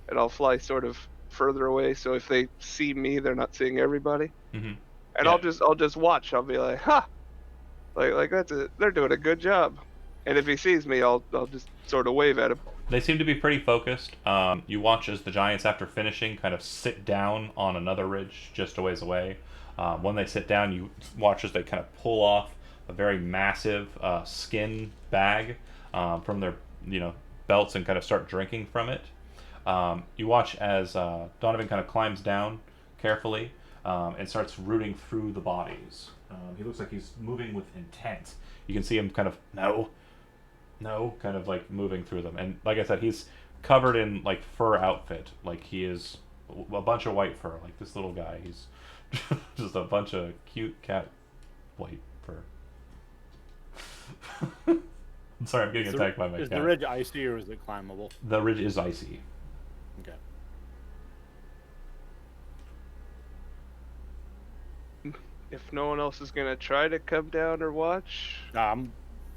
and I'll fly sort of further away, so if they see me, they're not seeing everybody. Mm-hmm. And I'll just watch. I'll be like, ha, like that's it. They're doing a good job. And if he sees me, I'll just sort of wave at him. They seem to be pretty focused. You watch as the giants, after finishing, kind of sit down on another ridge just a ways away. When they sit down, you watch as they kind of pull off a very massive skin bag from their belts and kind of start drinking from it. You watch as Donovan kind of climbs down carefully and starts rooting through the bodies. He looks like he's moving with intent. You can see him kind of kind of like moving through them. And like I said, he's covered in like fur outfit. Like he is a bunch of white fur. Like this little guy, he's just a bunch of cute cat white fur. I'm sorry, I'm getting attacked by my cat. Is the ridge icy or is it climbable? The ridge is icy. Okay. If no one else is gonna try to come down or watch, I'm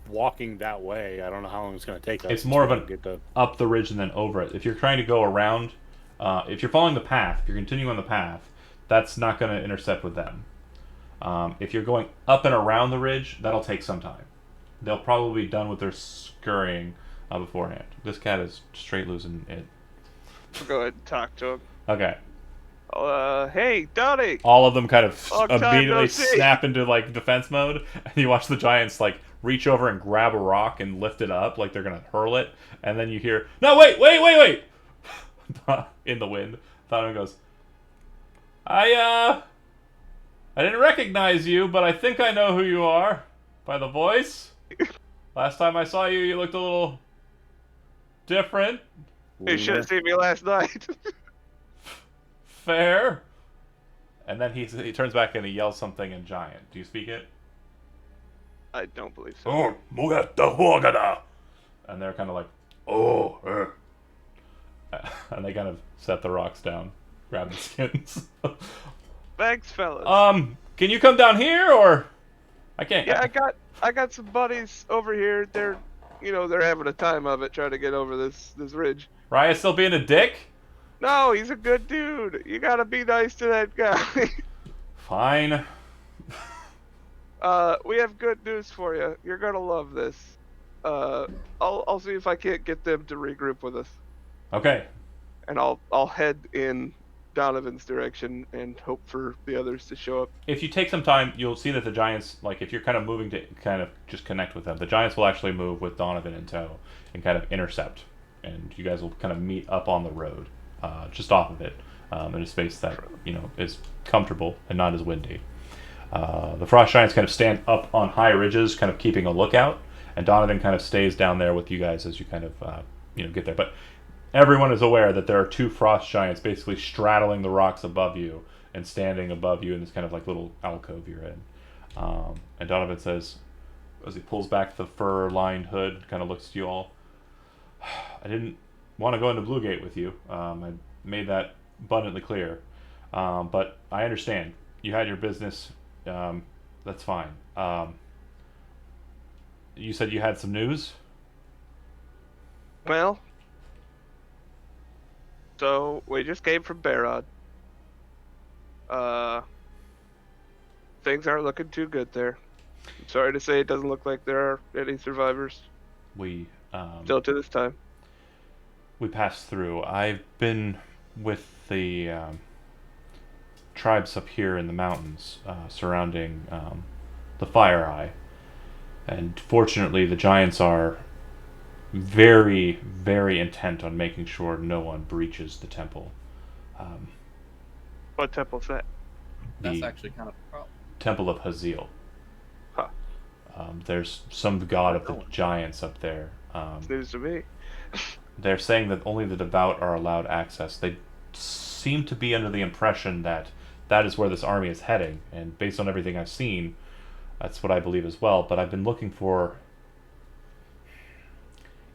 walking that way. I don't know how long it's gonna take us. It's more of an up the ridge and then over it. If you're trying to go around, if you're following the path, if you're continuing on the path, that's not going to intersect with them. If you're going up and around the ridge, that'll take some time. They'll probably be done with their scurrying beforehand. This cat is straight losing it. I'll go ahead and talk to him. Okay. Hey, Donnie! All of them kind of immediately no see. snap into like defense mode, and you watch the giants like reach over and grab a rock and lift it up like they're gonna hurl it, and then you hear, "No, wait!" in the wind. Donovan goes, I didn't recognize you, but I think I know who you are by the voice. Last time I saw you, you looked a little different. You should have seen me last night. Fair. And then he turns back and he yells something in giant. Do you speak it? I don't believe so. Oh, mugata huagada. And they're kind of like, oh, and they kind of set the rocks down, grab the skins. Thanks, fellas. Can you come down here, or I can't? Yeah, I got some buddies over here. They're having a time of it trying to get over this ridge. Raya's still being a dick? No, he's a good dude. You gotta be nice to that guy. Fine. We have good news for you. You're gonna love this. I'll see if I can't get them to regroup with us, Okay. and I'll head in Donovan's direction and hope for the others to show up. If you take some time, you'll see that the Giants, like if you're kind of moving to kind of just connect with them, the Giants will actually move with Donovan in tow and kind of intercept, and you guys will kind of meet up on the road, just off of it, in a space that is comfortable and not as windy. The Frost Giants kind of stand up on high ridges, kind of keeping a lookout, and Donovan kind of stays down there with you guys as you kind of get there. But everyone is aware that there are 2 Frost Giants basically straddling the rocks above you and standing above you in this kind of like little alcove you're in. And Donovan says, as he pulls back the fur-lined hood, kind of looks at you all, I didn't want to go into Bluegate with you. I made that abundantly clear. But I understand. You had your business. That's fine. You said you had some news? Well, so we just came from Berrod. Things aren't looking too good there. I'm sorry to say it doesn't look like there are any survivors. We Still to this time. we passed through. I've been with the tribes up here in the mountains surrounding the Fire Eye, and fortunately the Giants are very, very intent on making sure no one breaches the temple. What temple's that? That's The actually kind of a problem. Temple of Haziel. Huh. There's some god of the Giants up there. It's news to me. They're saying that only the devout are allowed access. They seem to be under the impression that that is where this army is heading, and based on everything I've seen, that's what I believe as well. But I've been looking for...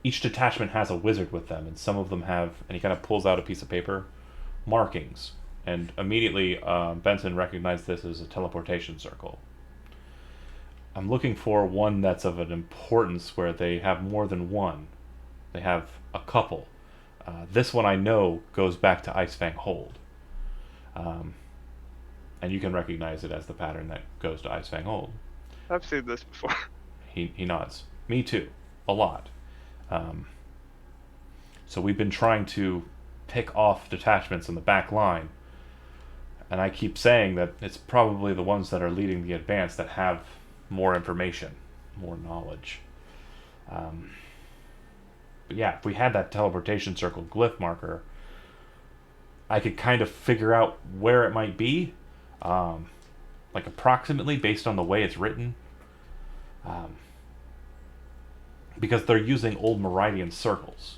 Each detachment has a wizard with them, and some of them have, and he kind of pulls out a piece of paper, markings. And immediately Benson recognized this as a teleportation circle. I'm looking for one that's of an importance where they have more than one. They have a couple. This one I know goes back to Icefang Hold. And you can recognize it as the pattern that goes to Icefang Hold. I've seen this before. He nods. Me too. A lot. So we've been trying to pick off detachments in the back line. And I keep saying that it's probably the ones that are leading the advance that have more information, more knowledge. But yeah, if we had that teleportation circle glyph marker, I could kind of figure out where it might be, like approximately based on the way it's written. Because they're using old Meridian circles,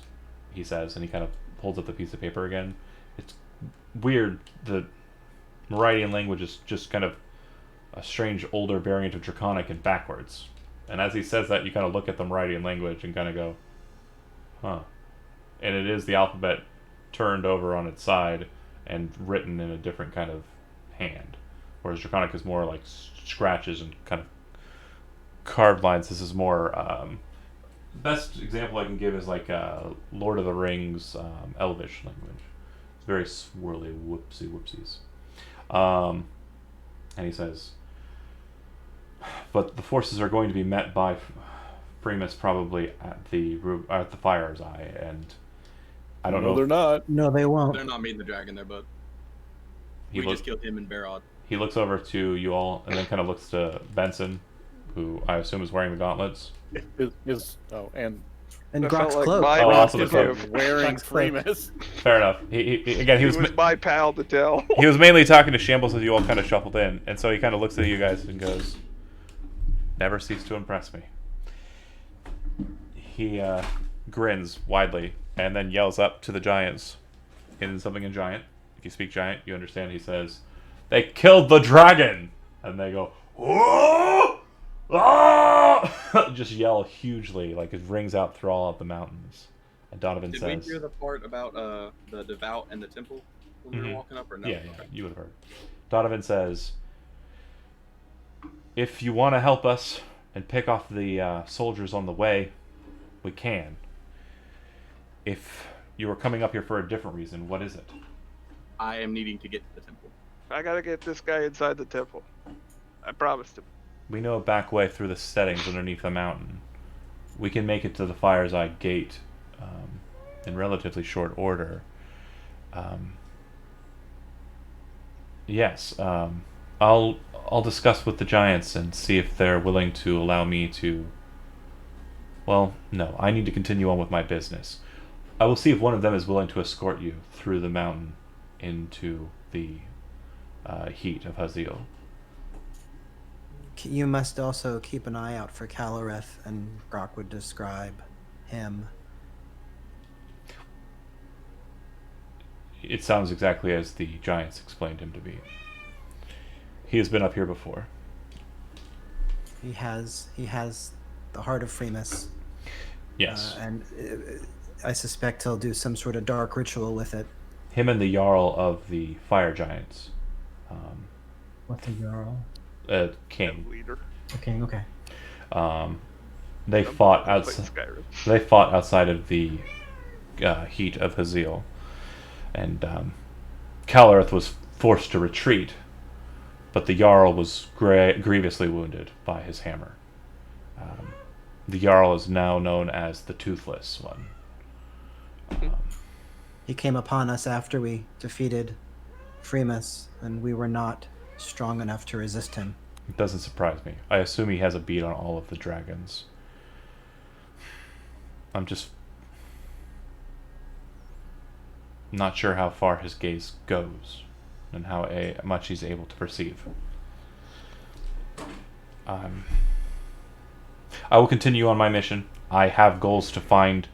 he says, and he kind of holds up the piece of paper again. It's weird. The Meridian language is just kind of a strange older variant of Draconic and backwards. And as he says that, you kind of look at the Meridian language and kind of go, huh. And it is the alphabet turned over on its side and written in a different kind of hand. Whereas Draconic is more like scratches and kind of carved lines. This is more... best example I can give is like Lord of the Rings Elvish language. It's very swirly, whoopsies. And he says, but the forces are going to be met by Freemus probably at the Fire's Eye, and I don't know. They're not. No, they won't. They're not meeting the dragon there, but He we just killed him in Berrod. He looks over to you all, and then kind of looks to Benson, who I assume is wearing the gauntlets. And And I Grok's felt like cloak. my Oh, also the is cloak. wearing Grok's cloak. Freemus. Fair enough. He was my pal to tell. he was mainly talking to Shambles as you all kind of shuffled in, and so he kind of looks at you guys and goes, "Never cease to impress me." He grins widely and then yells up to the Giants in something in Giant. If you speak Giant, you understand. He says, "They killed the dragon!" And they go, "Whoa! Ah!" Just yell hugely, like it rings out through all of the mountains. And Donovan Did says, we hear the part about the devout and the temple when we were walking up, or no? Yeah, Okay. you would have heard. Donovan says, if you want to help us and pick off the soldiers on the way, we can. If you were coming up here for a different reason, what is it? I am needing to get to the temple. I gotta get this guy inside the temple. I promised him. We know a back way through the settings underneath the mountain. We can make it to the Fire's Eye Gate in relatively short order. Yes, I'll discuss with the giants and see if they're willing to allow me to... Well, no, I need to continue on with my business. I will see if one of them is willing to escort you through the mountain into the heat of Haziel. You must also keep an eye out for Caloreth, and Grok would describe him. It sounds exactly as the giants explained him to be. He has been up here before. He has the heart of Freemus. Yes. And I suspect he'll do some sort of dark ritual with it. Him and the Jarl of the Fire Giants. What's a Jarl? King. Leader. A king, okay. They fought outside. They fought outside of the heat of Haziel, and Caloreth was forced to retreat, but the Jarl was grievously wounded by his hammer. The Jarl is now known as the Toothless One. He came upon us after we defeated Freemus, and we were not strong enough to resist him. It doesn't surprise me. I assume he has a beat on all of the dragons. I'm just not sure how far his gaze goes and how much he's able to perceive. I will continue on my mission. I have goals to find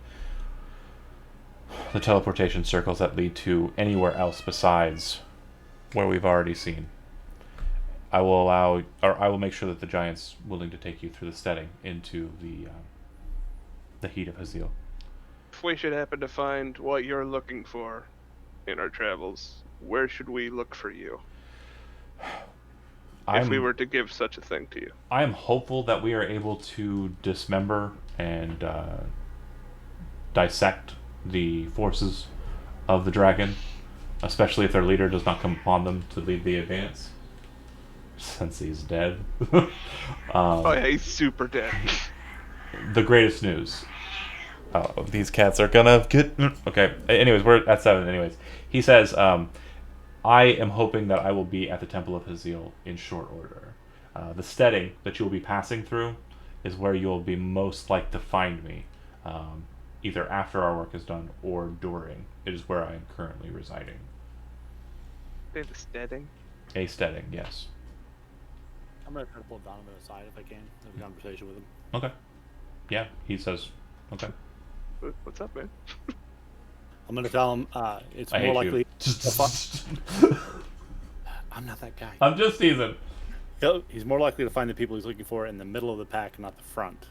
the teleportation circles that lead to anywhere else besides where we've already seen. I will make sure that the giant's willing to take you through the setting into the heat of Haziel. If we should happen to find what you're looking for in our travels, where should we look for you? If we were to give such a thing to you. I am hopeful that we are able to dismember and dissect the forces of the dragon, especially if their leader does not come upon them to lead the advance, since he's dead. Oh yeah, he's super dead. The greatest news. Oh, these cats are gonna get... Okay, anyways, we're at 7 anyways. He says, I am hoping that I will be at the Temple of Haziel in short order. The steading that you will be passing through is where you'll be most like to find me, either after our work is done or during. It is where I am currently residing. Say the steading? A steading, yes. I'm gonna try to pull Donovan aside if I can. Have a conversation with him. Okay. Yeah, he says, okay. What's up, man? I'm gonna tell him it's I more hate likely. you. I'm not that guy. I'm just teasing. He's more likely to find the people he's looking for in the middle of the pack, not the front.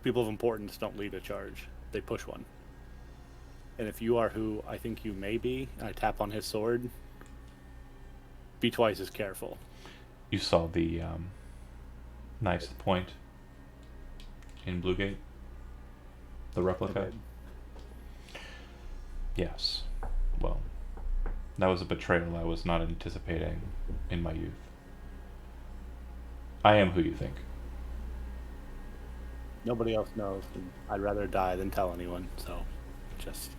People of importance don't lead a charge; they push one. And if you are who I think you may be, and I tap on his sword, be twice as careful. You saw the nice point in Bluegate? The replica? Okay. Yes. Well, that was a betrayal I was not anticipating in my youth. I am who you think. Nobody else knows, and I'd rather die than tell anyone, so just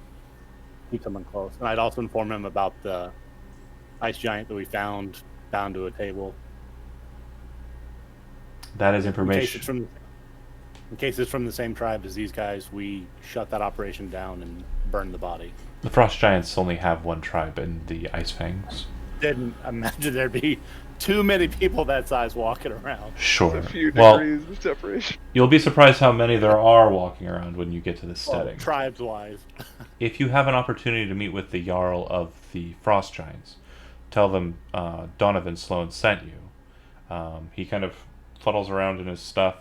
keep someone close. And I'd also inform him about the ice giant that we found bound to a table. That is information. In case it's from the same tribe as these guys, we shut that operation down and burn the body. The Frost Giants only have one tribe in the Ice Fangs. Didn't imagine there'd be too many people that size walking around. Sure. A few Well, degrees of separation. you'll be surprised how many there are walking around when you get to this setting. Tribes-wise. If you have an opportunity to meet with the Jarl of the Frost Giants, tell them Donovan Sloan sent you. He kind of fuddles around in his stuff,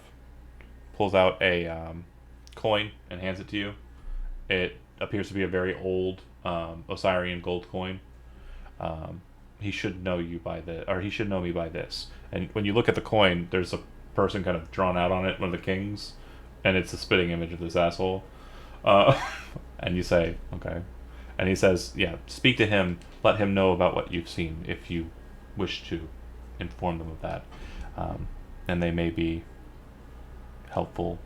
pulls out a coin and hands it to you. It appears to be a very old Osirian gold coin. He should know you by he should know me by this. And when you look at the coin, there's a person kind of drawn out on it, one of the kings, and it's a spitting image of this asshole. And you say, okay. And he says, yeah, speak to him, let him know about what you've seen if you wish to inform them of that. and they may be helpful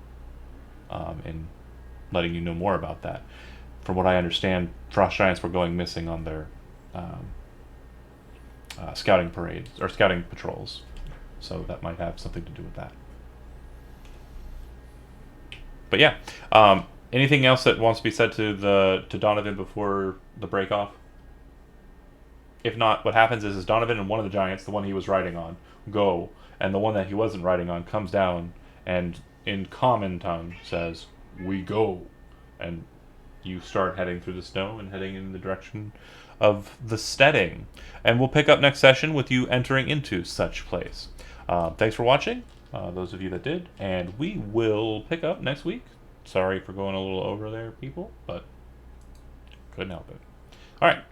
in letting you know more about that. From what I understand, frost giants were going missing on their scouting parades or scouting patrols, so that might have something to do with that. But yeah, anything else that wants to be said to Donovan before the break off? If not, what happens is Donovan and one of the giants, the one he was riding on, go, and the one that he wasn't riding on comes down and in common tongue says, "We go," and you start heading through the snow and heading in the direction of the steading. And we'll pick up next session with you entering into such place. Thanks for watching, those of you that did, and we will pick up next week. Sorry for going a little over there, people, but couldn't help it. All right,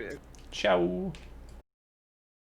ciao.